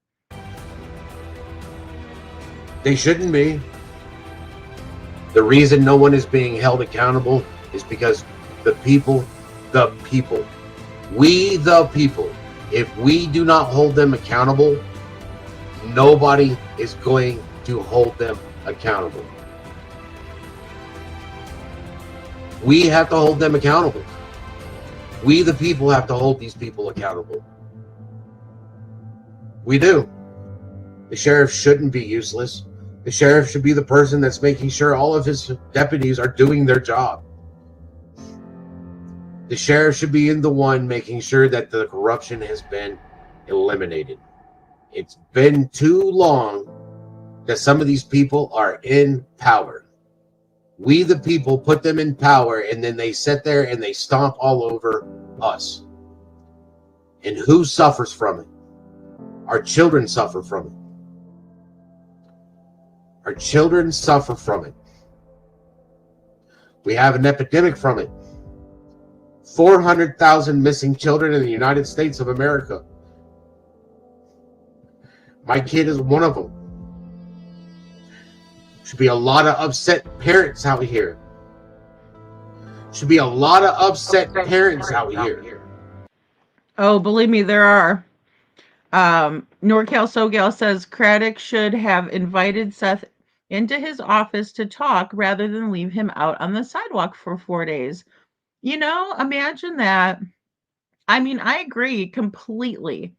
They shouldn't be. The reason no one is being held accountable is because the people, we the people, if we do not hold them accountable, nobody is going to hold them accountable. We have to hold them accountable. We the people have to hold these people accountable. We do. The sheriff shouldn't be useless. The sheriff should be the person that's making sure all of his deputies are doing their job. The sheriff should be the one making sure that the corruption has been eliminated. It's been too long that some of these people are in power. We, the people, put them in power, and then they sit there and they stomp all over us. And who suffers from it? Our children suffer from it. Our children suffer from it. We have an epidemic from it. 400,000 missing children in the United States of America. My kid is one of them. Should be a lot of upset parents out here. Should be a lot of upset parents out here. Oh, believe me, there are. NorCal SoGal says Craddock should have invited Seth into his office to talk rather than leave him out on the sidewalk for 4 days. You know, imagine that. I mean, I agree completely.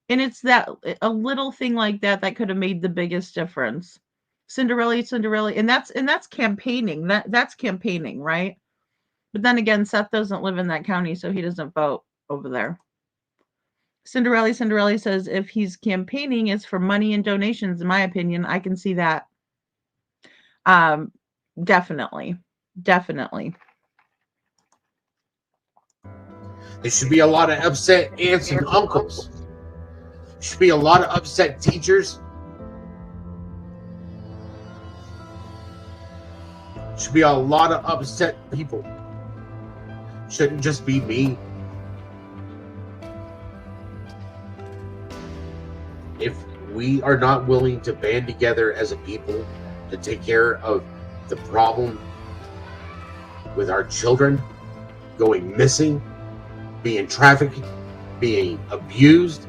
And it's that a little thing like that that could have made the biggest difference. Cinderella, and that's campaigning. That's campaigning, right? But then again, Seth doesn't live in that county, so he doesn't vote over there. Cinderella says if he's campaigning, it's for money and donations. In my opinion, I can see that. Definitely. There should be a lot of upset aunts and uncles. There should be a lot of upset teachers. There should be a lot of upset people. Shouldn't just be me. If we are not willing to band together as a people to take care of the problem with our children going missing, being trafficked, being abused,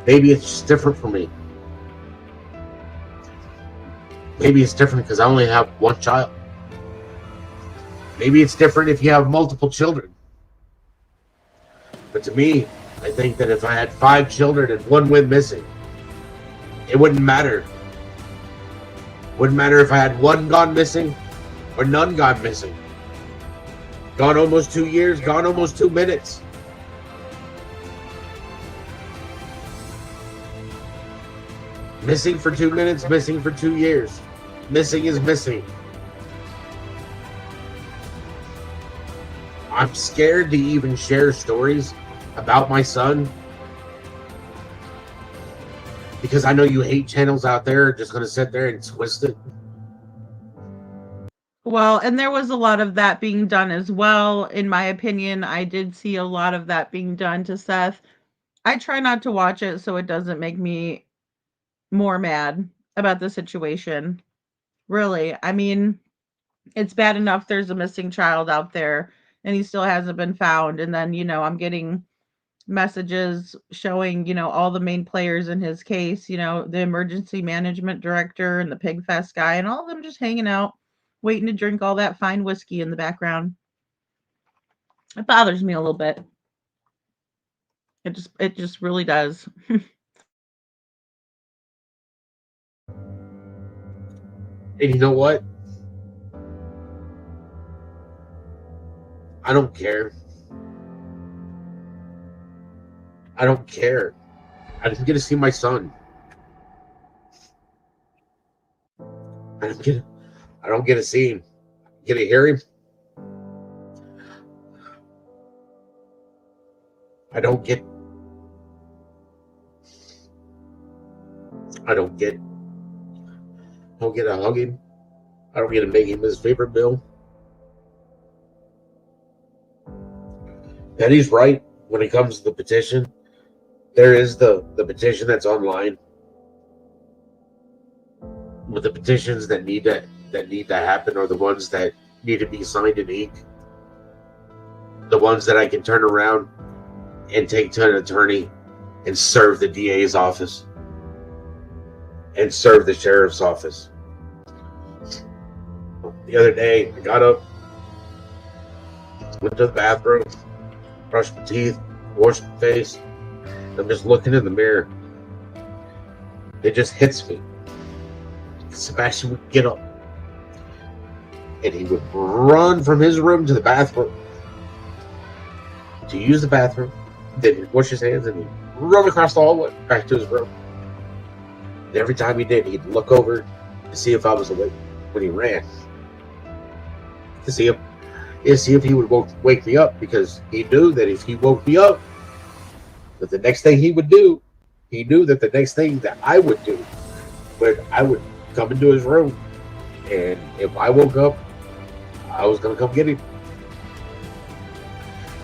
maybe it's just different for me. Maybe it's different because I only have one child. Maybe it's different if you have multiple children. But to me, I think that if I had 5 children and one went missing, it wouldn't matter. Wouldn't matter if I had one gone missing or none gone missing. Gone almost 2 years, gone almost 2 minutes. Missing for 2 minutes, missing for 2 years. Missing is missing. I'm scared to even share stories about my son because I know you hate channels out there are just going to sit there and twist it. Well, and there was a lot of that being done as well. In my opinion, I did see a lot of that being done to Seth. I try not to watch it so it doesn't make me more mad about the situation. Really. I mean, it's bad enough there's a missing child out there and he still hasn't been found. And then, you know, I'm getting messages showing, you know, all the main players in his case, you know, the emergency management director and the pig fest guy and all of them just hanging out, waiting to drink all that fine whiskey in the background. It bothers me a little bit. It just really does. And you know what? I don't care. I don't care. I didn't get to see my son. I don't get to see him. Get to hear him. I don't get to hug him. I don't get to make him his favorite meal. Penny's right when it comes to the petition. There is the petition that's online. But the petitions that need to happen are the ones that need to be signed in ink. The ones that I can turn around and take to an attorney and serve the DA's office and serve the sheriff's office. The other day, I got up, went to the bathroom, brushed my teeth, washed my face. I'm just looking in the mirror. It just hits me. Sebastian would get up and he would run from his room to the bathroom to use the bathroom. Then he'd wash his hands and he'd run across the hallway back to his room. And every time he did, he'd look over to see if I was awake when he ran. To see if he would wake me up, because he knew that if he woke me up, that the next thing he would do, he knew that the next thing that I would do, when I would come into his room, and if I woke up, I was going to come get him.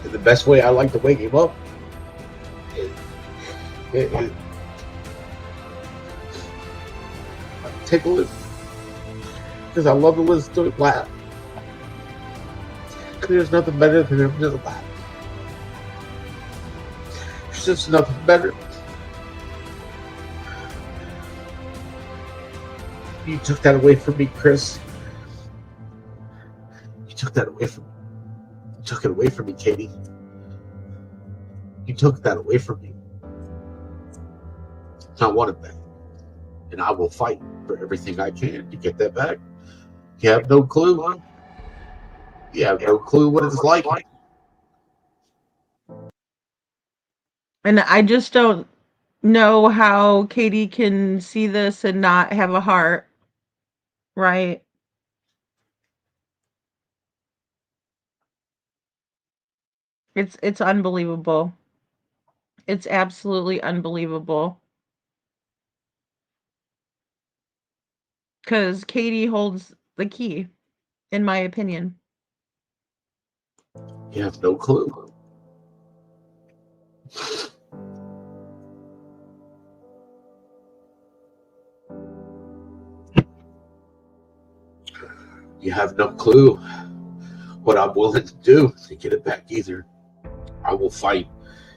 And the best way I like to wake him up is take a listen, because I love to listen to him laugh. There's nothing better than him just laugh. There's just nothing better. You took that away from me, Chris. You took that away from me. You took it away from me, Katie. You took that away from me. I want it back. And I will fight for everything I can to get that back. You have no clue, huh? You have no clue what it's like. And I just don't know how Katie can see this and not have a heart, right? It's unbelievable. It's absolutely unbelievable. Because Katie holds the key, in my opinion. You have no clue. You have no clue what I'm willing to do to get it back either. I will fight.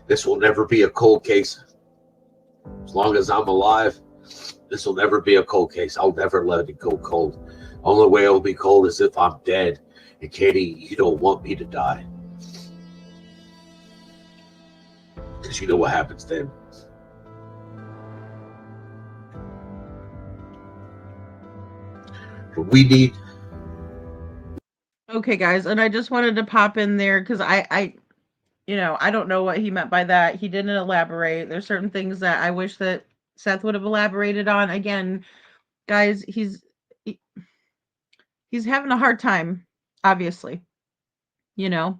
This will never be a cold case. As long as I'm alive, this will never be a cold case. I'll never let it go cold. Only way it'll be cold is if I'm dead. And Katie, you don't want me to die. Because you know what happens then. We need... Okay, guys, and I just wanted to pop in there because I don't know what he meant by that. He didn't elaborate. There's certain things that I wish that Seth would have elaborated on. Again, guys, he's having a hard time, obviously, and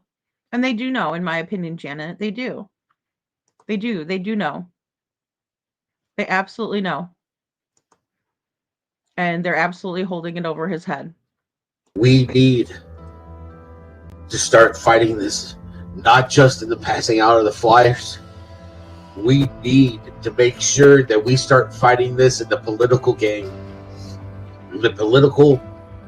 they do know, in my opinion, Janet, they do know. They absolutely know. And they're absolutely holding it over his head. We need to start fighting this, not just in the passing out of the flyers. We need to make sure that we start fighting this in the political game, in the political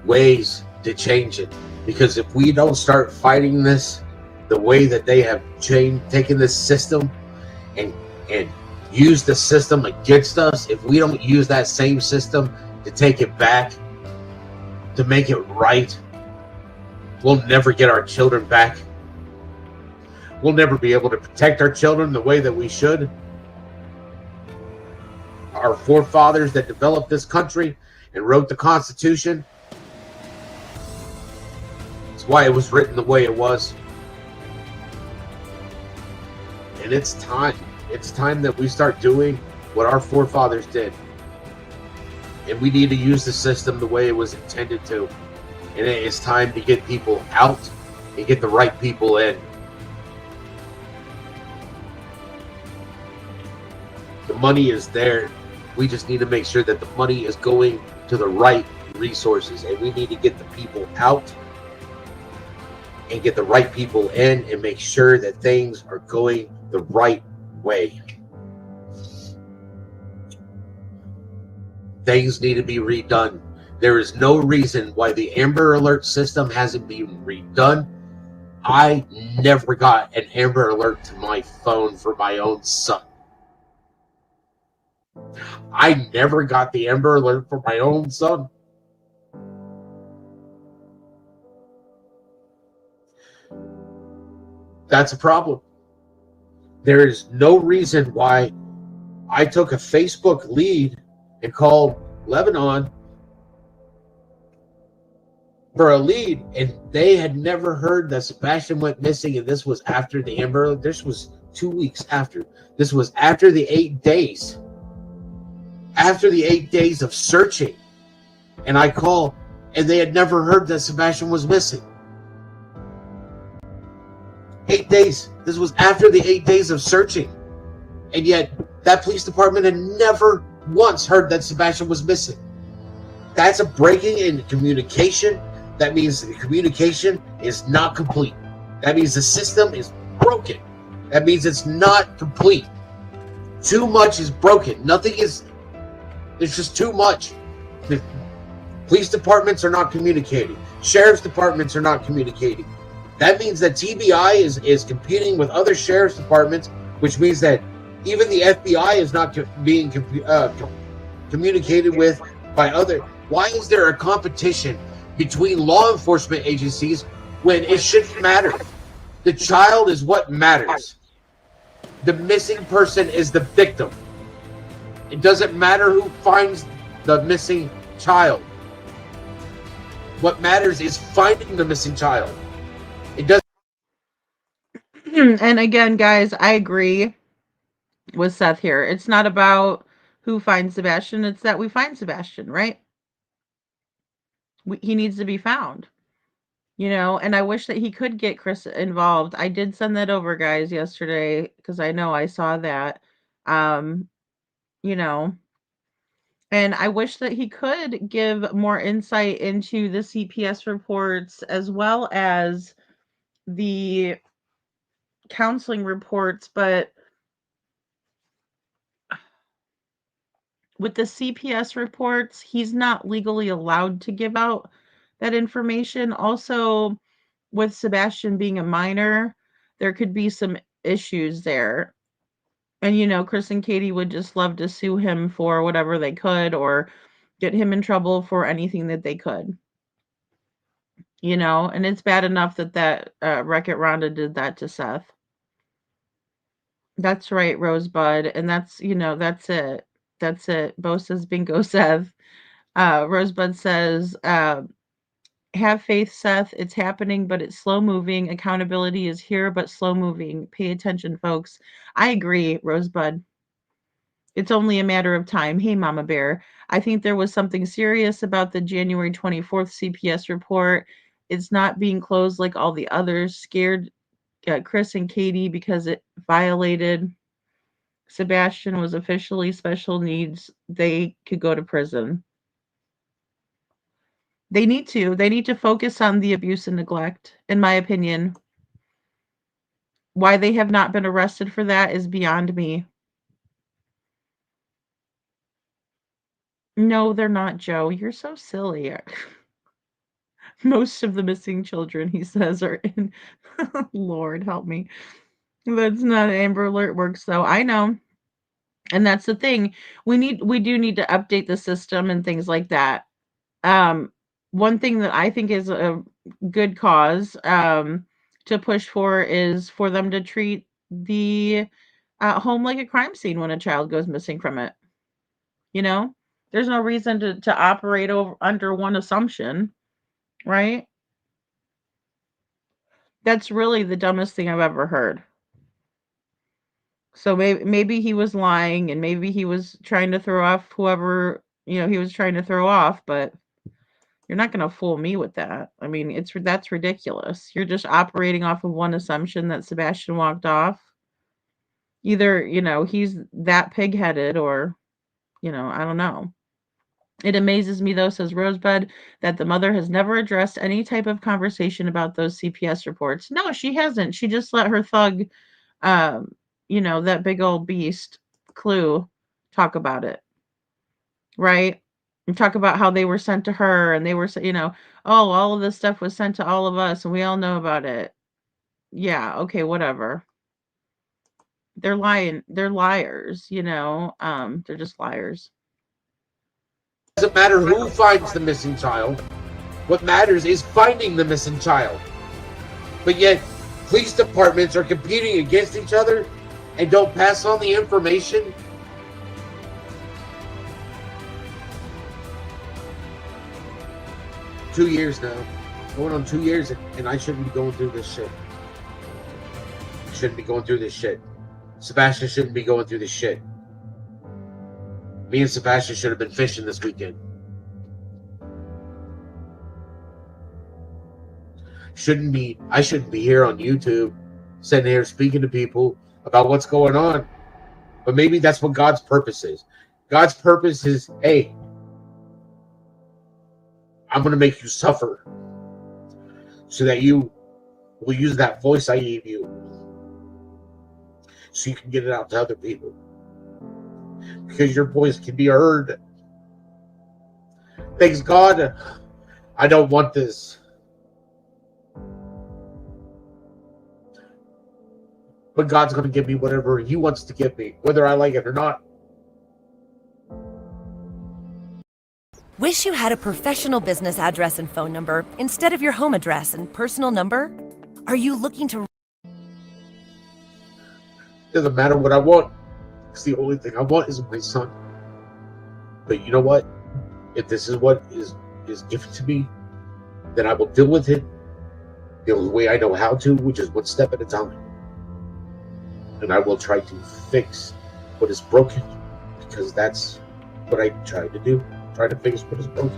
ways to change it. Because if we don't start fighting this the way that they have taken this system and use the system against us, if we don't use that same system to take it back, to make it right, we'll never get our children back. We'll never be able to protect our children the way that we should. Our forefathers that developed this country and wrote the Constitution, that's why it was written the way it was. And it's time. It's time that we start doing what our forefathers did. and we need to use the system the way it was intended to. And it is time to get people out and get the right people in. The money is there. We just need to make sure that the money is going to the right resources, and we need to get the people out and get the right people in and make sure that things are going the right way. Things need to be redone. There is no reason why the Amber Alert system hasn't been redone. I never got an Amber Alert to my phone for my own son. I never got the Amber Alert for my own son. That's a problem. There is no reason why I took a Facebook lead and called Lebanon for a lead, and they had never heard that Sebastian went missing, and this was after the Amber Alert. This was 2 weeks after. This was after the 8 days. After the 8 days of searching. And I call, and they had never heard that Sebastian was missing. 8 days. This was after the 8 days of searching. And yet, that police department had never once heard that Sebastian was missing. That's a breaking in communication. That means the communication is not complete. That means the system is broken. That means it's not complete. Too much is broken. Nothing is, it's just too much. The police departments are not communicating. Sheriff's departments are not communicating. That means that TBI is competing with other sheriff's departments, which means that even the FBI is not being communicated with by other. Why is there a competition between law enforcement agencies when it shouldn't matter? The child is what matters. The missing person is the victim. It doesn't matter who finds the missing child. What matters is finding the missing child. It doesn't. And again, guys, I agree with Seth here. It's not about who finds Sebastian. It's that we find Sebastian, right? He needs to be found, and I wish that he could get Chris involved. I did send that over, guys, yesterday, because I know I saw that, you know, and I wish that he could give more insight into the CPS reports as well as the counseling reports, but with the CPS reports, he's not legally allowed to give out that information. Also, with Sebastian being a minor, there could be some issues there. And Chris and Katie would just love to sue him for whatever they could or get him in trouble for anything that they could. And it's bad enough that Wreck-It Rhonda did that to Seth. That's right, Rosebud. And that's it. That's it. Bo says bingo, Seth. Rosebud says, have faith, Seth. It's happening, but it's slow moving. Accountability is here, but slow moving. Pay attention, folks. I agree, Rosebud. It's only a matter of time. Hey, Mama Bear. I think there was something serious about the January 24th CPS report. It's not being closed like all the others. Scared Chris and Katie because it violated. Sebastian was officially special needs. They could go to prison. They need to focus on the abuse and neglect, in my opinion. Why they have not been arrested for that is beyond me. No, they're not, Joe. You're so silly. Most of the missing children, he says, are in. Lord, help me. That's not Amber Alert works, though. I know. And that's the thing. We do need to update the system and things like that. One thing that I think is a good cause to push for is for them to treat the home like a crime scene when a child goes missing from it. There's no reason to operate under one assumption, right? That's really the dumbest thing I've ever heard. So maybe he was lying, and maybe he was trying to throw off whoever he was trying to throw off, but you're not going to fool me with that. I mean, that's ridiculous. You're just operating off of one assumption that Sebastian walked off. Either, he's that pig-headed or, I don't know. It amazes me, though, says Rosebud, that the mother has never addressed any type of conversation about those CPS reports. No, she hasn't. She just let her thug, that big old beast, Clue, talk about it, right? And talk about how they were sent to her and they were, oh, all of this stuff was sent to all of us and we all know about it. Yeah, okay, whatever. They're lying. They're liars, they're just liars. It doesn't matter who finds the missing child. What matters is finding the missing child. But yet, police departments are competing against each other and don't pass on the information. Two years now. Going on 2 years, and I shouldn't be going through this shit. I shouldn't be going through this shit. Sebastian shouldn't be going through this shit. Me and Sebastian should have been fishing this weekend. I shouldn't be here on YouTube, sitting here speaking to people about what's going on. But maybe that's what God's purpose is. God's purpose is, hey, I'm going to make you suffer so that you will use that voice I gave you so you can get it out to other people. Because your voice can be heard. Thanks God, I don't want this. But God's going to give me whatever He wants to give me, whether I like it or not. Wish you had a professional business address and phone number instead of your home address and personal number? Are you looking to... Doesn't matter what I want. Because the only thing I want is my son. But you know what? If this is what is given to me, then I will deal with it the way I know how to, which is one step at a time. And I will try to fix what is broken, because that's what I try to do. Try to fix what is broken.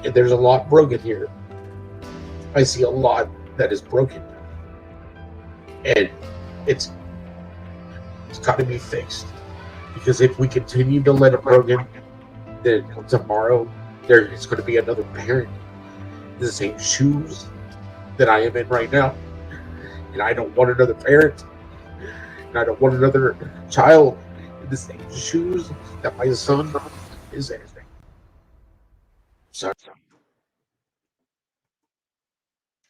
And there's a lot broken here. I see a lot that is broken. And it's got to be fixed. Because if we continue to let it broken, then tomorrow there is going to be another parent in the same shoes that I am in right now. And I don't want another parent. And I don't want another child in the same shoes that my son is in. Sorry.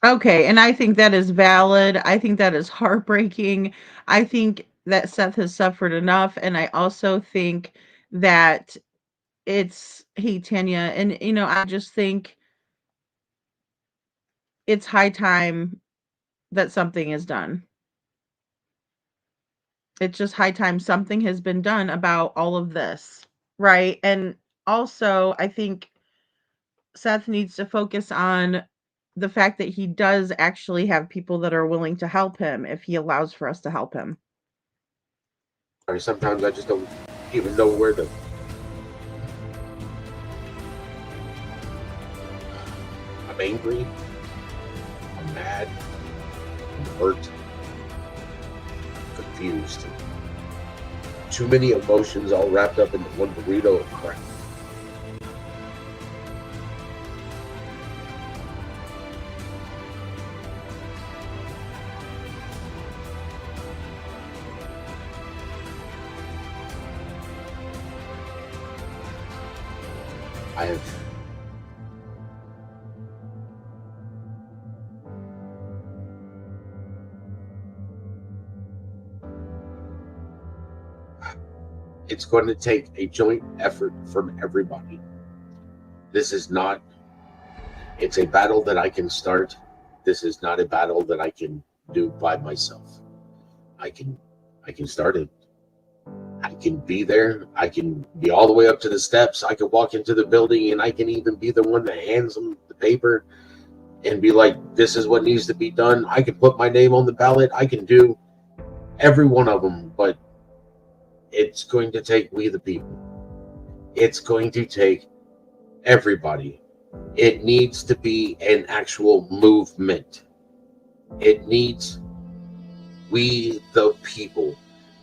Okay, and I think that is valid. I think that is heartbreaking. I think that Seth has suffered enough, and I also think that hey, Tanya, and I just think it's high time that something is done. It's just high time something has been done about all of this, right? And also, I think Seth needs to focus on the fact that he does actually have people that are willing to help him if he allows for us to help him. Sometimes I just don't even know where to. I'm angry. I'm mad. I'm hurt. I'm confused. Too many emotions all wrapped up into one burrito of crap. It's going to take a joint effort from everybody. This is not, it's a battle that I can start. This is not a battle that I can do by myself. I can start it. I can be there. I can be all the way up to the steps. I can walk into the building, and I can even be the one that hands them the paper and be like, this is what needs to be done. I can put my name on the ballot. I can do every one of them, but it's going to take we the people. It's going to take everybody. It needs to be an actual movement. It needs we, the people,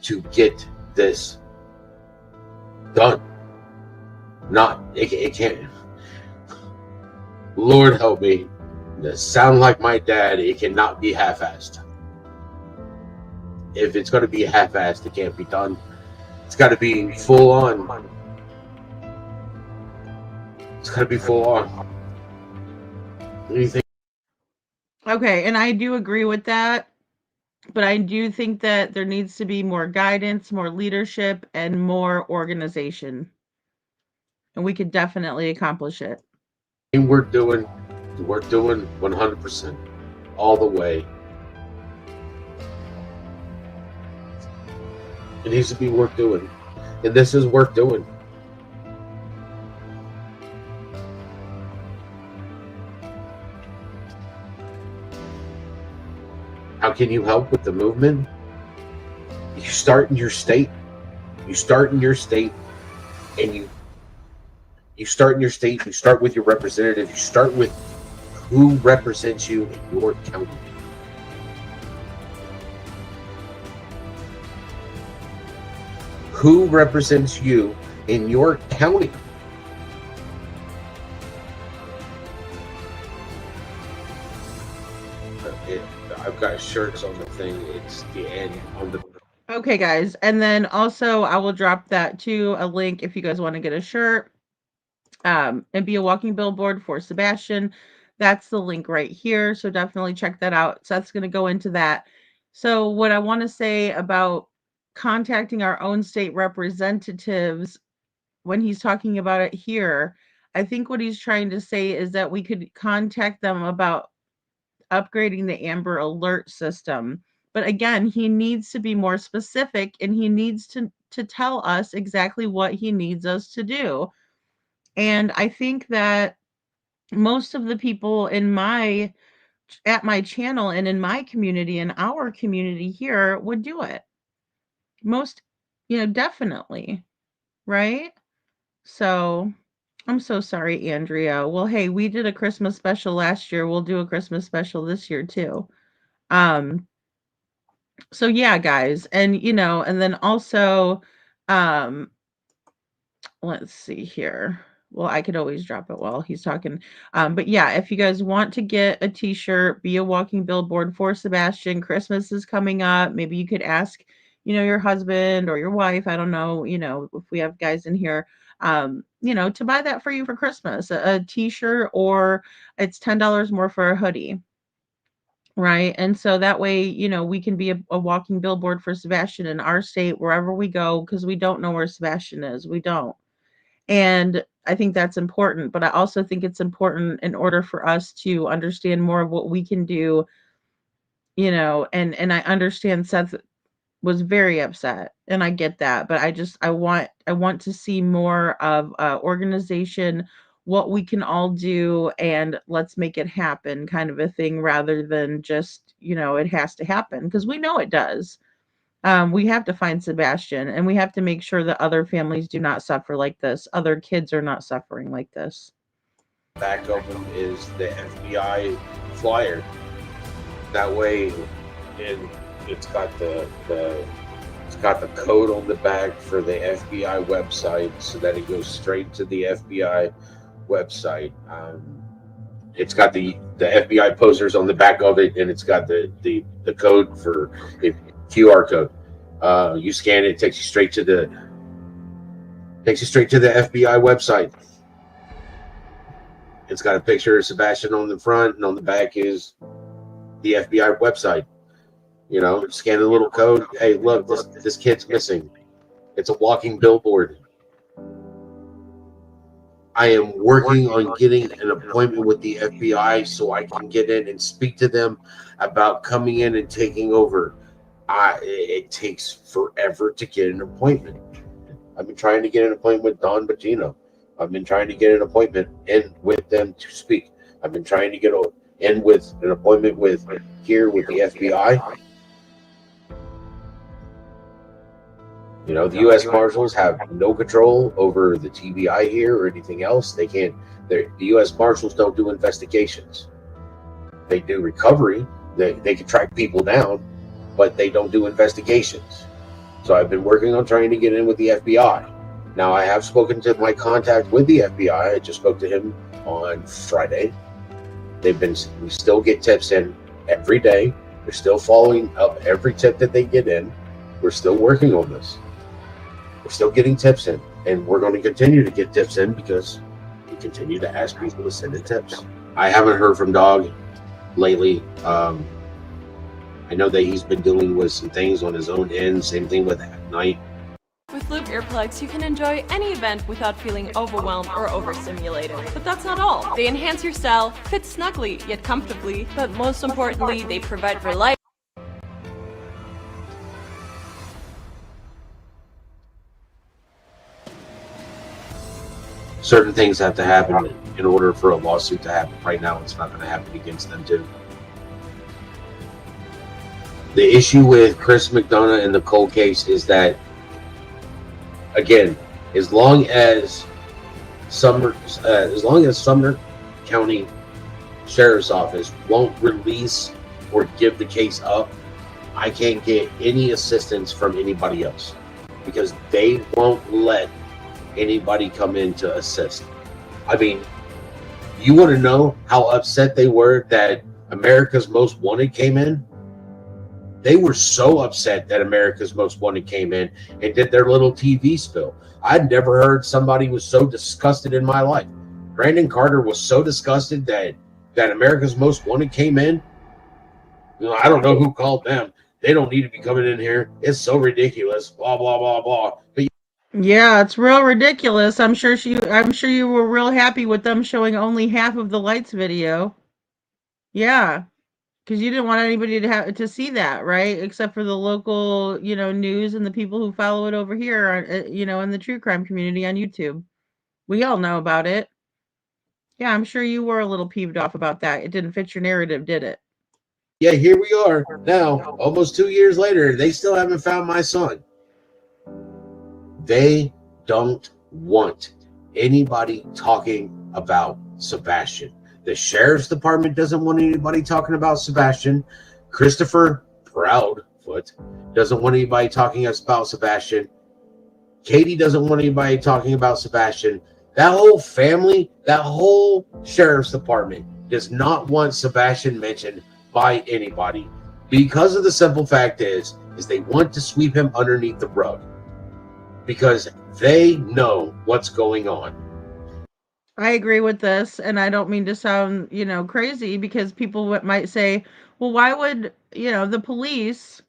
to get this done. It can't. Lord help me. To sound like my dad, it cannot be half-assed. If it's going to be half-assed, it can't be done. It's got to be full on. It's got to be full on. Anything? Okay, and I do agree with that, but I do think that there needs to be more guidance, more leadership, and more organization. And we could definitely accomplish it. We're doing 100% all the way. It needs to be worth doing, and this is worth doing. How can you help with the movement? You start in your state. You start in your state, and you start in your state. You start with your representative. You start with who represents you in your county. Who represents you in your county? I've got shirts on the thing. It's the end on the. Okay, guys. And then also I will drop that to a link if you guys want to get a shirt and be a walking billboard for Sebastian. That's the link right here. So definitely check that out. Seth's going to go into that. So what I want to say about contacting our own state representatives when he's talking about it here, I think what he's trying to say is that we could contact them about upgrading the Amber Alert system. But again, he needs to be more specific, and he needs to tell us exactly what he needs us to do. And I think that most of the people at my channel and in my community, in our community here, would do it. Most, definitely, right? So I'm so sorry, Andrea. Well, hey, we did a Christmas special last year. We'll do a Christmas special this year too. So yeah, guys, and and then also, um, let's see here. Well, I could always drop it while he's talking. But yeah, if you guys want to get a t-shirt, be a walking billboard for Sebastian, Christmas is coming up. Maybe you could ask, your husband or your wife, I don't know, if we have guys in here, to buy that for you for Christmas, a t-shirt, or it's $10 more for a hoodie. Right. And so that way, we can be a walking billboard for Sebastian in our state, wherever we go, because we don't know where Sebastian is. We don't. And I think that's important. But I also think it's important in order for us to understand more of what we can do, and I understand Seth was very upset, and I get that, but I want to see more of organization, what we can all do, and let's make it happen kind of a thing, rather than just, it has to happen, because we know it does. We have to find Sebastian, and we have to make sure that other families do not suffer like this. Other kids are not suffering like this. Back of them is the FBI flyer. That way, it's got it's got the code on the back for the FBI website, so that it goes straight to the FBI website. It's got the FBI posters on the back of it, and it's got the code for QR code. You scan it, takes you straight to the FBI website. It's got a picture of Sebastian on the front, and on the back is the FBI website. Scan the little code. Hey, look, this kid's missing. It's a walking billboard. I am working on getting an appointment with the FBI so I can get in and speak to them about coming in and taking over. It takes forever to get an appointment. I've been trying to get an appointment with Don Bacino. I've been trying to get an appointment in with them to speak. I've been trying to get in with an appointment with the FBI. You know, the U.S. Marshals have no control over the TBI here or anything else. They can't. The U.S. Marshals don't do investigations. They do recovery. They can track people down, but they don't do investigations. So I've been working on trying to get in with the FBI. Now I have spoken to my contact with the FBI. I just spoke to him on Friday. We still get tips in every day. We're still following up every tip that they get in. We're still working on this. We're still getting tips in, and we're going to continue to get tips in because we continue to ask people to send in tips. I haven't heard from Dog lately. I know that he's been dealing with some things on his own end. Same thing with at night. With Loop earplugs, you can enjoy any event without feeling overwhelmed or overstimulated. But that's not all. They enhance your style, fit snugly yet comfortably, but most importantly, they provide reliable. Certain things have to happen in order for a lawsuit to happen. Right now, it's not going to happen against them too. The issue with Chris McDonough and the Cole case is that, again, as long as Sumner County Sheriff's Office won't release or give the case up, I can't get any assistance from anybody else because they won't let anybody come in to assist. I mean, you want to know how upset they were that America's Most Wanted came in? They were so upset that America's Most Wanted came in and did their little TV spill. I'd never heard somebody was so disgusted in my life. Brandon Carter was so disgusted that America's Most Wanted came in. You know, I don't know who called them. They don't need to be coming in here. It's so ridiculous. Blah blah blah blah. But yeah, it's real ridiculous. I'm sure you were real happy with them showing only half of the lights video. Yeah, because you didn't want anybody to see that, right? Except for the local, news and the people who follow it over here, in the true crime community on YouTube. We all know about it. Yeah, I'm sure you were a little peeved off about that. It didn't fit your narrative, did it? yeah, here we are now, almost 2 years later. They still haven't found my son. They don't want anybody talking about Sebastian. The sheriff's department doesn't want anybody talking about Sebastian. Christopher Proudfoot doesn't want anybody talking about Sebastian. Katie doesn't want anybody talking about Sebastian. That whole family, that whole sheriff's department does not want Sebastian mentioned by anybody because of the simple fact is they want to sweep him underneath the rug because they know what's going on. I agree with this, and I don't mean to sound, crazy because people might say, well, why would, the police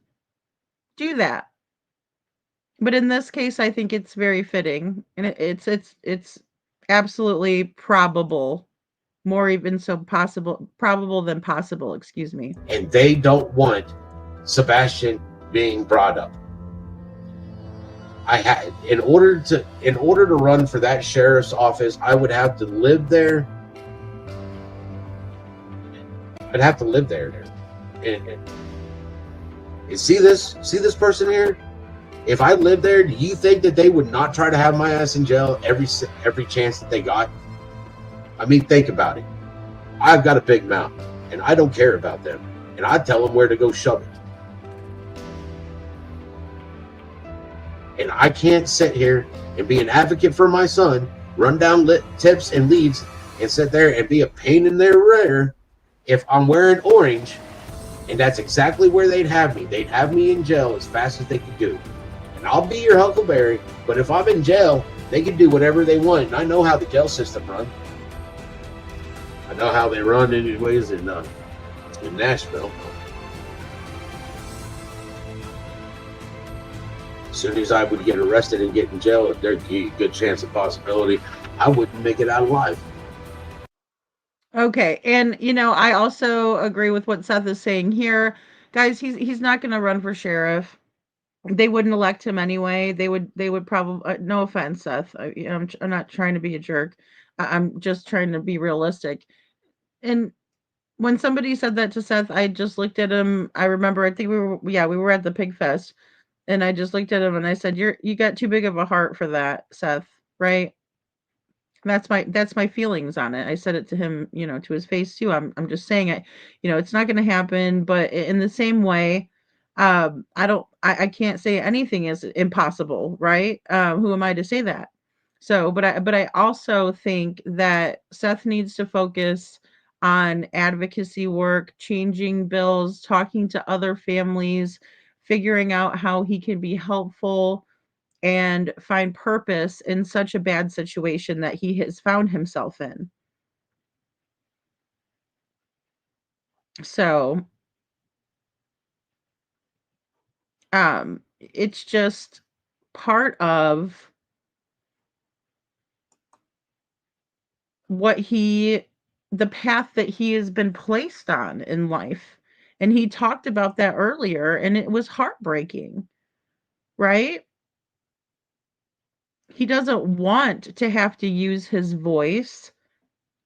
do that? But in this case, I think it's very fitting, and it's absolutely probable, more even so probable than possible, excuse me. And they don't want Sebastian being brought up. I had in order to run for that sheriff's office, I would have to live there. I'd have to live there. And see this person here? If I lived there, do you think that they would not try to have my ass in jail every chance that they got? I mean, think about it. I've got a big mouth, and I don't care about them. And I tell them where to go shove it. And I can't sit here and be an advocate for my son, run down tips and leads, and sit there and be a pain in their rear if I'm wearing orange. And that's exactly where they'd have me. They'd have me in jail as fast as they could do. And I'll be your Huckleberry, but if I'm in jail, they can do whatever they want. And I know how the jail system runs. I know how they run anyways in Nashville. As soon as I would get arrested and get in jail, there's a good chance of possibility I wouldn't make it out alive. Okay, and I also agree with what Seth is saying here. Guys, he's not going to run for sheriff. They wouldn't elect him anyway. They would probably no offense, Seth. I'm not trying to be a jerk. I'm just trying to be realistic. And when somebody said that to Seth, I just looked at him. I remember, I think we were at the Pig Fest. And I just looked at him and I said, you got too big of a heart for that, Seth, right? That's my feelings on it. I said it to him, to his face too. I'm just saying it, it's not going to happen, but in the same way, I can't say anything is impossible, right? Who am I to say that? So, but I also think that Seth needs to focus on advocacy work, changing bills, talking to other families, figuring out how he can be helpful and find purpose in such a bad situation that he has found himself in. So, it's just part of what the path that he has been placed on in life. And he talked about that earlier, and it was heartbreaking, right? He doesn't want to have to use his voice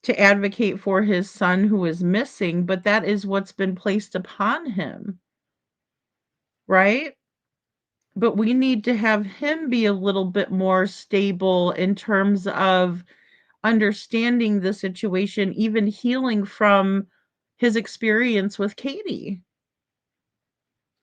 to advocate for his son who is missing, but that is what's been placed upon him, right? But we need to have him be a little bit more stable in terms of understanding the situation, even healing from his experience with Katie,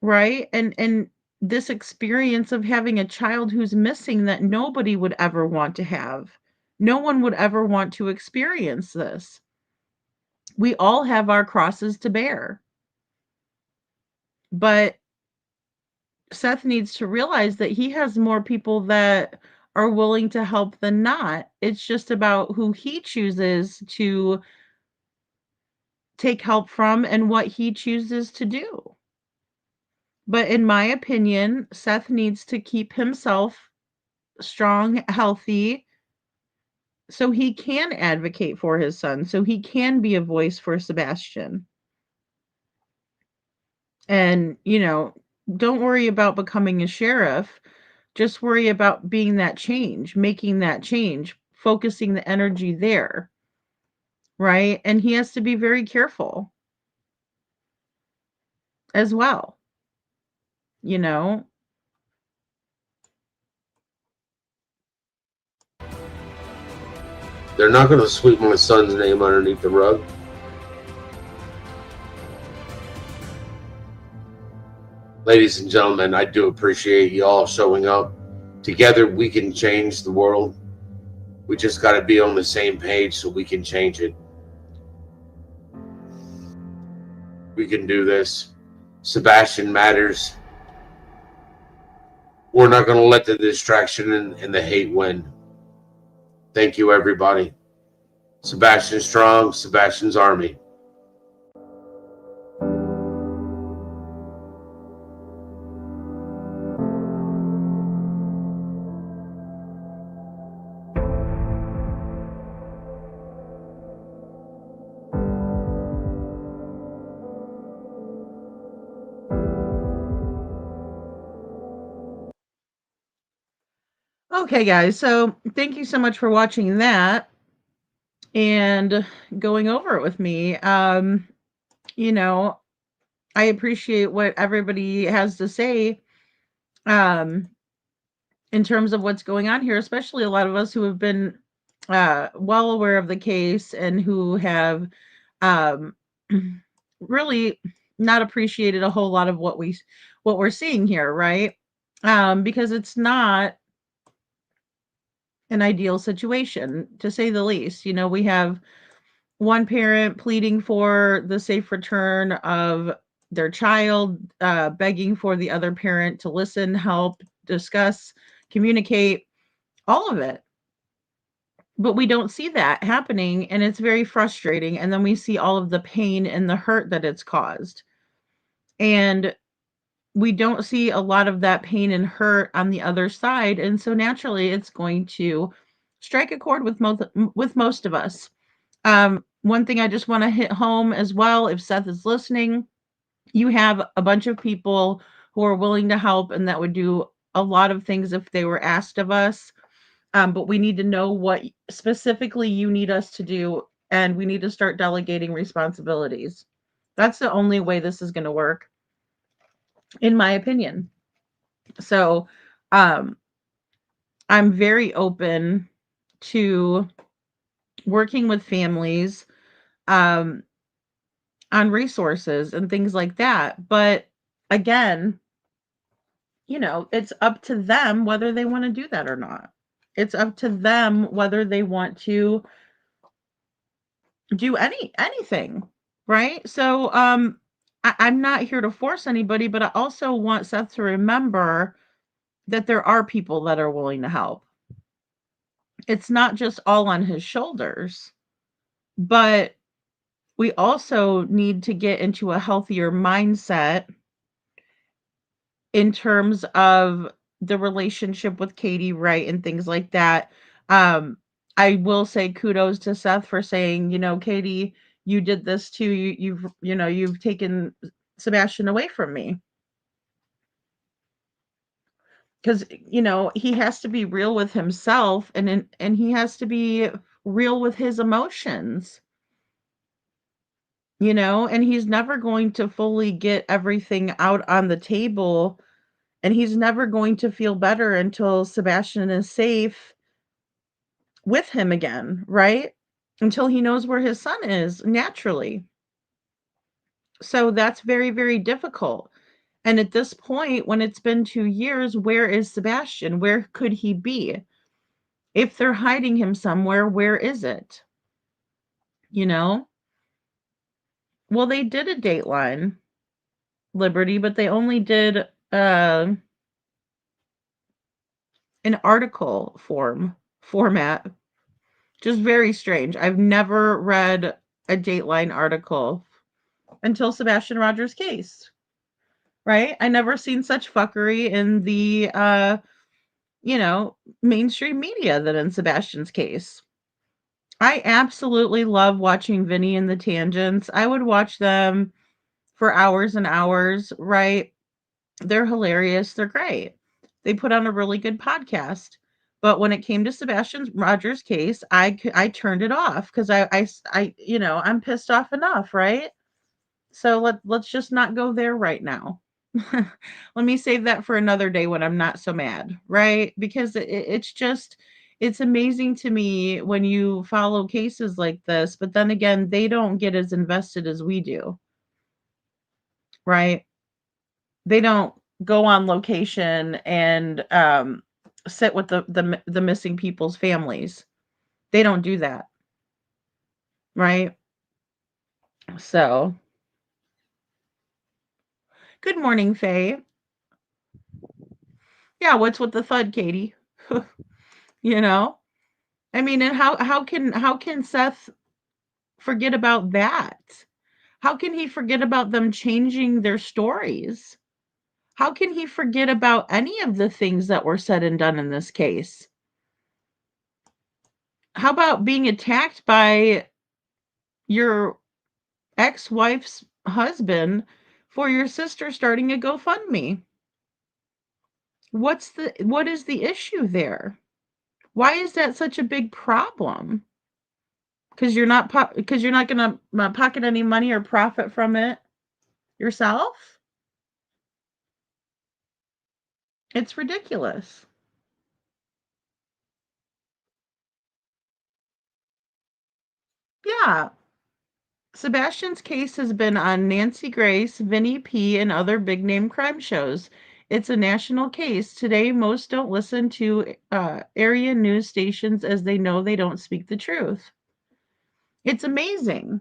right? And this experience of having a child who's missing that nobody would ever want to have. No one would ever want to experience this. We all have our crosses to bear. But Seth needs to realize that he has more people that are willing to help than not. It's just about who he chooses to take help from and what he chooses to do. But in my opinion, Seth needs to keep himself strong, healthy, so he can advocate for his son, so he can be a voice for Sebastian. And, don't worry about becoming a sheriff. Just worry about being that change, making that change, focusing the energy there, right? And he has to be very careful as well, you know? They're not going to sweep my son's name underneath the rug. Ladies and gentlemen, I do appreciate you all showing up. Together we can change the world. We just got to be on the same page so we can change it. We can do this. Sebastian matters. We're not going to let the distraction and the hate win. Thank you, everybody. Sebastian Strong, Sebastian's Army. Okay, guys. So thank you so much for watching that and going over it with me. You know, I appreciate what everybody has to say in terms of what's going on here, especially a lot of us who have been well aware of the case and who have um, really not appreciated a whole lot of what we're seeing here, right? Because it's not an ideal situation, to say the least. We have one parent pleading for the safe return of their child, begging for the other parent to listen, help, discuss, communicate, all of it. But we don't see that happening, and it's very frustrating. And then we see all of the pain and the hurt that it's caused. And we don't see a lot of that pain and hurt on the other side. And so naturally, it's going to strike a chord with most of us. One thing I just want to hit home as well, if Seth is listening, you have a bunch of people who are willing to help and that would do a lot of things if they were asked of us. But we need to know what specifically you need us to do, and we need to start delegating responsibilities. That's the only way this is going to work, in my opinion. So, um, I'm very open to working with families um, on resources and things like that. But again, it's up to them whether they want to do that or not. It's up to them whether they want to do anything, right? So I'm not here to force anybody, but I also want Seth to remember that there are people that are willing to help. It's not just all on his shoulders, but we also need to get into a healthier mindset in terms of the relationship with Katie, right, and things like that. Um, I will say kudos to Seth for saying, Katie, you did this too. You've taken Sebastian away from me. Because he has to be real with himself, and he has to be real with his emotions. And he's never going to fully get everything out on the table, and he's never going to feel better until Sebastian is safe with him again, right? Until he knows where his son is naturally. So that's very, very difficult. And at this point, when it's been 2 years, where is Sebastian? Where could he be? If they're hiding him somewhere, where is it? Well, they did a Dateline Liberty, but they only did an article format. Just very strange. I've never read a Dateline article until Sebastian Rogers' case, right? I never seen such fuckery in the mainstream media than in Sebastian's case. I absolutely love watching Vinny and the Tangents. I would watch them for hours and hours, right? They're hilarious. They're great. They put on a really good podcast. But when it came to Sebastian Rogers' case, I turned it off because I'm pissed off enough, right? So let's just not go there right now. Let me save that for another day when I'm not so mad, right? Because it's amazing to me when you follow cases like this, but then again, they don't get as invested as we do, right? They don't go on location and sit with the missing people's families. They don't do that, right? So, good morning, Faye. Yeah, what's with the thud, Katie? you know? I mean, and how can Seth forget about that? How can he forget about them changing their stories? How can he forget about any of the things that were said and done in this case? How about being attacked by your ex-wife's husband for your sister starting a GoFundMe? What is the issue there? Why is that such a big problem? Because you're not gonna pocket any money or profit from it yourself? It's ridiculous. Yeah. Sebastian's case has been on Nancy Grace, Vinny P, and other big name crime shows. It's a national case. Today, most don't listen to area news stations as they know they don't speak the truth. It's amazing,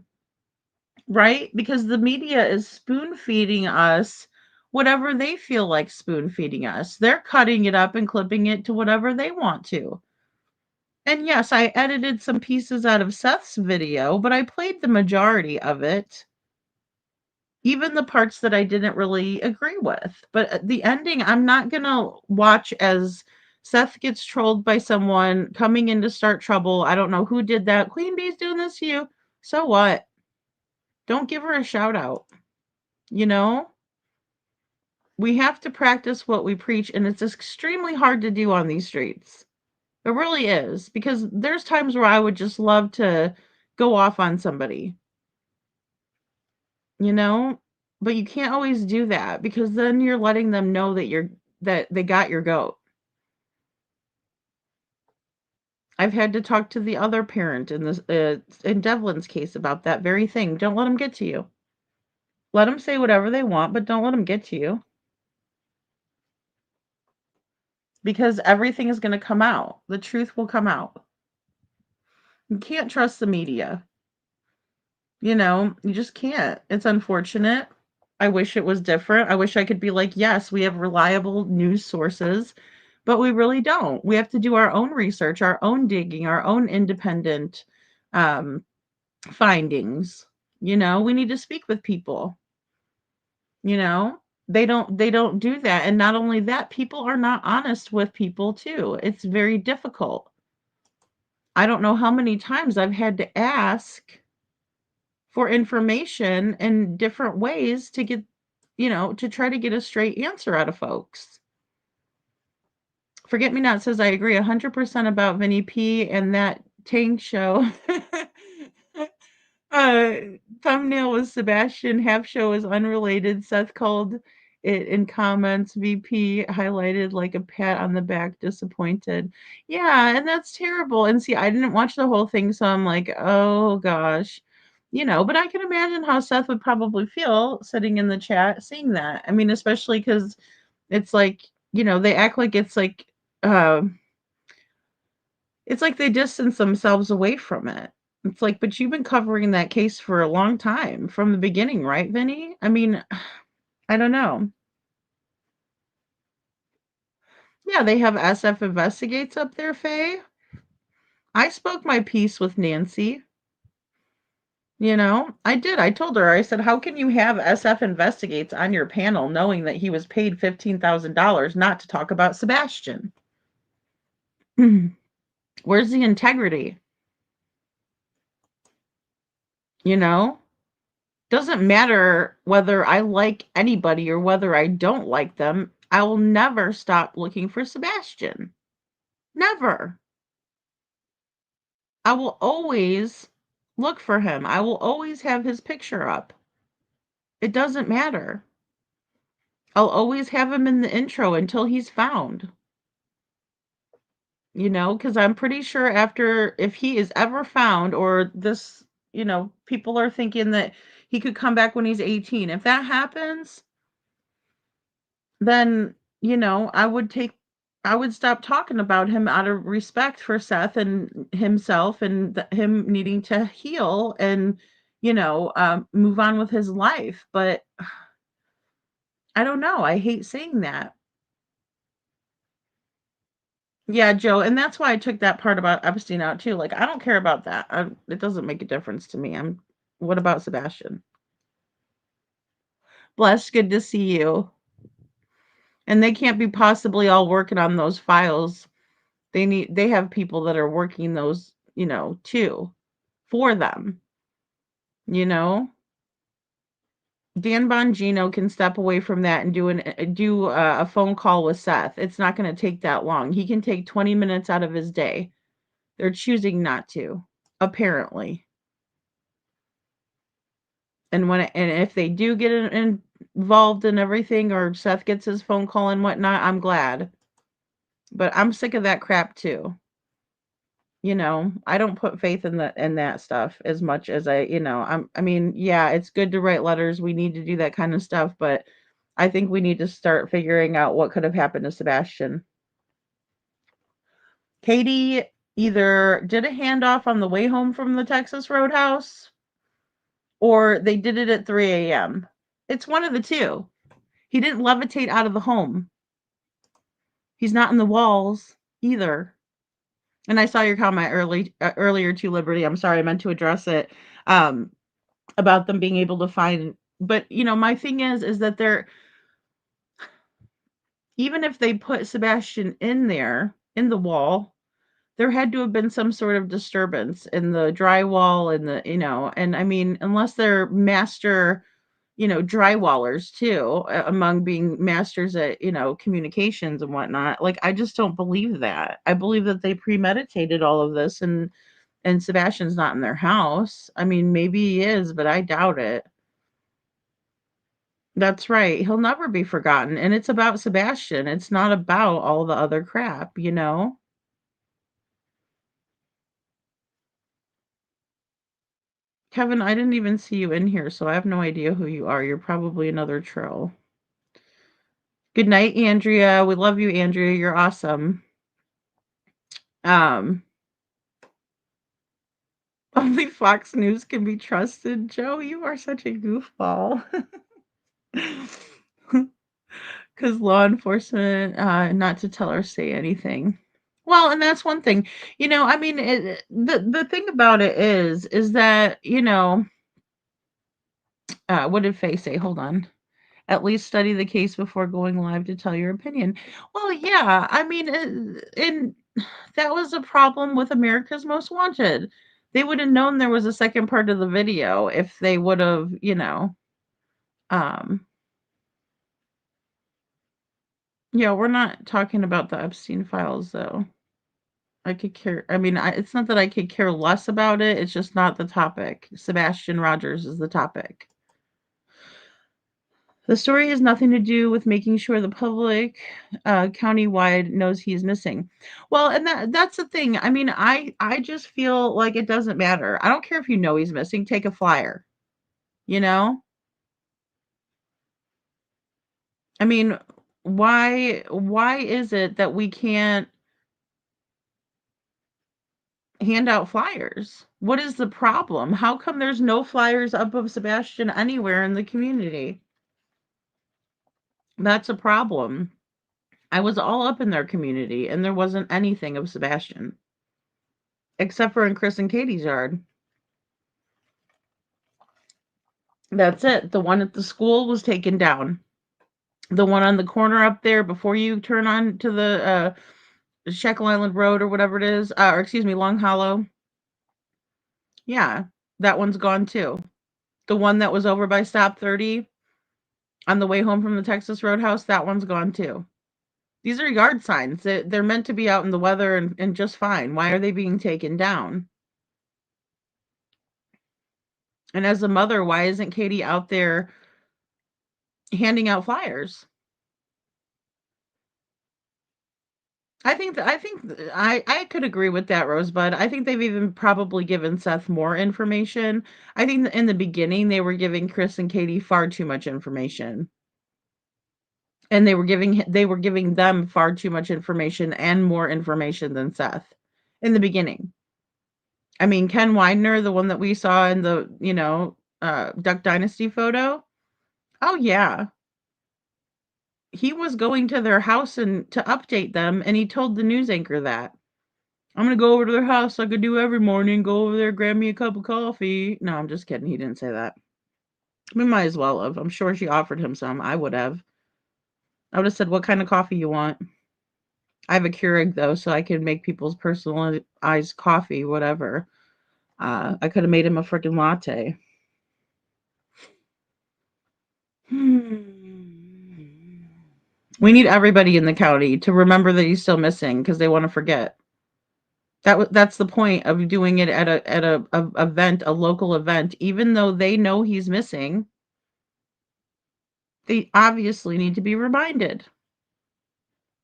right? Because the media is spoon feeding us whatever they feel like spoon feeding us. They're cutting it up and clipping it to whatever they want to. And yes, I edited some pieces out of Seth's video, but I played the majority of it. Even the parts that I didn't really agree with. But the ending, I'm not going to watch as Seth gets trolled by someone coming in to start trouble. I don't know who did that. Queen Bee's doing this to you. So what? Don't give her a shout out. You know? We have to practice what we preach, and it's extremely hard to do on these streets. It really is, because there's times where I would just love to go off on somebody, you know? But you can't always do that because then you're letting them know that that they got your goat. I've had to talk to the other parent in this in Devlin's case about that very thing. Don't let them get to you. Let them say whatever they want, but don't let them get to you. Because everything is going to come out. The truth will come out. You can't trust the media. You know, you just can't. It's unfortunate. I wish it was different. I wish I could be like, yes, we have reliable news sources, but we really don't. We have to do our own research, our own digging, our own independent um, findings. You know, we need to speak with people. You know, they don't do that. And not only that, people are not honest with people too. It's very difficult. I don't know how many times I've had to ask for information in different ways to get, you know, to try to get a straight answer out of folks. Forget Me Not says, I agree 100% about Vinny P and that tank show. uh, Thumbnail was Sebastian. Half show is unrelated. Seth called it in comments. VP highlighted like a pat on the back, disappointed. Yeah, and that's terrible. And see, I didn't watch the whole thing, so I'm like, oh gosh. You know, but I can imagine how Seth would probably feel sitting in the chat seeing that. I mean, especially because it's like, you know, they act like uh, it's like they distance themselves away from it. It's like, but you've been covering that case for a long time from the beginning, right, Vinny? I mean, I don't know. Yeah, they have SF Investigates up there, Faye. I spoke my piece with Nancy. You know, I did. I told her, I said, how can you have SF Investigates on your panel knowing that he was paid $15,000 not to talk about Sebastian? Where's the integrity? You know? Doesn't matter whether I like anybody or whether I don't like them. I will never stop looking for Sebastian. Never. I will always look for him. I will always have his picture up. It doesn't matter. I'll always have him in the intro until he's found. You know, because I'm pretty sure after, if he is ever found, or this, you know, people are thinking that he could come back when he's 18. If that happens, then, you know, I would stop talking about him out of respect for Seth and himself and him needing to heal and, you know, move on with his life. But I don't know. I hate saying that. Yeah, Joe, and that's why I took that part about Epstein out too. Like, I don't care about that. It doesn't make a difference to me. What about Sebastian? Bless, good to see you. And they can't be possibly all working on those files. They have people that are working those, you know, too, for them. You know, Dan Bongino can step away from that and do a phone call with Seth. It's not going to take that long. He can take 20 minutes out of his day. They're choosing not to, apparently. And if they do get involved in everything, or Seth gets his phone call and whatnot, I'm glad. But I'm sick of that crap too. You know, I don't put faith in that stuff as much as I mean, yeah, it's good to write letters. We need to do that kind of stuff, but I think we need to start figuring out what could have happened to Sebastian. Katie either did a handoff on the way home from the Texas Roadhouse, or they did it at 3 a.m. It's one of the two. He didn't levitate out of the home. He's not in the walls either. And I saw your comment earlier to Liberty. I'm sorry, I meant to address it, about them being able to find. But you know, my thing is that they're, even if they put Sebastian in there in the wall, there had to have been some sort of disturbance in the drywall and the, you know, and I mean, unless they're master, you know, drywallers too, among being masters at, you know, communications and whatnot. Like, I just don't believe that. I believe that they premeditated all of this, and Sebastian's not in their house. I mean, maybe he is, but I doubt it. That's right. He'll never be forgotten. And it's about Sebastian. It's not about all the other crap, you know? Kevin, I didn't even see you in here, so I have no idea who you are. You're probably another troll. Good night, Andrea. We love you, Andrea. You're awesome. Um, only Fox News can be trusted. Joe, you are such a goofball. Because law enforcement, not to tell or say anything. Well, and that's one thing. You know, I mean, the thing about it is that, you know, what did Faye say? Hold on. At least study the case before going live to tell your opinion. Well, yeah, I mean, and that was a problem with America's Most Wanted. They would have known there was a second part of the video if they would have, you know, um, yeah, we're not talking about the Epstein files though. I could care. I mean, it's not that I could care less about it. It's just not the topic. Sebastian Rogers is the topic. The story has nothing to do with making sure the public, countywide knows he's missing. Well, and that's the thing. I mean, I just feel like it doesn't matter. I don't care if you know he's missing. Take a flyer. You know. I mean, why is it that we can't hand out flyers? What is the problem? How come there's no flyers up of Sebastian anywhere in the community? That's a problem. I was all up in their community and there wasn't anything of Sebastian except for in Chris and Katie's yard. That's it. The one at the school was taken down. The one on the corner up there before you turn on to the Sheckle Island Road or whatever it is, or excuse me, Long Hollow. Yeah, that one's gone too. The one that was over by Stop 30 on the way home from the Texas Roadhouse, that one's gone too. These are yard signs. They're meant to be out in the weather and just fine. Why are they being taken down? And as a mother, why isn't Katie out there handing out flyers? I could agree with that, Rosebud. I think they've even probably given Seth more information. I think that in the beginning they were giving Chris and Katie far too much information. And they were giving them far too much information and more information than Seth in the beginning. I mean, Ken Widener, the one that we saw in the, Duck Dynasty photo. Oh yeah. He was going to their house and to update them, and he told the news anchor that. I'm gonna go over to their house like I do every morning, go over there, grab me a cup of coffee. No, I'm just kidding. He didn't say that. We might as well have. I'm sure she offered him some. I would have. I would have said, what kind of coffee you want? I have a Keurig though, so I can make people's personalized coffee, whatever. I could have made him a freaking latte. We need everybody in the county to remember that he's still missing because they want to forget. That's the point of doing it at a event, a local event. Even though they know he's missing, they obviously need to be reminded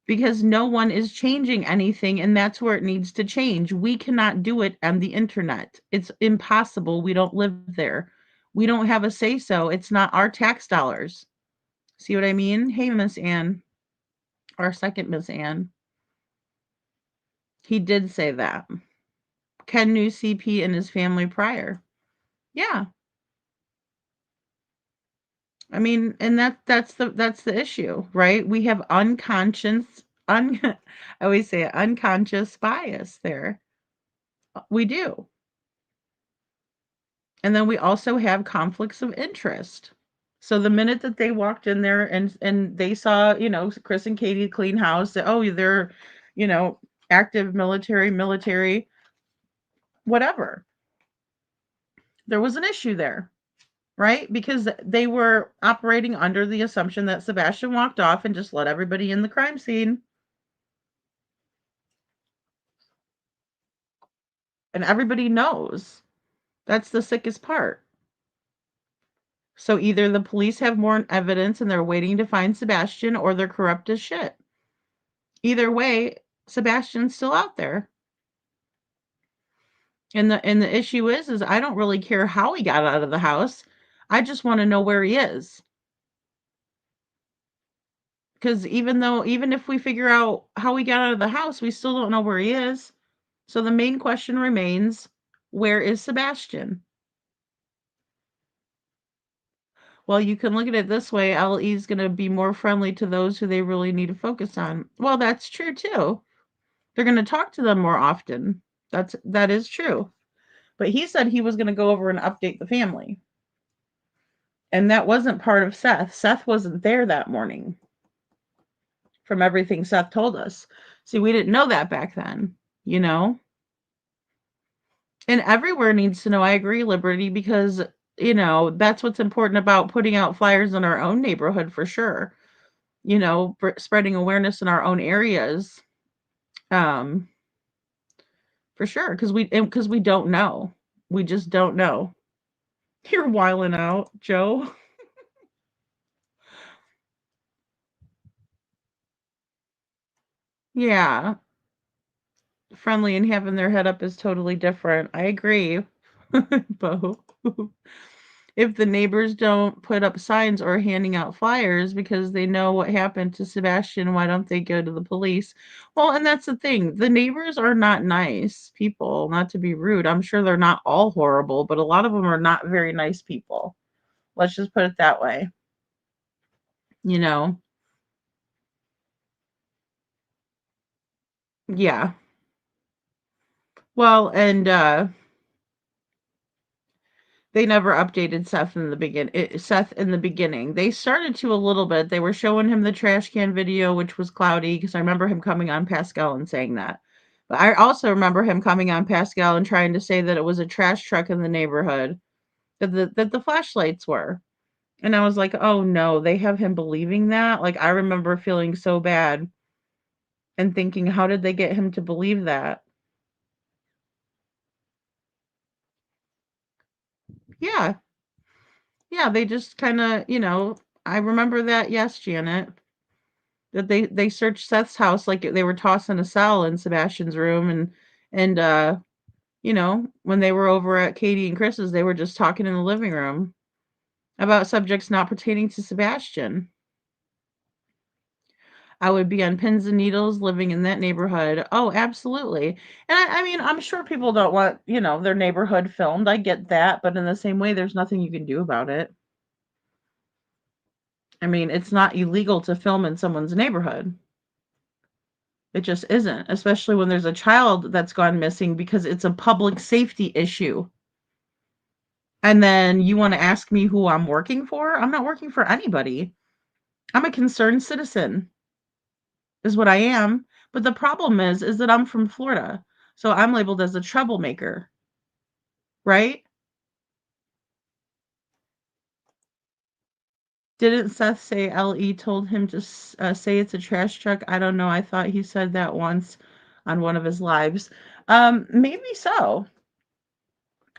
because no one is changing anything, and that's where it needs to change. We cannot do it on the internet. It's impossible. We don't live there. We don't have a say so. It's not our tax dollars. See what I mean? Hey, Miss Ann, our second Miss Ann. He did say that. Ken knew CP and his family prior. Yeah. I mean, and that's the issue, right? We have I always say unconscious bias there. We do. And then we also have conflicts of interest. So the minute that they walked in there and they saw, Chris and Katie clean house, oh, they're, active military, whatever. There was an issue there, right? Because they were operating under the assumption that Sebastian walked off and just let everybody in the crime scene. And everybody knows. That's the sickest part. So either the police have more evidence and they're waiting to find Sebastian, or they're corrupt as shit. Either way, Sebastian's still out there. And the issue is I don't really care how he got out of the house. I just want to know where he is. Because even if we figure out how he got out of the house, we still don't know where he is. So the main question remains, where is Sebastian? Well, you can look at it this way, LE is going to be more friendly to those who they really need to focus on. Well, that's true too. They're going to talk to them more often. That is true. But he said he was going to go over and update the family. And that wasn't part of Seth. Seth wasn't there that morning. From everything Seth told us. See, we didn't know that back then, you know? And everywhere needs to know. I agree, Liberty, because, that's what's important about putting out flyers in our own neighborhood for sure. Spreading awareness in our own areas. For sure, because we don't know. We just don't know. You're wiling out, Joe. Yeah. Friendly and having their head up is totally different. I agree. Bo. If the neighbors don't put up signs or handing out flyers because they know what happened to Sebastian, why don't they go to the police? Well, and that's the thing. The neighbors are not nice people, not to be rude. I'm sure they're not all horrible, but a lot of them are not very nice people. Let's just put it that way. You know? Yeah. Well, and they never updated Seth in the beginning. They started to a little bit. They were showing him the trash can video, which was cloudy, because I remember him coming on Pascal and saying that. But I also remember him coming on Pascal and trying to say that it was a trash truck in the neighborhood, that the flashlights were. And I was like, "Oh no, they have him believing that?" Like, I remember feeling so bad and thinking, "How did they get him to believe that?" Yeah. Yeah, they just kinda, I remember that, yes, Janet. That they searched Seth's house like they were tossing a cell in Sebastian's room, and when they were over at Katie and Chris's, they were just talking in the living room about subjects not pertaining to Sebastian. I would be on pins and needles living in that neighborhood. Oh, absolutely. And I mean, I'm sure people don't want, their neighborhood filmed. I get that, but in the same way, there's nothing you can do about it. I mean, it's not illegal to film in someone's neighborhood. It just isn't, especially when there's a child that's gone missing because it's a public safety issue. And then you want to ask me who I'm working for? I'm not working for anybody. I'm a concerned citizen, is what I am. But the problem is that I'm from Florida. So I'm labeled as a troublemaker, right? Didn't Seth say LE told him to say it's a trash truck? I don't know. I thought he said that once on one of his lives. Maybe so.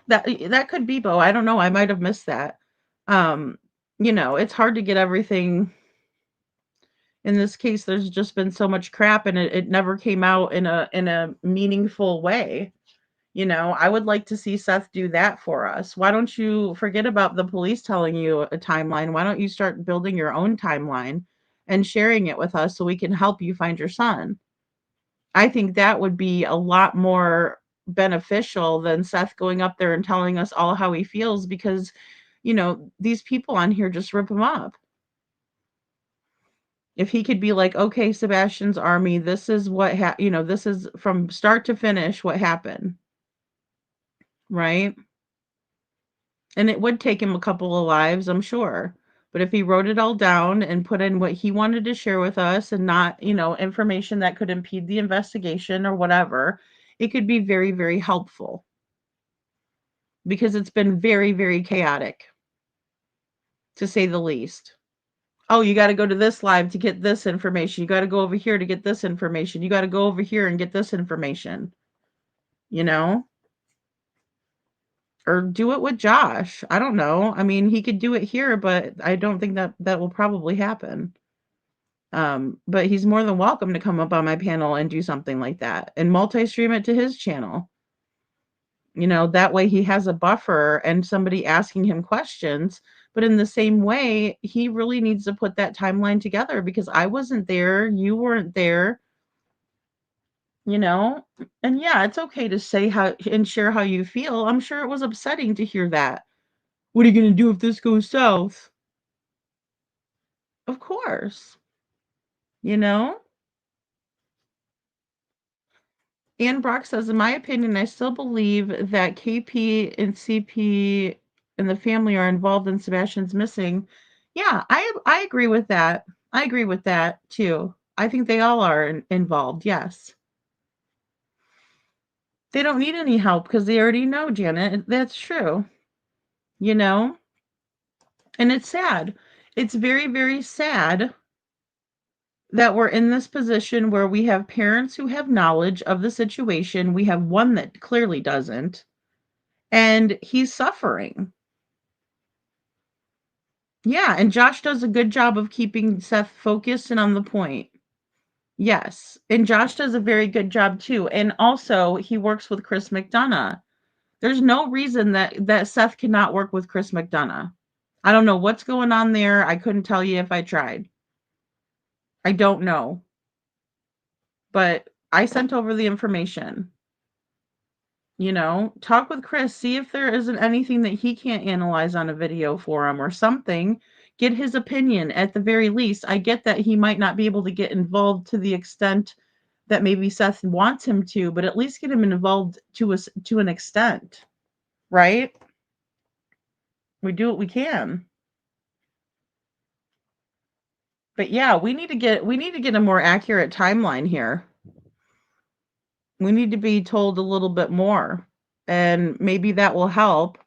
That could be Bo. I don't know. I might have missed that. Um, it's hard to get everything. In this case, there's just been so much crap, and it never came out in a meaningful way. I would like to see Seth do that for us. Why don't you forget about the police telling you a timeline? Why don't you start building your own timeline and sharing it with us so we can help you find your son? I think that would be a lot more beneficial than Seth going up there and telling us all how he feels, because, these people on here just rip him up. If he could be like, "Okay, Sebastian's army, this is what this is from start to finish what happened." Right? And it would take him a couple of lives, I'm sure. But if he wrote it all down and put in what he wanted to share with us, and not, information that could impede the investigation or whatever, it could be very, very helpful. Because it's been very, very chaotic, to say the least. Oh, you got to go to this live to get this information. You got to go over here to get this information. You got to go over here and get this information. You know? Or do it with Josh. I don't know. I mean, he could do it here, but I don't think that that will probably happen. But he's more than welcome to come up on my panel and do something like that and multi-stream it to his channel. You know, that way he has a buffer and somebody asking him questions. But in the same way, he really needs to put that timeline together because I wasn't there, you weren't there, you know? And yeah, it's okay to say how and share how you feel. I'm sure it was upsetting to hear that. What are you going to do if this goes south? Of course, you know? Ann Brock says, in my opinion, I still believe that KP and CP and the family are involved in Sebastian's missing. Yeah, I agree with that. I agree with that too. I think they all are involved. Yes. They don't need any help because they already know, Janet. That's true. You know? And it's sad. It's very, very sad that we're in this position where we have parents who have knowledge of the situation. We have one that clearly doesn't, and he's suffering. Yeah, and Josh does a good job of keeping Seth focused and on the point. Yes, and Josh does a very good job too. And also, he works with Chris McDonough. There's no reason that Seth cannot work with Chris McDonough. I don't know what's going on there. I couldn't tell you if I tried. I don't know. But I sent over the information. You know, talk with Chris, see if there isn't anything that he can't analyze on a video for him or something. Get his opinion at the very least. I get that he might not be able to get involved to the extent that maybe Seth wants him to, but at least get him involved to an extent, right? We do what we can. But yeah, we need to get a more accurate timeline here. We need to be told a little bit more, and maybe that will help.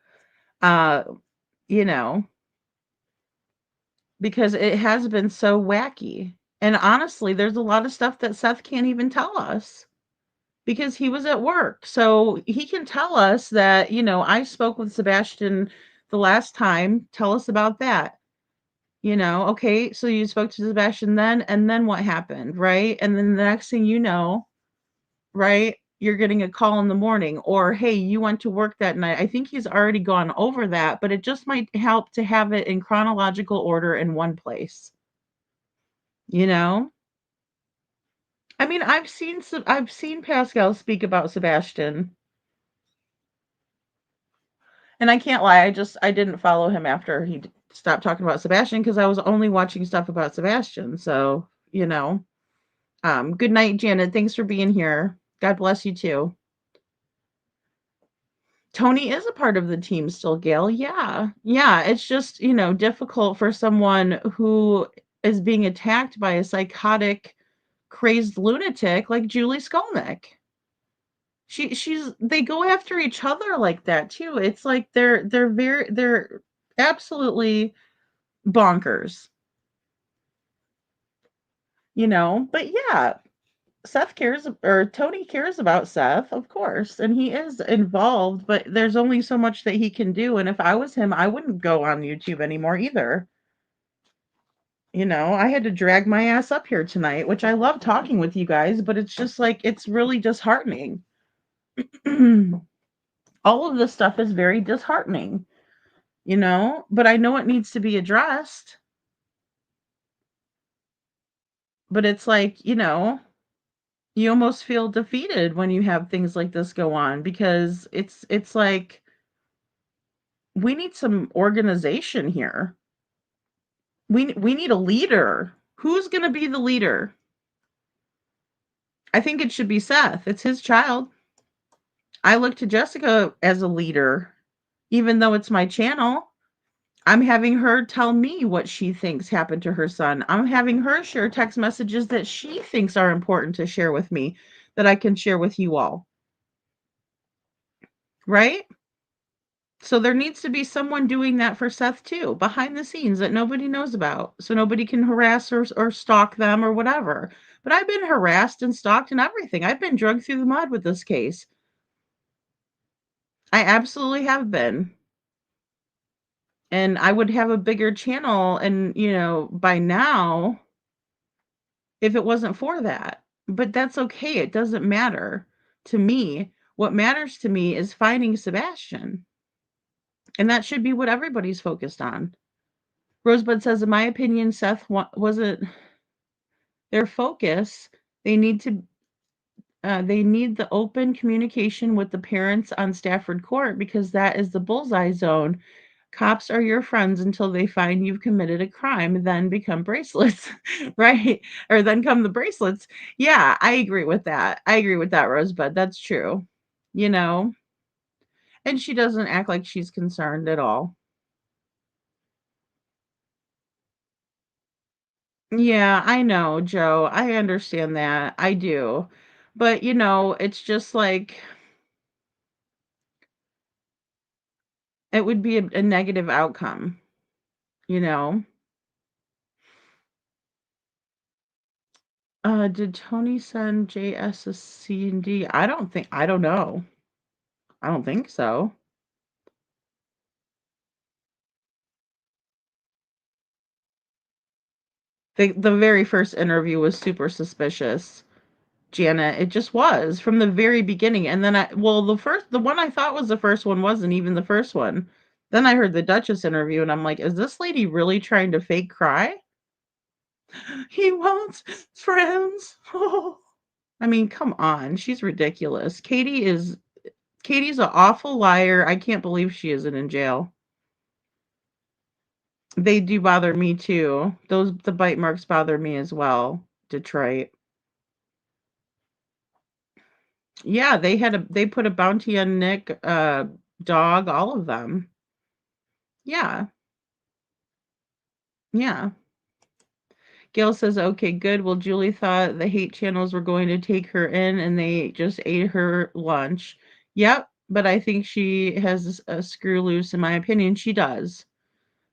Uh, you know, because it has been so wacky. And honestly, there's a lot of stuff that Seth can't even tell us because he was at work. So he can tell us that, you know, I spoke with Sebastian the last time. Tell us about that. You know, okay, so you spoke to Sebastian then, and then what happened, right? And then the next thing you know, right, you're getting a call in the morning, or hey, you went to work that night. I think he's already gone over that, but it just might help to have it in chronological order in one place. You know? I mean, I've seen Pascal speak about Sebastian. And I can't lie, I didn't follow him after he stopped talking about Sebastian because I was only watching stuff about Sebastian. So, you know. Good night, Janet. Thanks for being here. God bless you too. Tony is a part of the team still, Gail. Yeah. Yeah. It's just, you know, difficult for someone who is being attacked by a psychotic, crazed lunatic like Julie Skolnick. They go after each other like that too. It's like they're absolutely bonkers. You know, but yeah, Seth cares, or Tony cares about Seth, of course, and he is involved, but there's only so much that he can do. And if I was him, I wouldn't go on YouTube anymore either. You know, I had to drag my ass up here tonight, which I love talking with you guys, but it's just like, it's really disheartening. All of this stuff is very disheartening, you know, but I know it needs to be addressed. But it's like, you know, you almost feel defeated when you have things like this go on because it's like we need some organization here. We need a leader. Who's going to be the leader? I think it should be Seth. It's his child. I look to Jessica as a leader, even though it's my channel. I'm having her tell me what she thinks happened to her son. I'm having her share text messages that she thinks are important to share with me that I can share with you all. Right? So there needs to be someone doing that for Seth too, behind the scenes that nobody knows about. So nobody can harass or stalk them or whatever. But I've been harassed and stalked and everything. I've been dragged through the mud with this case. I absolutely have been. And I would have a bigger channel and, by now if it wasn't for that. But that's okay. It doesn't matter to me. What matters to me is finding Sebastian. And that should be what everybody's focused on. Rosebud says, in my opinion, Seth wasn't their focus. They need to they need the open communication with the parents on Stafford Court because that is the bullseye zone. Cops are your friends until they find you've committed a crime, then become bracelets, right? Or then come the bracelets. Yeah, I agree with that. I agree with that, Rosebud. That's true. You know, and she doesn't act like she's concerned at all. Yeah, I know, Joe. I understand that. I do. But, it's just like it would be a negative outcome, you know? Did Tony send JS a C and D? I don't know. I don't think so. The very first interview was super suspicious, Janet. It just was from the very beginning. And then the one I thought was the first one wasn't even the first one. Then I heard the Duchess interview and I'm like, is this lady really trying to fake cry? He wants friends. Oh. I mean, come on. She's ridiculous. Katie's an awful liar. I can't believe she isn't in jail. They do bother me too. The bite marks bother me as well. Detroit. Yeah, they put a bounty on Nick, dog, all of them. Yeah. Yeah. Gail says, okay, good. Well, Julie thought the hate channels were going to take her in and they just ate her lunch. Yep, but I think she has a screw loose, in my opinion. She does.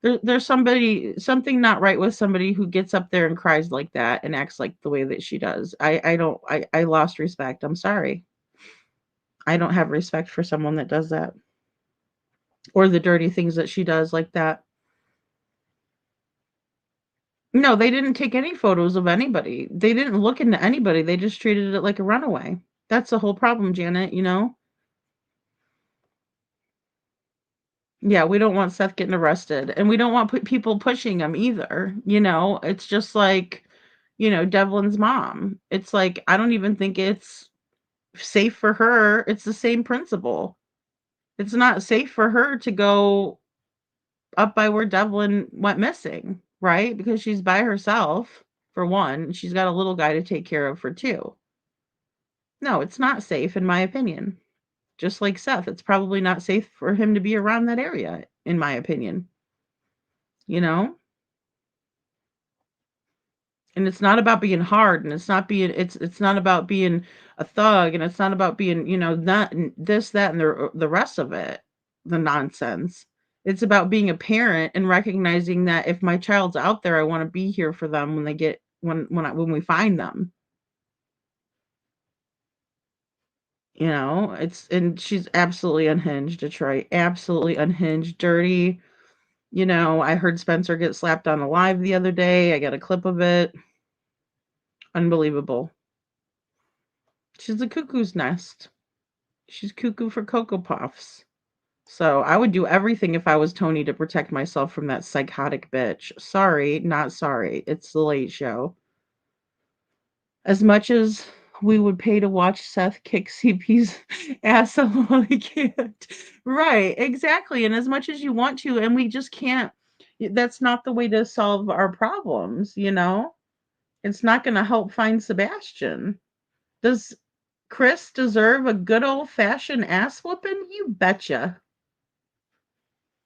There's something not right with somebody who gets up there and cries like that and acts like the way that she does. I lost respect. I'm sorry. I don't have respect for someone that does that or the dirty things that she does like that. No, they didn't take any photos of anybody. They didn't look into anybody. They just treated it like a runaway. That's the whole problem, Janet. Yeah, we don't want Seth getting arrested, and we don't want people pushing him either. It's just like, Devlin's mom. It's like, I don't even think it's safe for her. It's the same principle. It's not safe for her to go up by where Devlin went missing, right? Because she's by herself, for one. She's got a little guy to take care of for two. No, it's not safe, in my opinion. Just like Seth, it's probably not safe for him to be around that area, in my opinion. You know? And it's not about being hard, and it's not about being a thug, and it's not about being, not this, that, and the rest of it, the nonsense. It's about being a parent and recognizing that if my child's out there, I want to be here for them when they get when we find them. And she's absolutely unhinged, Detroit. Absolutely unhinged, dirty. I heard Spencer get slapped on a live the other day. I got a clip of it. Unbelievable. She's a cuckoo's nest. She's cuckoo for Cocoa Puffs. So I would do everything if I was Tony to protect myself from that psychotic bitch. Sorry, not sorry. It's the late show. As much as we would pay to watch Seth kick CP's ass, we can't. Right, exactly. And as much as you want to, and we just can't, that's not the way to solve our problems. It's not going to help find Sebastian. Does Chris deserve a good old fashioned ass whooping? You betcha.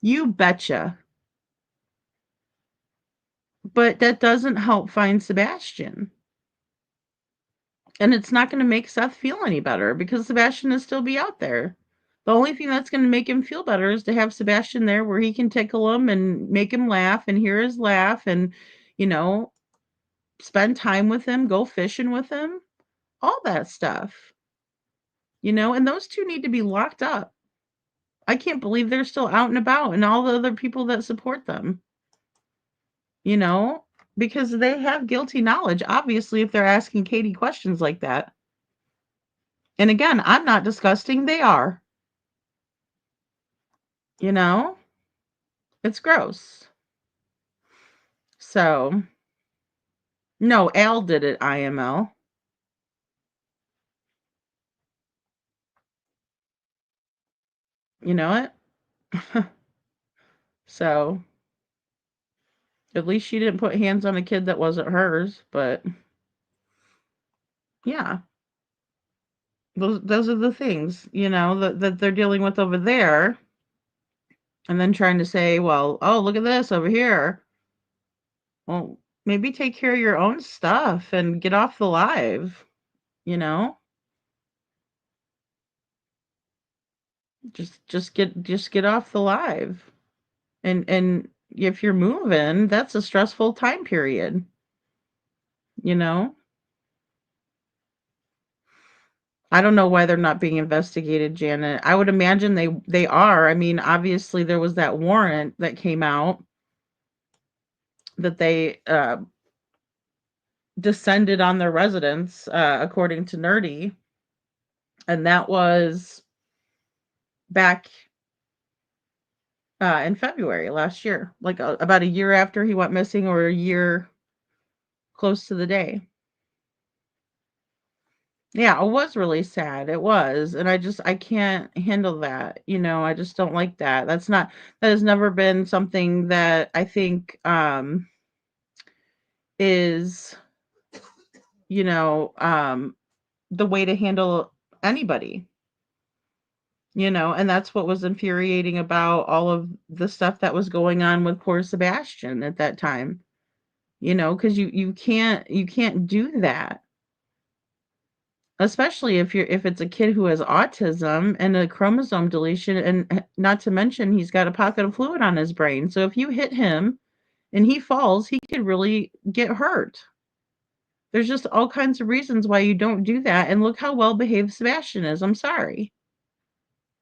You betcha. But that doesn't help find Sebastian. And it's not going to make Seth feel any better because Sebastian will still be out there. The only thing that's going to make him feel better is to have Sebastian there where he can tickle him and make him laugh and hear his laugh and, you know, spend time with him, go fishing with him, all that stuff. And those two need to be locked up. I can't believe they're still out and about and all the other people that support them. You know, because they have guilty knowledge, obviously, if they're asking Katie questions like that. And again, I'm not disgusting, they are. You know? It's gross. So, no, Al did it, IML. You know it? So, at least she didn't put hands on a kid that wasn't hers, but yeah. Those are the things, you know, that they're dealing with over there, and then trying to say, well, oh, look at this over here. Well, maybe take care of your own stuff and get off the live, you know? Just get off the live. And if you're moving, that's a stressful time period, you know? I don't know why they're not being investigated, Janet. I would imagine they are. I mean, obviously there was that warrant that came out that they descended on their residence, according to Nerdy, and that was back in February last year, like about a year after he went missing, or a year close to the day. Yeah, it was really sad. It was. And I can't handle that. You know, I just don't like that. That has never been something that I think is, you know, the way to handle anybody. You know, and that's what was infuriating about all of the stuff that was going on with poor Sebastian at that time. You know, because you can't do that. Especially if it's a kid who has autism and a chromosome deletion, and not to mention he's got a pocket of fluid on his brain. So if you hit him and he falls, he could really get hurt. There's just all kinds of reasons why you don't do that. And look how well behaved Sebastian is. I'm sorry.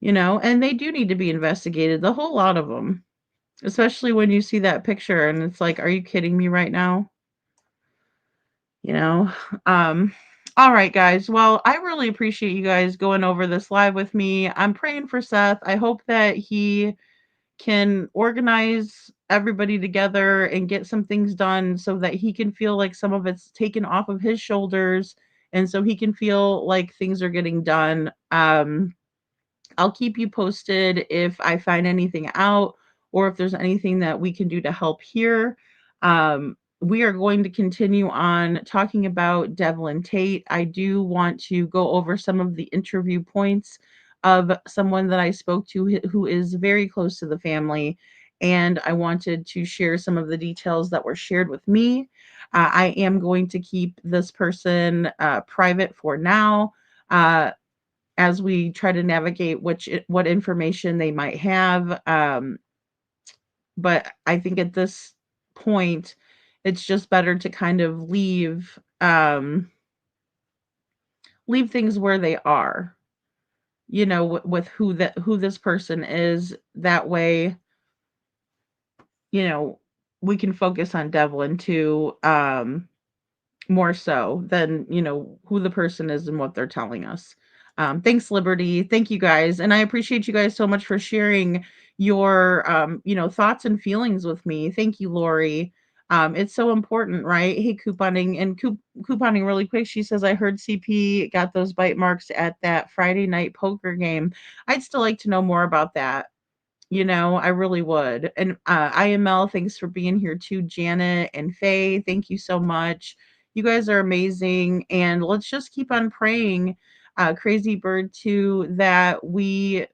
You know, and they do need to be investigated, the whole lot of them. Especially when you see that picture and it's like, are you kidding me right now? You know? Um, all right, guys. Well, I really appreciate you guys going over this live with me. I'm praying for Seth. I hope that he can organize everybody together and get some things done so that he can feel like some of it's taken off of his shoulders, and so he can feel like things are getting done. I'll keep you posted if I find anything out or if there's anything that we can do to help here. We are going to continue on talking about Devlin Tate. I do want to go over some of the interview points of someone that I spoke to who is very close to the family. And I wanted to share some of the details that were shared with me. I am going to keep this person private for now. As we try to navigate what information they might have. But I think at this point, it's just better to kind of leave things where they are. You know, with who this person is. That way, you know, we can focus on Devlin too. More so than, you know, who the person is and what they're telling us. Thanks, Liberty. Thank you guys. And I appreciate you guys so much for sharing your, you know, thoughts and feelings with me. Thank you, Lori. It's so important, right? Hey, couponing really quick. She says, I heard CP got those bite marks at that Friday night poker game. I'd still like to know more about that. You know, I really would. And IML, thanks for being here too. Janet and Faye, thank you so much. You guys are amazing. And let's just keep on praying, Crazy Bird, too, that we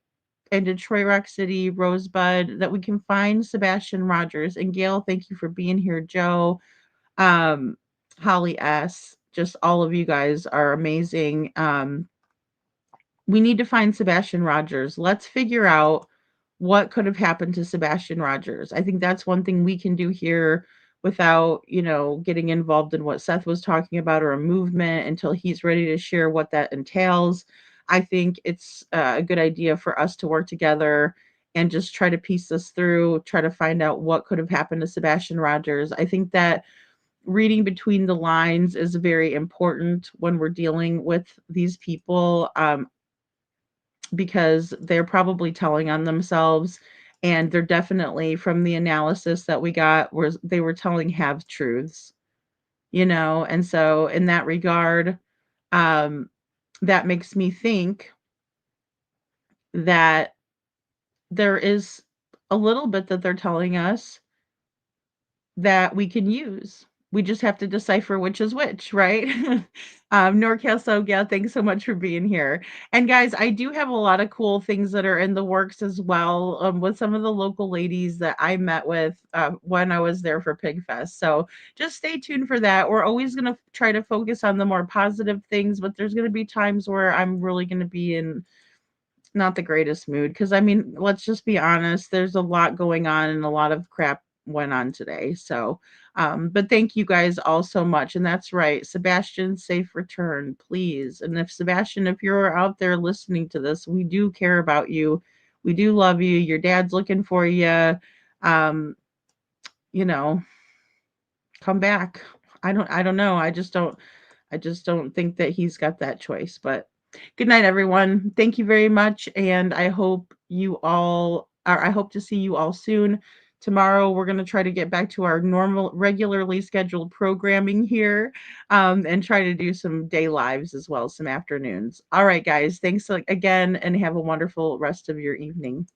in Detroit Rock City, Rosebud, that we can find Sebastian Rogers. And Gail, thank you for being here. Joe, um, Holly S., just all of you guys are amazing. We need to find Sebastian Rogers. Let's figure out what could have happened to Sebastian Rogers. I think that's one thing we can do here without, you know, getting involved in what Seth was talking about or a movement until he's ready to share what that entails. I think it's a good idea for us to work together and just try to piece this through, try to find out what could have happened to Sebastian Rogers. I think that reading between the lines is very important when we're dealing with these people, because they're probably telling on themselves, and they're definitely, from the analysis that we got, was they were telling half truths, and so in that regard, um, that makes me think that there is a little bit that they're telling us that we can use. We just have to decipher which is which, right? NorCal Soga, thanks so much for being here. And guys, I do have a lot of cool things that are in the works as well, with some of the local ladies that I met with when I was there for Pig Fest. So just stay tuned for that. We're always going to try to focus on the more positive things, but there's going to be times where I'm really going to be in not the greatest mood, because I mean, let's just be honest, there's a lot going on and a lot of crap went on today. So, but thank you guys all so much. And that's right, Sebastian, safe return, please. And if Sebastian, if you're out there listening to this, we do care about you. We do love you. Your dad's looking for you. Um, you know, come back. I don't know. I just don't think that he's got that choice. But good night, everyone. Thank you very much. And I hope to see you all soon. Tomorrow, we're going to try to get back to our normal, regularly scheduled programming here, and try to do some day lives as well, some afternoons. All right, guys. Thanks again, and have a wonderful rest of your evening.